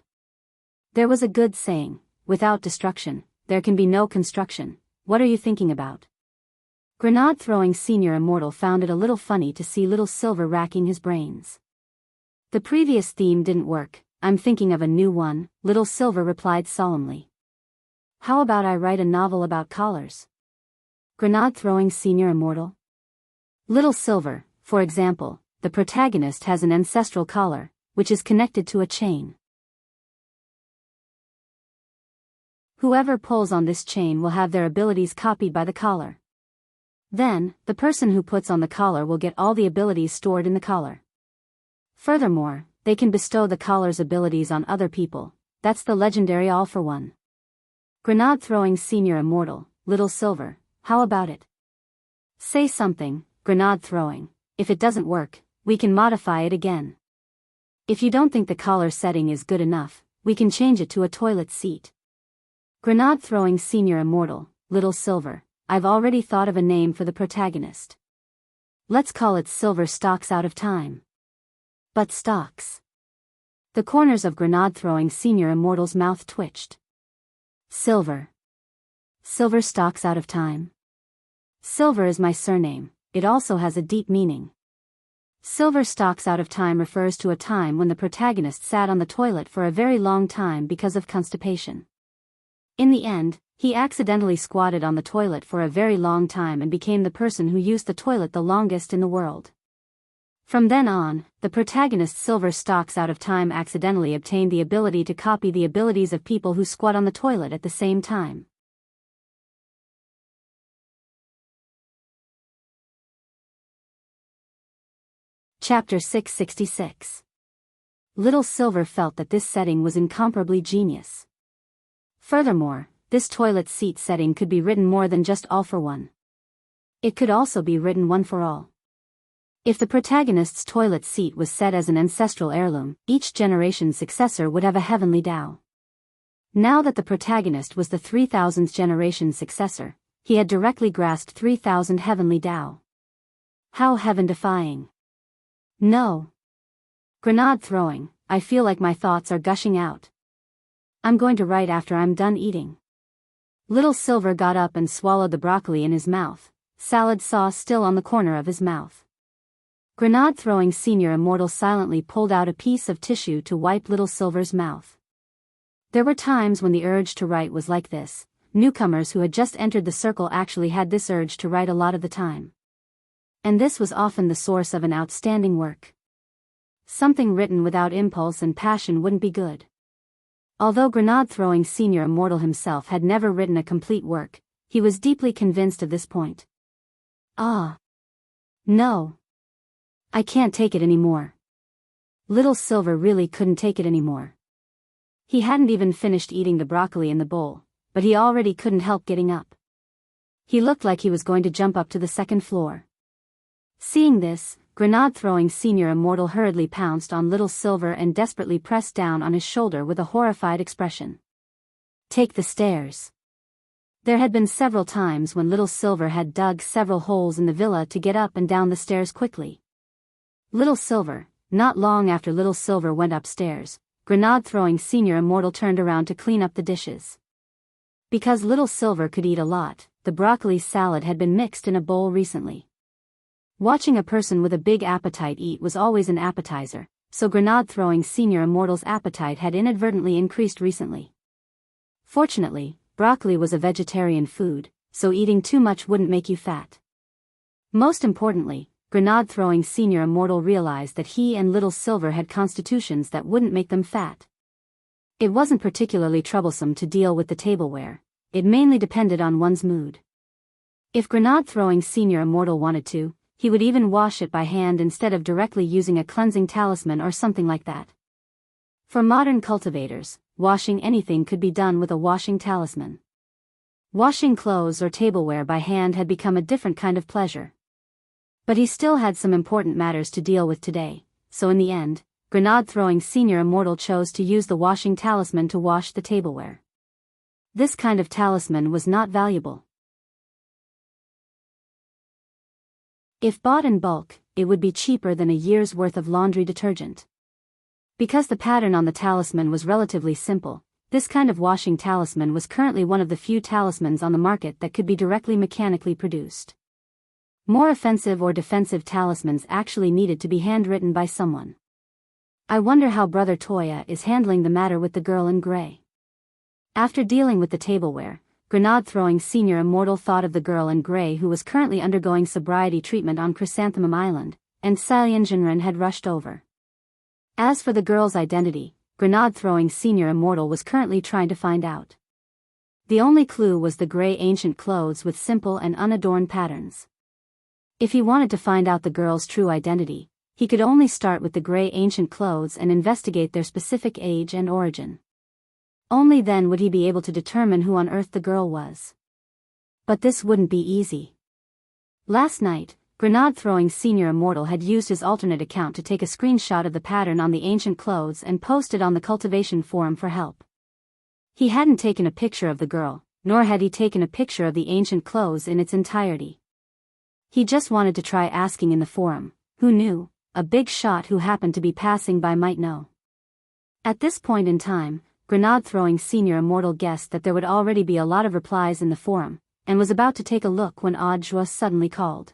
There was a good saying, without destruction, there can be no construction. What are you thinking about? Grenade-throwing Senior Immortal found it a little funny to see Little Silver racking his brains. The previous theme didn't work. I'm thinking of a new one, Little Silver replied solemnly. How about I write a novel about collars? Grenade-throwing senior immortal. Little Silver, for example, the protagonist has an ancestral collar, which is connected to a chain. Whoever pulls on this chain will have their abilities copied by the collar. Then, the person who puts on the collar will get all the abilities stored in the collar. Furthermore, they can bestow the collar's abilities on other people. That's the legendary all-for-one. Grenade-throwing senior immortal, Little Silver, how about it? Say something, grenade-throwing. If it doesn't work, we can modify it again. If you don't think the collar setting is good enough, we can change it to a toilet seat. Grenade-throwing senior immortal, Little Silver, I've already thought of a name for the protagonist. Let's call it Silver Stalks Out of Time. But stalks. The corners of grenade-throwing senior immortal's mouth twitched. Silver. Silver stalks out of time. Silver is my surname, it also has a deep meaning. Silver stalks out of time refers to a time when the protagonist sat on the toilet for a very long time because of constipation. In the end, he accidentally squatted on the toilet for a very long time and became the person who used the toilet the longest in the world. From then on, the protagonist Silver Stalks Out of Time accidentally obtained the ability to copy the abilities of people who squat on the toilet at the same time. Chapter 666. Little Silver felt that this setting was incomparably genius. Furthermore, this toilet seat setting could be written more than just all for one. It could also be written one for all. If the protagonist's toilet seat was set as an ancestral heirloom, each generation's successor would have a heavenly Tao. Now that the protagonist was the 3000th generation successor, he had directly grasped 3000 heavenly Tao. How heaven-defying. No. Grenade throwing, I feel like my thoughts are gushing out. I'm going to write after I'm done eating. Little Silver got up and swallowed the broccoli in his mouth, salad sauce still on the corner of his mouth. Grenade-throwing senior immortal silently pulled out a piece of tissue to wipe Little Silver's mouth. There were times when the urge to write was like this. Newcomers who had just entered the circle actually had this urge to write a lot of the time. And this was often the source of an outstanding work. Something written without impulse and passion wouldn't be good. Although grenade-throwing senior immortal himself had never written a complete work, he was deeply convinced of this point. No. I can't take it anymore. Little Silver really couldn't take it anymore. He hadn't even finished eating the broccoli in the bowl, but he already couldn't help getting up. He looked like he was going to jump up to the second floor. Seeing this, grenade-throwing senior immortal hurriedly pounced on Little Silver and desperately pressed down on his shoulder with a horrified expression. Take the stairs. There had been several times when Little Silver had dug several holes in the villa to get up and down the stairs quickly. Little Silver, not long after Little Silver went upstairs, grenade-throwing senior immortal turned around to clean up the dishes. Because Little Silver could eat a lot, the broccoli salad had been mixed in a bowl recently. Watching a person with a big appetite eat was always an appetizer, so grenade-throwing senior immortal's appetite had inadvertently increased recently. Fortunately, broccoli was a vegetarian food, so eating too much wouldn't make you fat. Most importantly, grenade-throwing senior immortal realized that he and Little Silver had constitutions that wouldn't make them fat. It wasn't particularly troublesome to deal with the tableware, it mainly depended on one's mood. If grenade-throwing senior immortal wanted to, he would even wash it by hand instead of directly using a cleansing talisman or something like that. For modern cultivators, washing anything could be done with a washing talisman. Washing clothes or tableware by hand had become a different kind of pleasure. But he still had some important matters to deal with today, so in the end, grenade-throwing senior immortal chose to use the washing talisman to wash the tableware. This kind of talisman was not valuable. If bought in bulk, it would be cheaper than a year's worth of laundry detergent. Because the pattern on the talisman was relatively simple, this kind of washing talisman was currently one of the few talismans on the market that could be directly mechanically produced. More offensive or defensive talismans actually needed to be handwritten by someone. I wonder how Brother Toya is handling the matter with the girl in gray. After dealing with the tableware, Grenade-throwing senior immortal thought of the girl in grey who was currently undergoing sobriety treatment on Chrysanthemum Island, and Salian Jinren had rushed over. As for the girl's identity, Grenade-throwing senior immortal was currently trying to find out. The only clue was the grey ancient clothes with simple and unadorned patterns. If he wanted to find out the girl's true identity, he could only start with the grey ancient clothes and investigate their specific age and origin. Only then would he be able to determine who on earth the girl was. But this wouldn't be easy. Last night, Grenade-throwing senior immortal had used his alternate account to take a screenshot of the pattern on the ancient clothes and post it on the cultivation forum for help. He hadn't taken a picture of the girl, nor had he taken a picture of the ancient clothes in its entirety. He just wanted to try asking in the forum, who knew, a big shot who happened to be passing by might know. At this point in time, Grenade-throwing senior immortal guessed that there would already be a lot of replies in the forum, and was about to take a look when Audiobook suddenly called.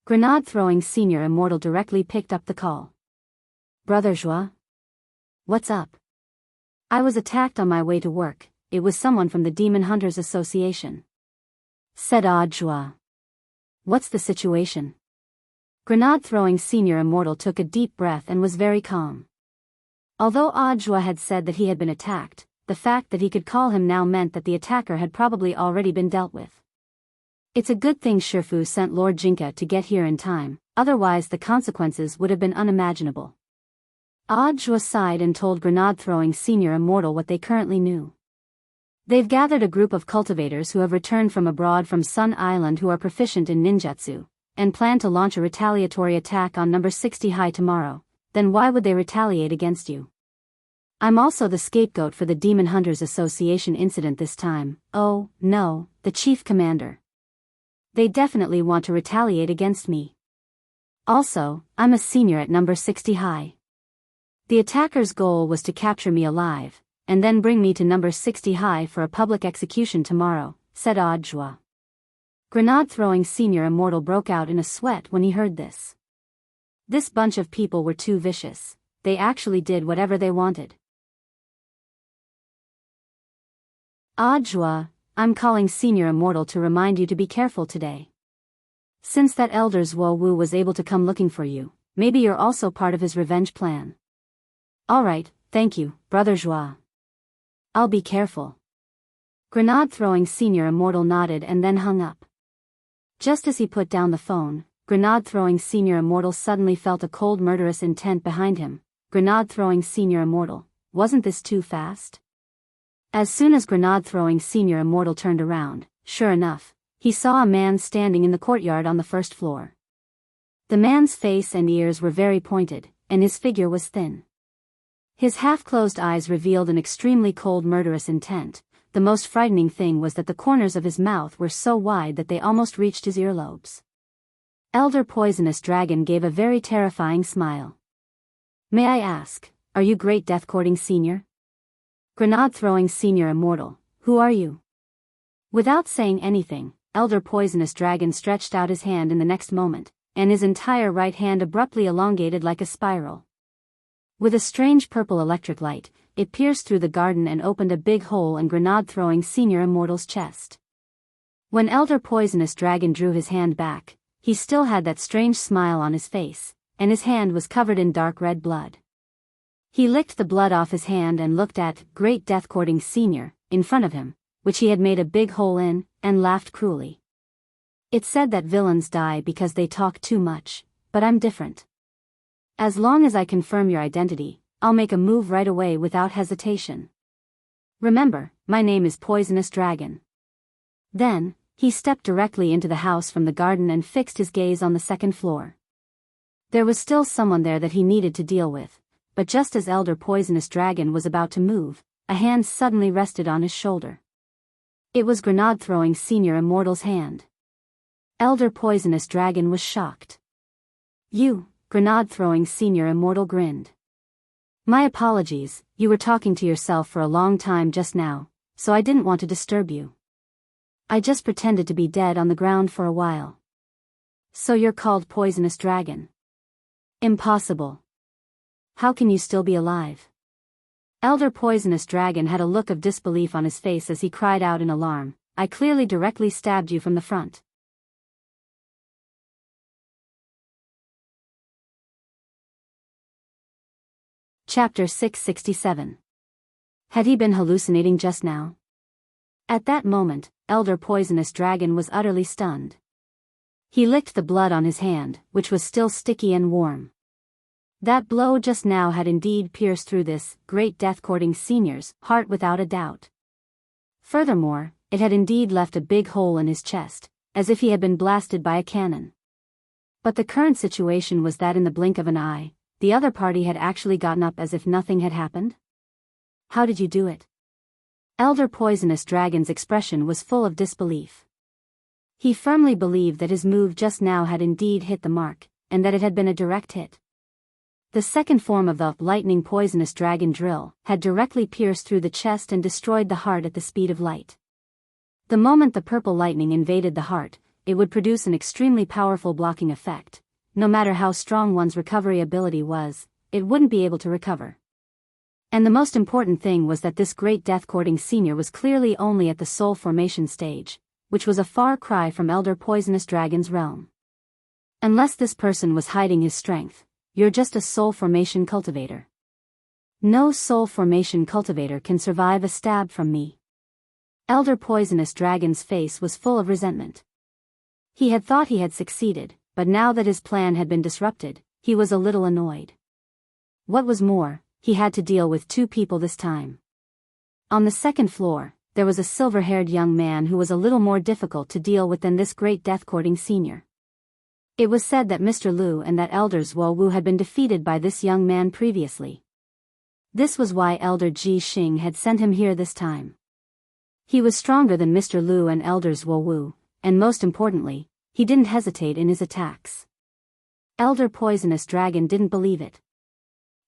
Grenade-throwing senior immortal directly picked up the call. "Brother Joie? What's up? I was attacked on my way to work. It was someone from the Demon Hunters Association," said Audiobook. "What's the situation?" Grenade-throwing senior immortal took a deep breath and was very calm. Although Audiobook had said that he had been attacked, the fact that he could call him now meant that the attacker had probably already been dealt with. It's a good thing Shifu sent Lord Jinka to get here in time, otherwise the consequences would have been unimaginable. Audiobook sighed and told Grenade-throwing senior immortal what they currently knew. They've gathered a group of cultivators who have returned from abroad from Sun Island who are proficient in ninjutsu, and plan to launch a retaliatory attack on number 60 High tomorrow. Then why would they retaliate against you? I'm also the scapegoat for the Demon Hunters Association incident this time. Oh, no, the chief commander. They definitely want to retaliate against me. Also, I'm a senior at number 60 High. The attacker's goal was to capture me alive, and then bring me to number 60 High for a public execution tomorrow, said Audiobook. Grenade-throwing senior immortal broke out in a sweat when he heard this. This bunch of people were too vicious. They actually did whatever they wanted. Audiobook, I'm calling senior immortal to remind you to be careful today. Since that elder Zhuo Wu was able to come looking for you, maybe you're also part of his revenge plan. Alright, thank you, Brother Joie. I'll be careful. Grenade-throwing senior immortal nodded and then hung up. Just as he put down the phone, Grenade-throwing senior immortal suddenly felt a cold murderous intent behind him. Grenade-throwing senior immortal, wasn't this too fast? As soon as Grenade-throwing senior immortal turned around, sure enough, he saw a man standing in the courtyard on the first floor. The man's face and ears were very pointed, and his figure was thin. His half-closed eyes revealed an extremely cold murderous intent. The most frightening thing was that the corners of his mouth were so wide that they almost reached his earlobes. Elder Poisonous Dragon gave a very terrifying smile. May I ask, are you Great Death-courting Senior? Grenade-throwing Senior Immortal, who are you? Without saying anything, Elder Poisonous Dragon stretched out his hand in the next moment, and his entire right hand abruptly elongated like a spiral. With a strange purple electric light, it pierced through the garden and opened a big hole in Grenade-throwing Senior Immortal's chest. When Elder Poisonous Dragon drew his hand back, he still had that strange smile on his face, and his hand was covered in dark red blood. He licked the blood off his hand and looked at Great Death-courting Senior in front of him, which he had made a big hole in, and laughed cruelly. It's said that villains die because they talk too much, but I'm different. As long as I confirm your identity, I'll make a move right away without hesitation. Remember, my name is Poisonous Dragon. Then, he stepped directly into the house from the garden and fixed his gaze on the second floor. There was still someone there that he needed to deal with, but just as Elder Poisonous Dragon was about to move, a hand suddenly rested on his shoulder. It was Grenade-throwing Senior Immortal's hand. Elder Poisonous Dragon was shocked. You, Grenade-throwing Senior Immortal grinned. My apologies, you were talking to yourself for a long time just now, so I didn't want to disturb you. I just pretended to be dead on the ground for a while. So you're called Poisonous Dragon? Impossible. How can you still be alive? Elder Poisonous Dragon had a look of disbelief on his face as he cried out in alarm, "I clearly directly stabbed you from the front." Chapter 667. Had he been hallucinating just now? At that moment, Elder Poisonous Dragon was utterly stunned. He licked the blood on his hand, which was still sticky and warm. That blow just now had indeed pierced through this great death-courting senior's heart without a doubt. Furthermore, it had indeed left a big hole in his chest, as if he had been blasted by a cannon. But the current situation was that in the blink of an eye, the other party had actually gotten up as if nothing had happened. "How did you do it?" Elder Poisonous Dragon's expression was full of disbelief. He firmly believed that his move just now had indeed hit the mark, and that it had been a direct hit. The second form of the lightning poisonous dragon drill had directly pierced through the chest and destroyed the heart at the speed of light. The moment the purple lightning invaded the heart, it would produce an extremely powerful blocking effect. No matter how strong one's recovery ability was, it wouldn't be able to recover. And the most important thing was that this great death-courting senior was clearly only at the soul formation stage, which was a far cry from Elder Poisonous Dragon's realm. Unless this person was hiding his strength, you're just a soul formation cultivator. No soul formation cultivator can survive a stab from me. Elder Poisonous Dragon's face was full of resentment. He had thought he had succeeded, but now that his plan had been disrupted, he was a little annoyed. What was more, he had to deal with two people this time. On the second floor, there was a silver-haired young man who was a little more difficult to deal with than this great death-courting senior. It was said that Mr. Liu and that Elder Zhuo Wu had been defeated by this young man previously. This was why Elder Ji Xing had sent him here this time. He was stronger than Mr. Liu and Elder Zhuo Wu, and most importantly, he didn't hesitate in his attacks. Elder Poisonous Dragon didn't believe it.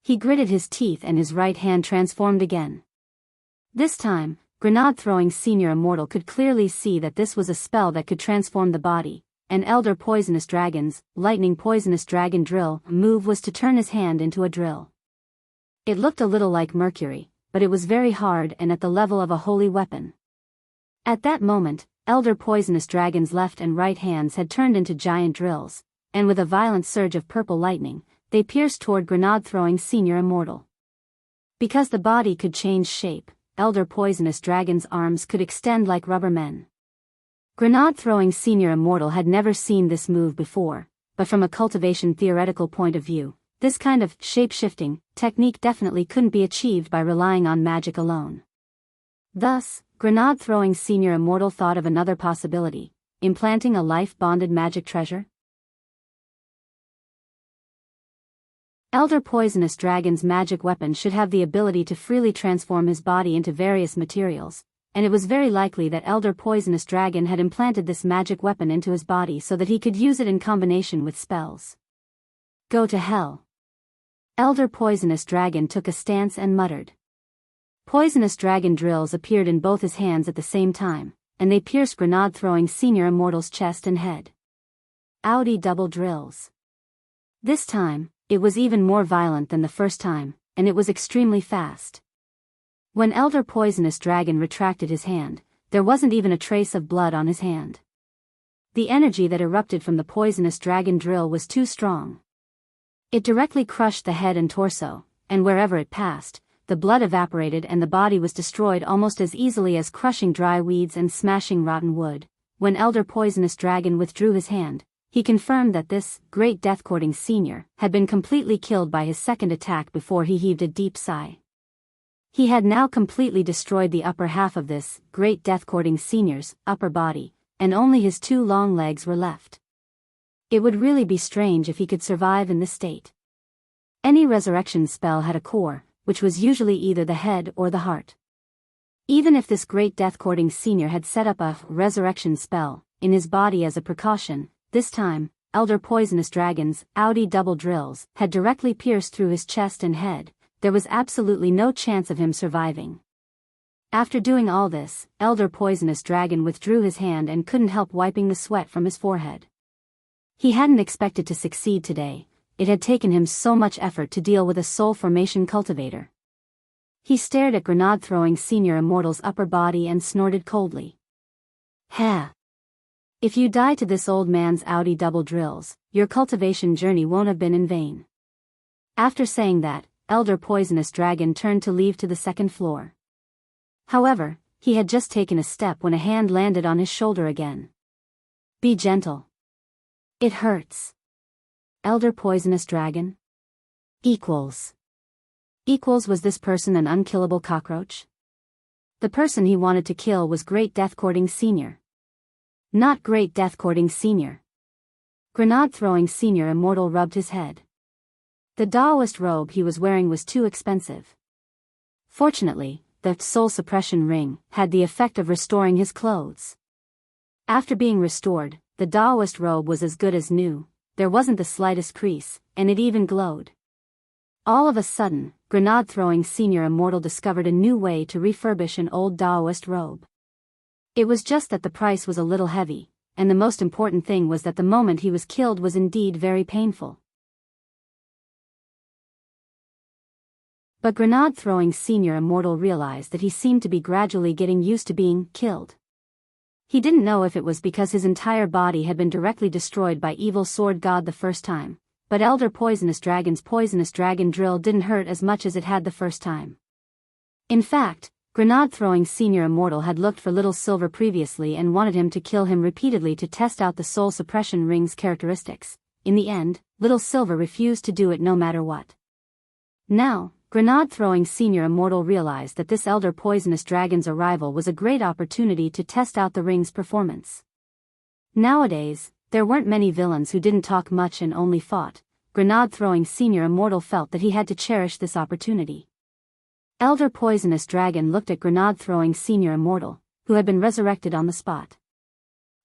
He gritted his teeth and his right hand transformed again. This time, Grenade-throwing Senior Immortal could clearly see that this was a spell that could transform the body, and Elder Poisonous Dragon's Lightning Poisonous Dragon Drill move was to turn his hand into a drill. It looked a little like mercury, but it was very hard and at the level of a holy weapon. At that moment, Elder Poisonous Dragon's left and right hands had turned into giant drills, and with a violent surge of purple lightning, they pierced toward Grenade-throwing Senior Immortal. Because the body could change shape, Elder Poisonous Dragon's arms could extend like rubber men. Grenade-throwing Senior Immortal had never seen this move before, but from a cultivation theoretical point of view, this kind of shape-shifting technique definitely couldn't be achieved by relying on magic alone. Thus, Grenade-throwing Senior Immortal thought of another possibility: implanting a life-bonded magic treasure. Elder Poisonous Dragon's magic weapon should have the ability to freely transform his body into various materials, and it was very likely that Elder Poisonous Dragon had implanted this magic weapon into his body so that he could use it in combination with spells. Go to hell. Elder Poisonous Dragon took a stance and muttered. Poisonous dragon drills appeared in both his hands at the same time, and they pierced Grenade-throwing Senior Immortal's chest and head. Double drills. This time, it was even more violent than the first time, and it was extremely fast. When Elder Poisonous Dragon retracted his hand, there wasn't even a trace of blood on his hand. The energy that erupted from the Poisonous Dragon drill was too strong. It directly crushed the head and torso, and wherever it passed, the blood evaporated and the body was destroyed almost as easily as crushing dry weeds and smashing rotten wood. When Elder Poisonous Dragon withdrew his hand, he confirmed that this great death-courting senior had been completely killed by his second attack before he heaved a deep sigh. He had now completely destroyed the upper half of this great death-courting senior's upper body, and only his two long legs were left. It would really be strange if he could survive in this state. Any resurrection spell had a core, which was usually either the head or the heart. Even if this great death-courting senior had set up a resurrection spell in his body as a precaution, this time, Elder Poisonous Dragon's double drills had directly pierced through his chest and head. There was absolutely no chance of him surviving. After doing all this, Elder Poisonous Dragon withdrew his hand and couldn't help wiping the sweat from his forehead. He hadn't expected to succeed today. It had taken him so much effort to deal with a soul formation cultivator. He stared at grenade-throwing Senior Immortal's upper body and snorted coldly. "Ha! If you die to this old man's Audi double drills, your cultivation journey won't have been in vain." After saying that, Elder Poisonous Dragon turned to leave to the second floor. However, he had just taken a step when a hand landed on his shoulder again. "Be gentle. It hurts." Elder Poisonous Dragon? Equals. Was this person an unkillable cockroach? The person he wanted to kill was Great Death-Courting Senior. Not Great Death-Courting Senior. Grenade-throwing Senior Immortal rubbed his head. The Taoist robe he was wearing was too expensive. Fortunately, the soul suppression ring had the effect of restoring his clothes. After being restored, the Taoist robe was as good as new. There wasn't the slightest crease, and it even glowed. All of a sudden, grenade-throwing Senior Immortal discovered a new way to refurbish an old Taoist robe. It was just that the price was a little heavy, and the most important thing was that the moment he was killed was indeed very painful. But grenade-throwing Senior Immortal realized that he seemed to be gradually getting used to being killed. He didn't know if it was because his entire body had been directly destroyed by evil sword god the first time, but Elder Poisonous Dragon's poisonous dragon drill didn't hurt as much as it had the first time. In fact, grenade-throwing Senior Immortal had looked for Little Silver previously and wanted him to kill him repeatedly to test out the soul suppression ring's characteristics. In the end, Little Silver refused to do it no matter what. Now, grenade-throwing Senior Immortal realized that this Elder Poisonous Dragon's arrival was a great opportunity to test out the ring's performance. Nowadays, there weren't many villains who didn't talk much and only fought. Grenade-throwing Senior Immortal felt that he had to cherish this opportunity. Elder Poisonous Dragon looked at grenade-throwing Senior Immortal, who had been resurrected on the spot.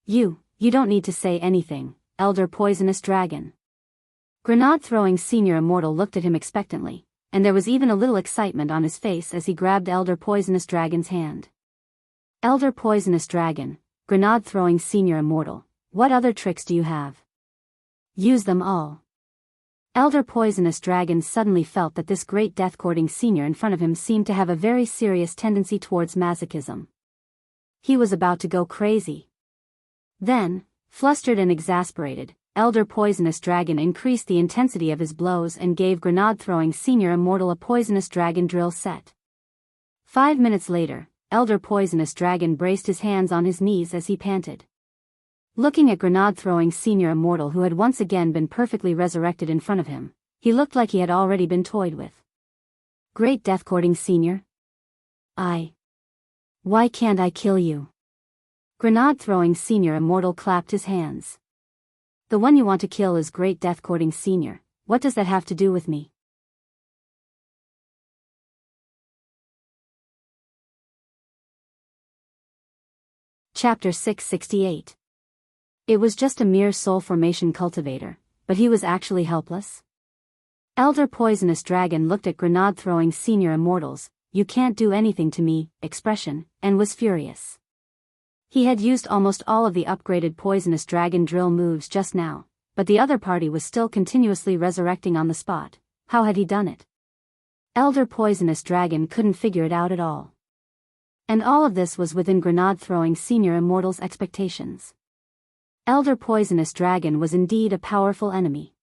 You don't need to say anything, Elder Poisonous Dragon." Grenade-throwing Senior Immortal looked at him expectantly, and there was even a little excitement on his face as he grabbed Elder Poisonous Dragon's hand. "Elder Poisonous Dragon, grenade-throwing Senior Immortal, what other tricks do you have? Use them all." Elder Poisonous Dragon suddenly felt that this Great Death-Courting Senior in front of him seemed to have a very serious tendency towards masochism. He was about to go crazy. Then, flustered and exasperated, Elder Poisonous Dragon increased the intensity of his blows and gave grenade-throwing Senior Immortal a poisonous dragon drill set. 5 minutes later, Elder Poisonous Dragon braced his hands on his knees as he panted. Looking at grenade-throwing Senior Immortal who had once again been perfectly resurrected in front of him, he looked like he had already been toyed with. "Great Death-Courting Senior? Why can't I kill you?" Grenade-throwing Senior Immortal clapped his hands. "The one you want to kill is Great Death-Courting Senior. What does that have to do with me?" Chapter 668. It was just a mere soul formation cultivator, but he was actually helpless. Elder Poisonous Dragon looked at grenade-throwing Senior Immortal's "you can't do anything to me" expression, and was furious. He had used almost all of the upgraded Poisonous Dragon drill moves just now, but the other party was still continuously resurrecting on the spot. How had he done it? Elder Poisonous Dragon couldn't figure it out at all. And all of this was within grenade-throwing Senior Immortal's expectations. Elder Poisonous Dragon was indeed a powerful enemy.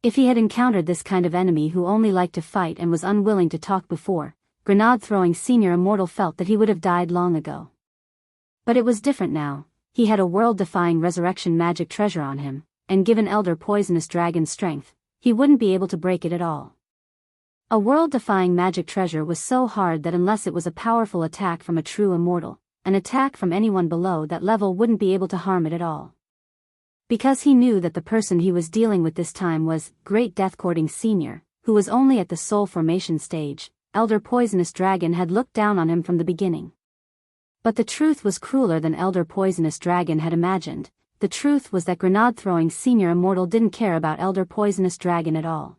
If he had encountered this kind of enemy who only liked to fight and was unwilling to talk before, grenade-throwing Senior Immortal felt that he would have died long ago. But it was different now. He had a world-defying resurrection magic treasure on him, and given Elder Poisonous Dragon's strength, he wouldn't be able to break it at all. A world-defying magic treasure was so hard that unless it was a powerful attack from a true immortal, an attack from anyone below that level wouldn't be able to harm it at all. Because he knew that the person he was dealing with this time was Great Death-Courting Senior, who was only at the soul formation stage, Elder Poisonous Dragon had looked down on him from the beginning. But the truth was crueler than Elder Poisonous Dragon had imagined. The truth was that grenade-throwing Senior Immortal didn't care about Elder Poisonous Dragon at all.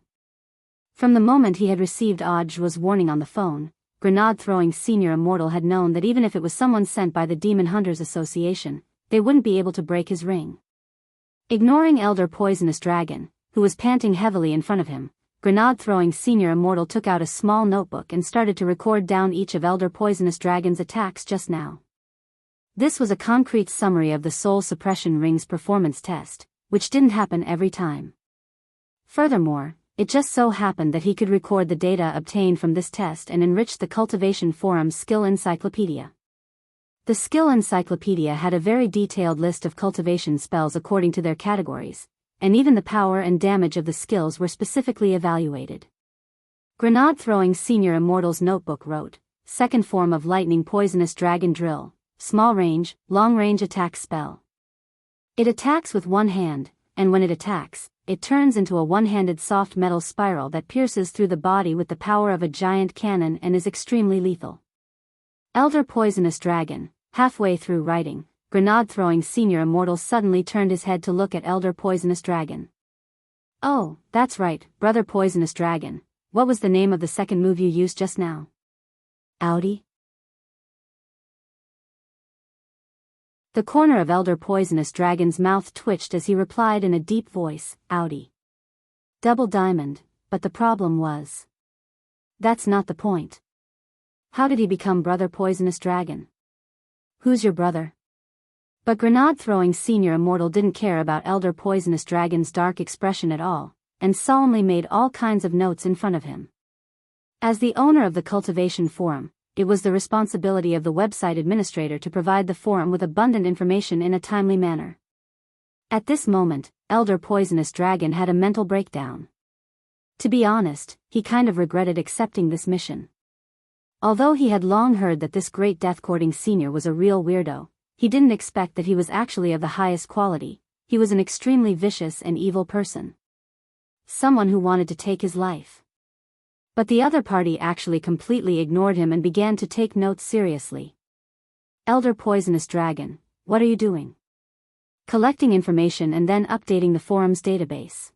From the moment he had received Audiobook's warning on the phone, grenade-throwing Senior Immortal had known that even if it was someone sent by the Demon Hunters Association, they wouldn't be able to break his ring. Ignoring Elder Poisonous Dragon, who was panting heavily in front of him, grenade-throwing senior immortal took out a small notebook and started to record down each of Elder Poisonous Dragon's attacks just now. This was a concrete summary of the Soul Suppression Ring's performance test, which didn't happen every time. Furthermore, it just so happened that he could record the data obtained from this test and enrich the Cultivation Forum's Skill Encyclopedia. The Skill Encyclopedia had a very detailed list of cultivation spells according to their categories, and even the power and damage of the skills were specifically evaluated. Grenade-throwing senior immortal's notebook wrote, second form of lightning poisonous dragon drill, small range, long range attack spell. It attacks with one hand, and when it attacks, it turns into a one-handed soft metal spiral that pierces through the body with the power of a giant cannon and is extremely lethal. Elder Poisonous Dragon. Halfway through writing, grenade-throwing senior immortal suddenly turned his head to look at Elder Poisonous Dragon. Oh, that's right, Brother Poisonous Dragon. What was the name of the second move you used just now? Audi? The corner of Elder Poisonous Dragon's mouth twitched as he replied in a deep voice, Audi. Double diamond, but the problem was. That's not the point. How did he become Brother Poisonous Dragon? Who's your brother? But grenade-throwing senior immortal didn't care about Elder Poisonous Dragon's dark expression at all, and solemnly made all kinds of notes in front of him. As the owner of the Cultivation Forum, it was the responsibility of the website administrator to provide the forum with abundant information in a timely manner. At this moment, Elder Poisonous Dragon had a mental breakdown. To be honest, he kind of regretted accepting this mission. Although he had long heard that this great death-courting senior was a real weirdo, he didn't expect that he was actually of the highest quality. He was an extremely vicious and evil person. Someone who wanted to take his life. But the other party actually completely ignored him and began to take notes seriously. Elder Poisonous Dragon, what are you doing? Collecting information and then updating the forum's database.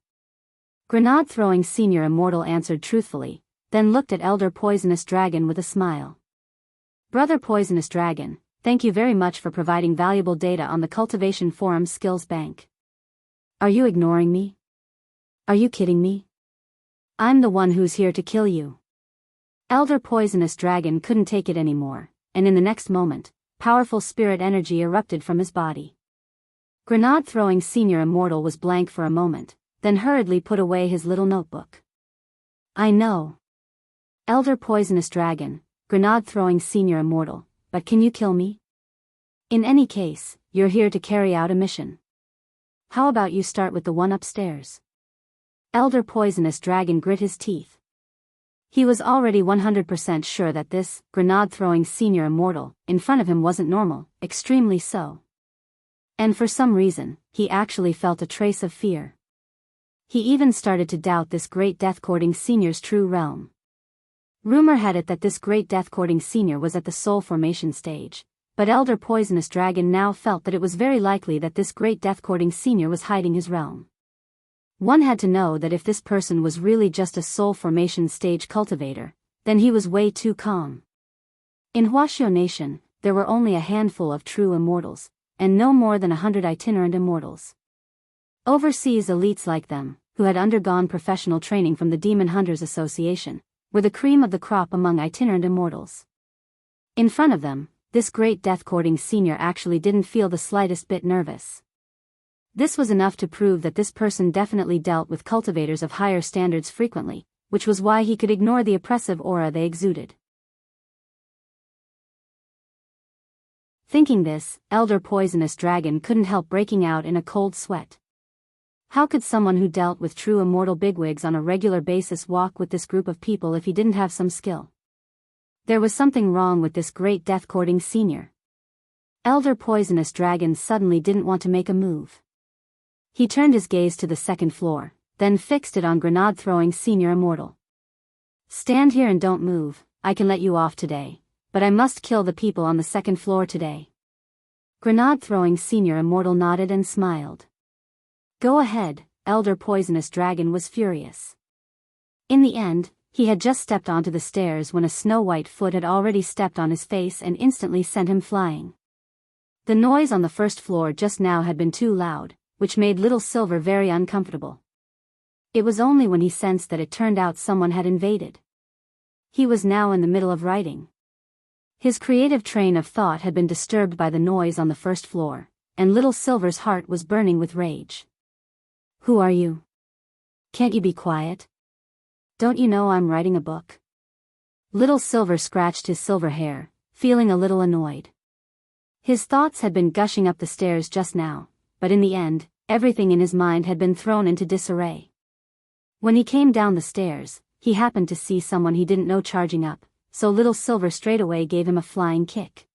Grenade-throwing senior immortal answered truthfully, then looked at Elder Poisonous Dragon with a smile. Brother Poisonous Dragon, thank you very much for providing valuable data on the Cultivation Forum Skills Bank. Are you ignoring me? Are you kidding me? I'm the one who's here to kill you. Elder Poisonous Dragon couldn't take it anymore, and in the next moment, powerful spirit energy erupted from his body. Grenade-throwing senior immortal was blank for a moment, then hurriedly put away his little notebook. I know. Elder Poisonous Dragon, grenade-throwing senior immortal, but can you kill me? In any case, you're here to carry out a mission. How about you start with the one upstairs? Elder Poisonous Dragon grit his teeth. He was already 100% sure that this grenade-throwing senior immortal in front of him wasn't normal, extremely so. And for some reason, he actually felt a trace of fear. He even started to doubt this great death-courting senior's true realm. Rumor had it that this great death-courting senior was at the soul formation stage, but Elder Poisonous Dragon now felt that it was very likely that this great death-courting senior was hiding his realm. One had to know that if this person was really just a soul formation stage cultivator, then he was way too calm. In Huaxiao Nation, there were only a handful of true immortals, and no more than 100 itinerant immortals. Overseas elites like them, who had undergone professional training from the Demon Hunters Association, were the cream of the crop among itinerant immortals. In front of them, this great death-courting senior actually didn't feel the slightest bit nervous. This was enough to prove that this person definitely dealt with cultivators of higher standards frequently, which was why he could ignore the oppressive aura they exuded. Thinking this, Elder Poisonous Dragon couldn't help breaking out in a cold sweat. How could someone who dealt with true immortal bigwigs on a regular basis walk with this group of people if he didn't have some skill? There was something wrong with this great death-courting senior. Elder Poisonous Dragon suddenly didn't want to make a move. He turned his gaze to the second floor, then fixed it on grenade-throwing senior immortal. Stand here and don't move. I can let you off today, but I must kill the people on the second floor today. Grenade-throwing senior immortal nodded and smiled. Go ahead, Elder Poisonous Dragon was furious. In the end, he had just stepped onto the stairs when a snow-white foot had already stepped on his face and instantly sent him flying. The noise on the first floor just now had been too loud, which made Little Silver very uncomfortable. It was only when he sensed that it turned out someone had invaded. He was now in the middle of writing. His creative train of thought had been disturbed by the noise on the first floor, and Little Silver's heart was burning with rage. "Who are you? Can't you be quiet? Don't you know I'm writing a book?" Little Silver scratched his silver hair, feeling a little annoyed. His thoughts had been gushing up the stairs just now, but in the end, everything in his mind had been thrown into disarray. When he came down the stairs, he happened to see someone he didn't know charging up, so Little Silver straightaway gave him a flying kick.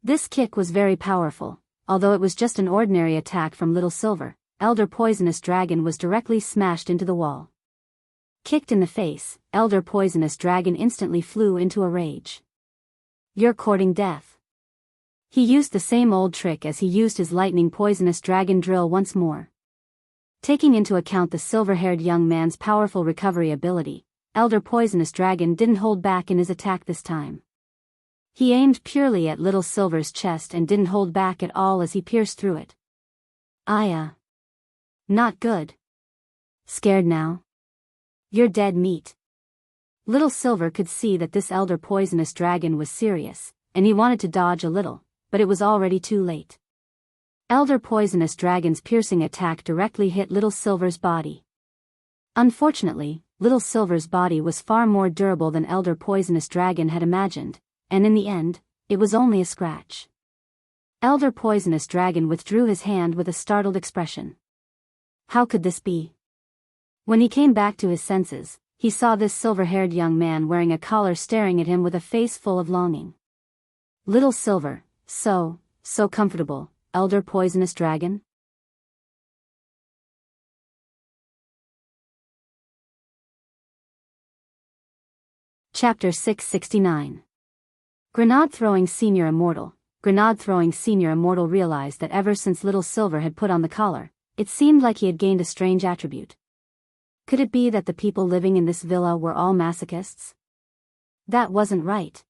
This kick was very powerful, although it was just an ordinary attack from Little Silver. Elder Poisonous Dragon was directly smashed into the wall. Kicked in the face, Elder Poisonous Dragon instantly flew into a rage. "You're courting death." He used the same old trick as he used his lightning poisonous dragon drill once more. Taking into account the silver-haired young man's powerful recovery ability, Elder Poisonous Dragon didn't hold back in his attack this time. He aimed purely at Little Silver's chest and didn't hold back at all as he pierced through it. Not good. Scared now? You're dead meat." Little Silver could see that this Elder Poisonous Dragon was serious, and he wanted to dodge a little, but it was already too late. Elder Poisonous Dragon's piercing attack directly hit Little Silver's body. Unfortunately, Little Silver's body was far more durable than Elder Poisonous Dragon had imagined, and in the end, it was only a scratch. Elder Poisonous Dragon withdrew his hand with a startled expression. How could this be? When he came back to his senses, he saw this silver-haired young man wearing a collar staring at him with a face full of longing. Little Silver, so comfortable, Elder Poisonous Dragon? Chapter 669. Grenade-throwing Senior Immortal. Grenade-throwing Senior Immortal realized that ever since Little Silver had put on the collar, it seemed like he had gained a strange attribute. Could it be that the people living in this villa were all masochists? That wasn't right.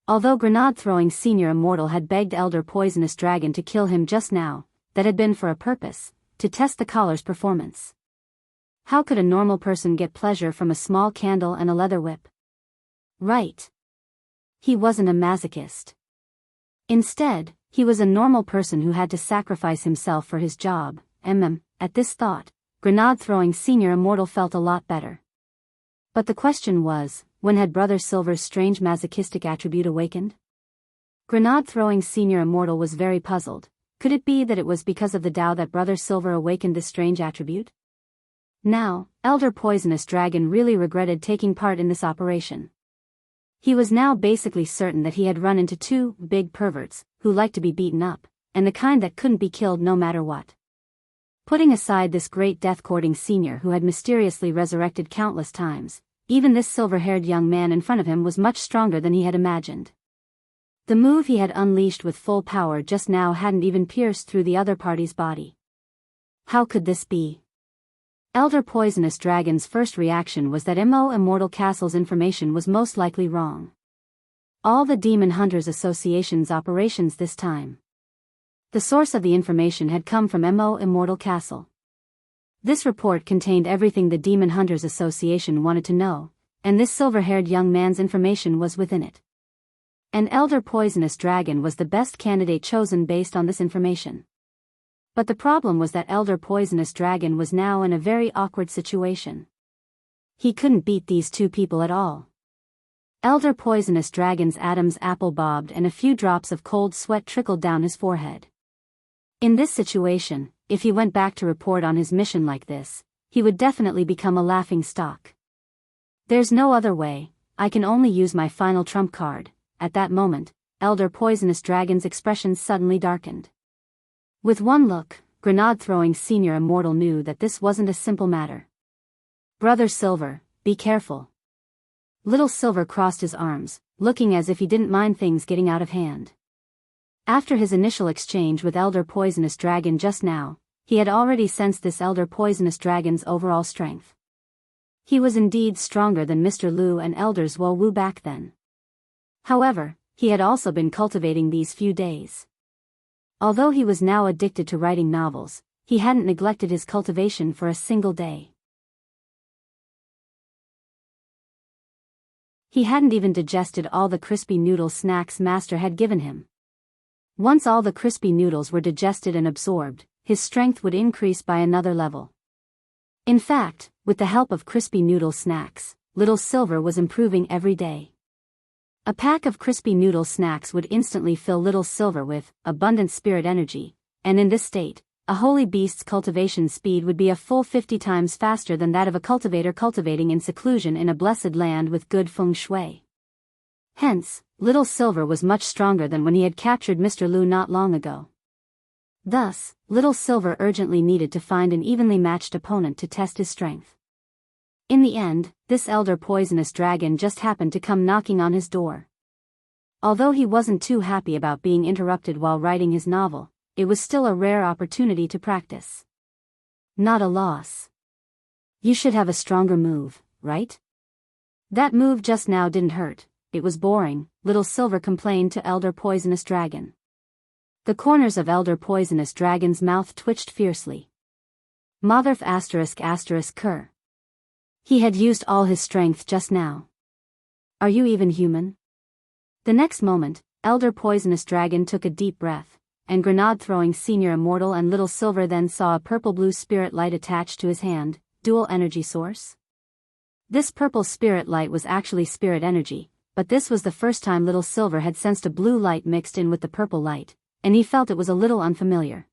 Although Grenade-throwing Senior Immortal had begged Elder Poisonous Dragon to kill him just now, that had been for a purpose, to test the collar's performance. How could a normal person get pleasure from a small candle and a leather whip? Right. He wasn't a masochist. Instead, he was a normal person who had to sacrifice himself for his job. At this thought, Grenade-throwing Senior Immortal felt a lot better. But the question was, when had Brother Silver's strange masochistic attribute awakened? Grenade-throwing Senior Immortal was very puzzled. Could it be that it was because of the Tao that Brother Silver awakened this strange attribute? Now, Elder Poisonous Dragon really regretted taking part in this operation. He was now basically certain that he had run into two big perverts, who liked to be beaten up, and the kind that couldn't be killed no matter what. Putting aside this great death-courting senior who had mysteriously resurrected countless times, even this silver-haired young man in front of him was much stronger than he had imagined. The move he had unleashed with full power just now hadn't even pierced through the other party's body. How could this be? Elder Poisonous Dragon's first reaction was that Immortal Castle's information was most likely wrong. All the Demon Hunters Association's operations this time. The source of the information had come from Immortal Castle. This report contained everything the Demon Hunters Association wanted to know, and this silver-haired young man's information was within it. And Elder Poisonous Dragon was the best candidate chosen based on this information. But the problem was that Elder Poisonous Dragon was now in a very awkward situation. He couldn't beat these two people at all. Elder Poisonous Dragon's Adam's apple bobbed and a few drops of cold sweat trickled down his forehead. In this situation, if he went back to report on his mission like this, he would definitely become a laughing stock. There's no other way, I can only use my final trump card. At that moment, Elder Poisonous Dragon's expression suddenly darkened. With one look, Grenade-throwing Senior Immortal knew that this wasn't a simple matter. Brother Silver, be careful. Little Silver crossed his arms, looking as if he didn't mind things getting out of hand. After his initial exchange with Elder Poisonous Dragon just now, he had already sensed this Elder Poisonous Dragon's overall strength. He was indeed stronger than Mr. Lu and Elders Wo Wu back then. However, he had also been cultivating these few days. Although he was now addicted to writing novels, he hadn't neglected his cultivation for a single day. He hadn't even digested all the crispy noodle snacks Master had given him. Once all the crispy noodles were digested and absorbed, his strength would increase by another level. In fact, with the help of crispy noodle snacks, Little Silver was improving every day. A pack of crispy noodle snacks would instantly fill Little Silver with abundant spirit energy, and in this state, a holy beast's cultivation speed would be a full 50 times faster than that of a cultivator cultivating in seclusion in a blessed land with good feng shui. Hence, Little Silver was much stronger than when he had captured Mr. Lu not long ago. Thus, Little Silver urgently needed to find an evenly matched opponent to test his strength. In the end, this elder poisonous dragon just happened to come knocking on his door. Although he wasn't too happy about being interrupted while writing his novel, it was still a rare opportunity to practice. Not a loss. You should have a stronger move, right? That move just now didn't hurt, it was boring, Little Silver complained to Elder Poisonous Dragon. The corners of Elder Poisonous Dragon's mouth twitched fiercely. Motherf **** cur. He had used all his strength just now. Are you even human? The next moment, Elder Poisonous Dragon took a deep breath, and grenade-throwing Senior Immortal and Little Silver then saw a purple-blue spirit light attached to his hand, dual energy source. This purple spirit light was actually spirit energy, but this was the first time Little Silver had sensed a blue light mixed in with the purple light, and he felt it was a little unfamiliar.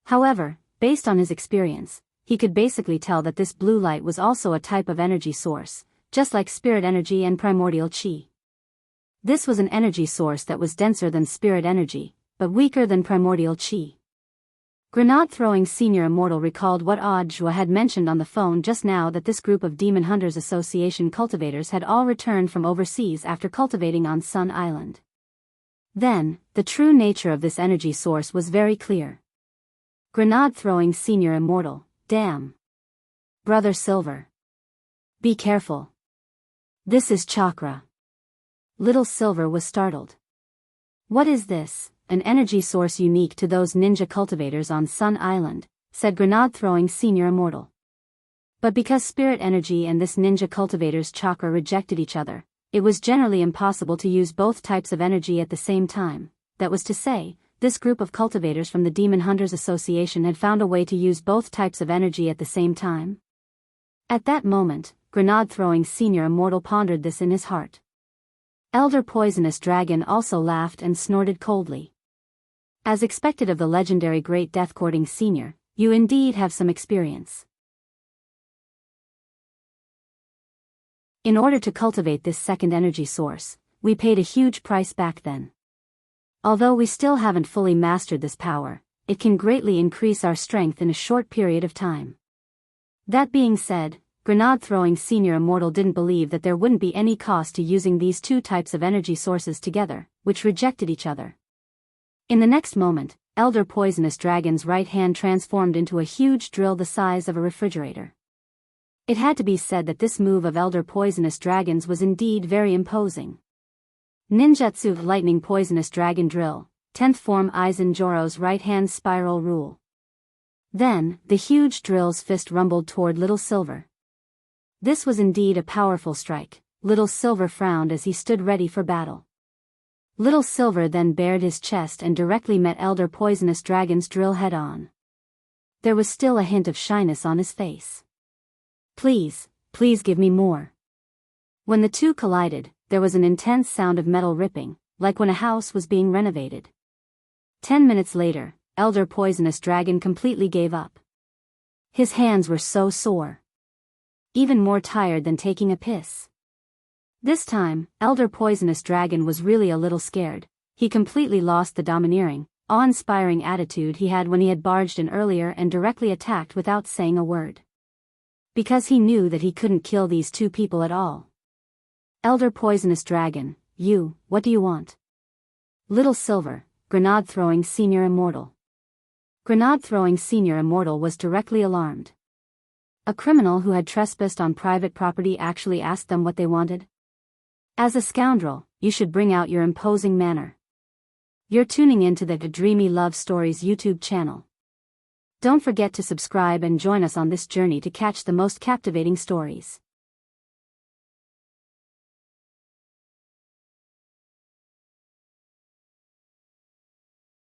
However, based on his experience, he could basically tell that this blue light was also a type of energy source, just like spirit energy and primordial chi. This was an energy source that was denser than spirit energy, but weaker than primordial chi. Grenade-throwing Senior Immortal recalled what Audiobook had mentioned on the phone just now, that this group of Demon Hunters Association cultivators had all returned from overseas after cultivating on Sun Island. Then, the true nature of this energy source was very clear. Grenade-throwing Senior Immortal, damn. Brother Silver. Be careful. This is chakra. Little Silver was startled. What is this? An energy source unique to those ninja cultivators on Sun Island, said grenade-throwing Senior Immortal. But because spirit energy and this ninja cultivator's chakra rejected each other, it was generally impossible to use both types of energy at the same time. That was to say, this group of cultivators from the Demon Hunters Association had found a way to use both types of energy at the same time. At that moment, grenade-throwing Senior Immortal pondered this in his heart. Elder Poisonous Dragon also laughed and snorted coldly. As expected of the legendary Great Death-Courting Senior, you indeed have some experience. In order to cultivate this second energy source, we paid a huge price back then. Although we still haven't fully mastered this power, it can greatly increase our strength in a short period of time. That being said, grenade-throwing Senior Immortal didn't believe that there wouldn't be any cost to using these two types of energy sources together, which rejected each other. In the next moment, Elder Poisonous Dragon's right hand transformed into a huge drill the size of a refrigerator. It had to be said that this move of Elder Poisonous Dragon's was indeed very imposing. Ninjutsu Lightning Poisonous Dragon Drill, 10th form Aizen Joro's right-hand spiral rule. Then, the huge drill's fist rumbled toward Little Silver. This was indeed a powerful strike. Little Silver frowned as he stood ready for battle. Little Silver then bared his chest and directly met Elder Poisonous Dragon's drill head-on. There was still a hint of shyness on his face. Please give me more. When the two collided, there was an intense sound of metal ripping, like when a house was being renovated. 10 minutes later, Elder Poisonous Dragon completely gave up. His hands were so sore. Even more tired than taking a piss. This time, Elder Poisonous Dragon was really a little scared. He completely lost the domineering, awe-inspiring attitude he had when he had barged in earlier and directly attacked without saying a word. Because he knew that he couldn't kill these two people at all. Elder Poisonous Dragon, what do you want? Little Silver, grenade-throwing Senior Immortal. Grenade-throwing Senior Immortal was directly alarmed. A criminal who had trespassed on private property actually asked them what they wanted? As a scoundrel, you should bring out your imposing manner. You're tuning into the Dreamy Love Stories YouTube channel. Don't forget to subscribe and join us on this journey to catch the most captivating stories.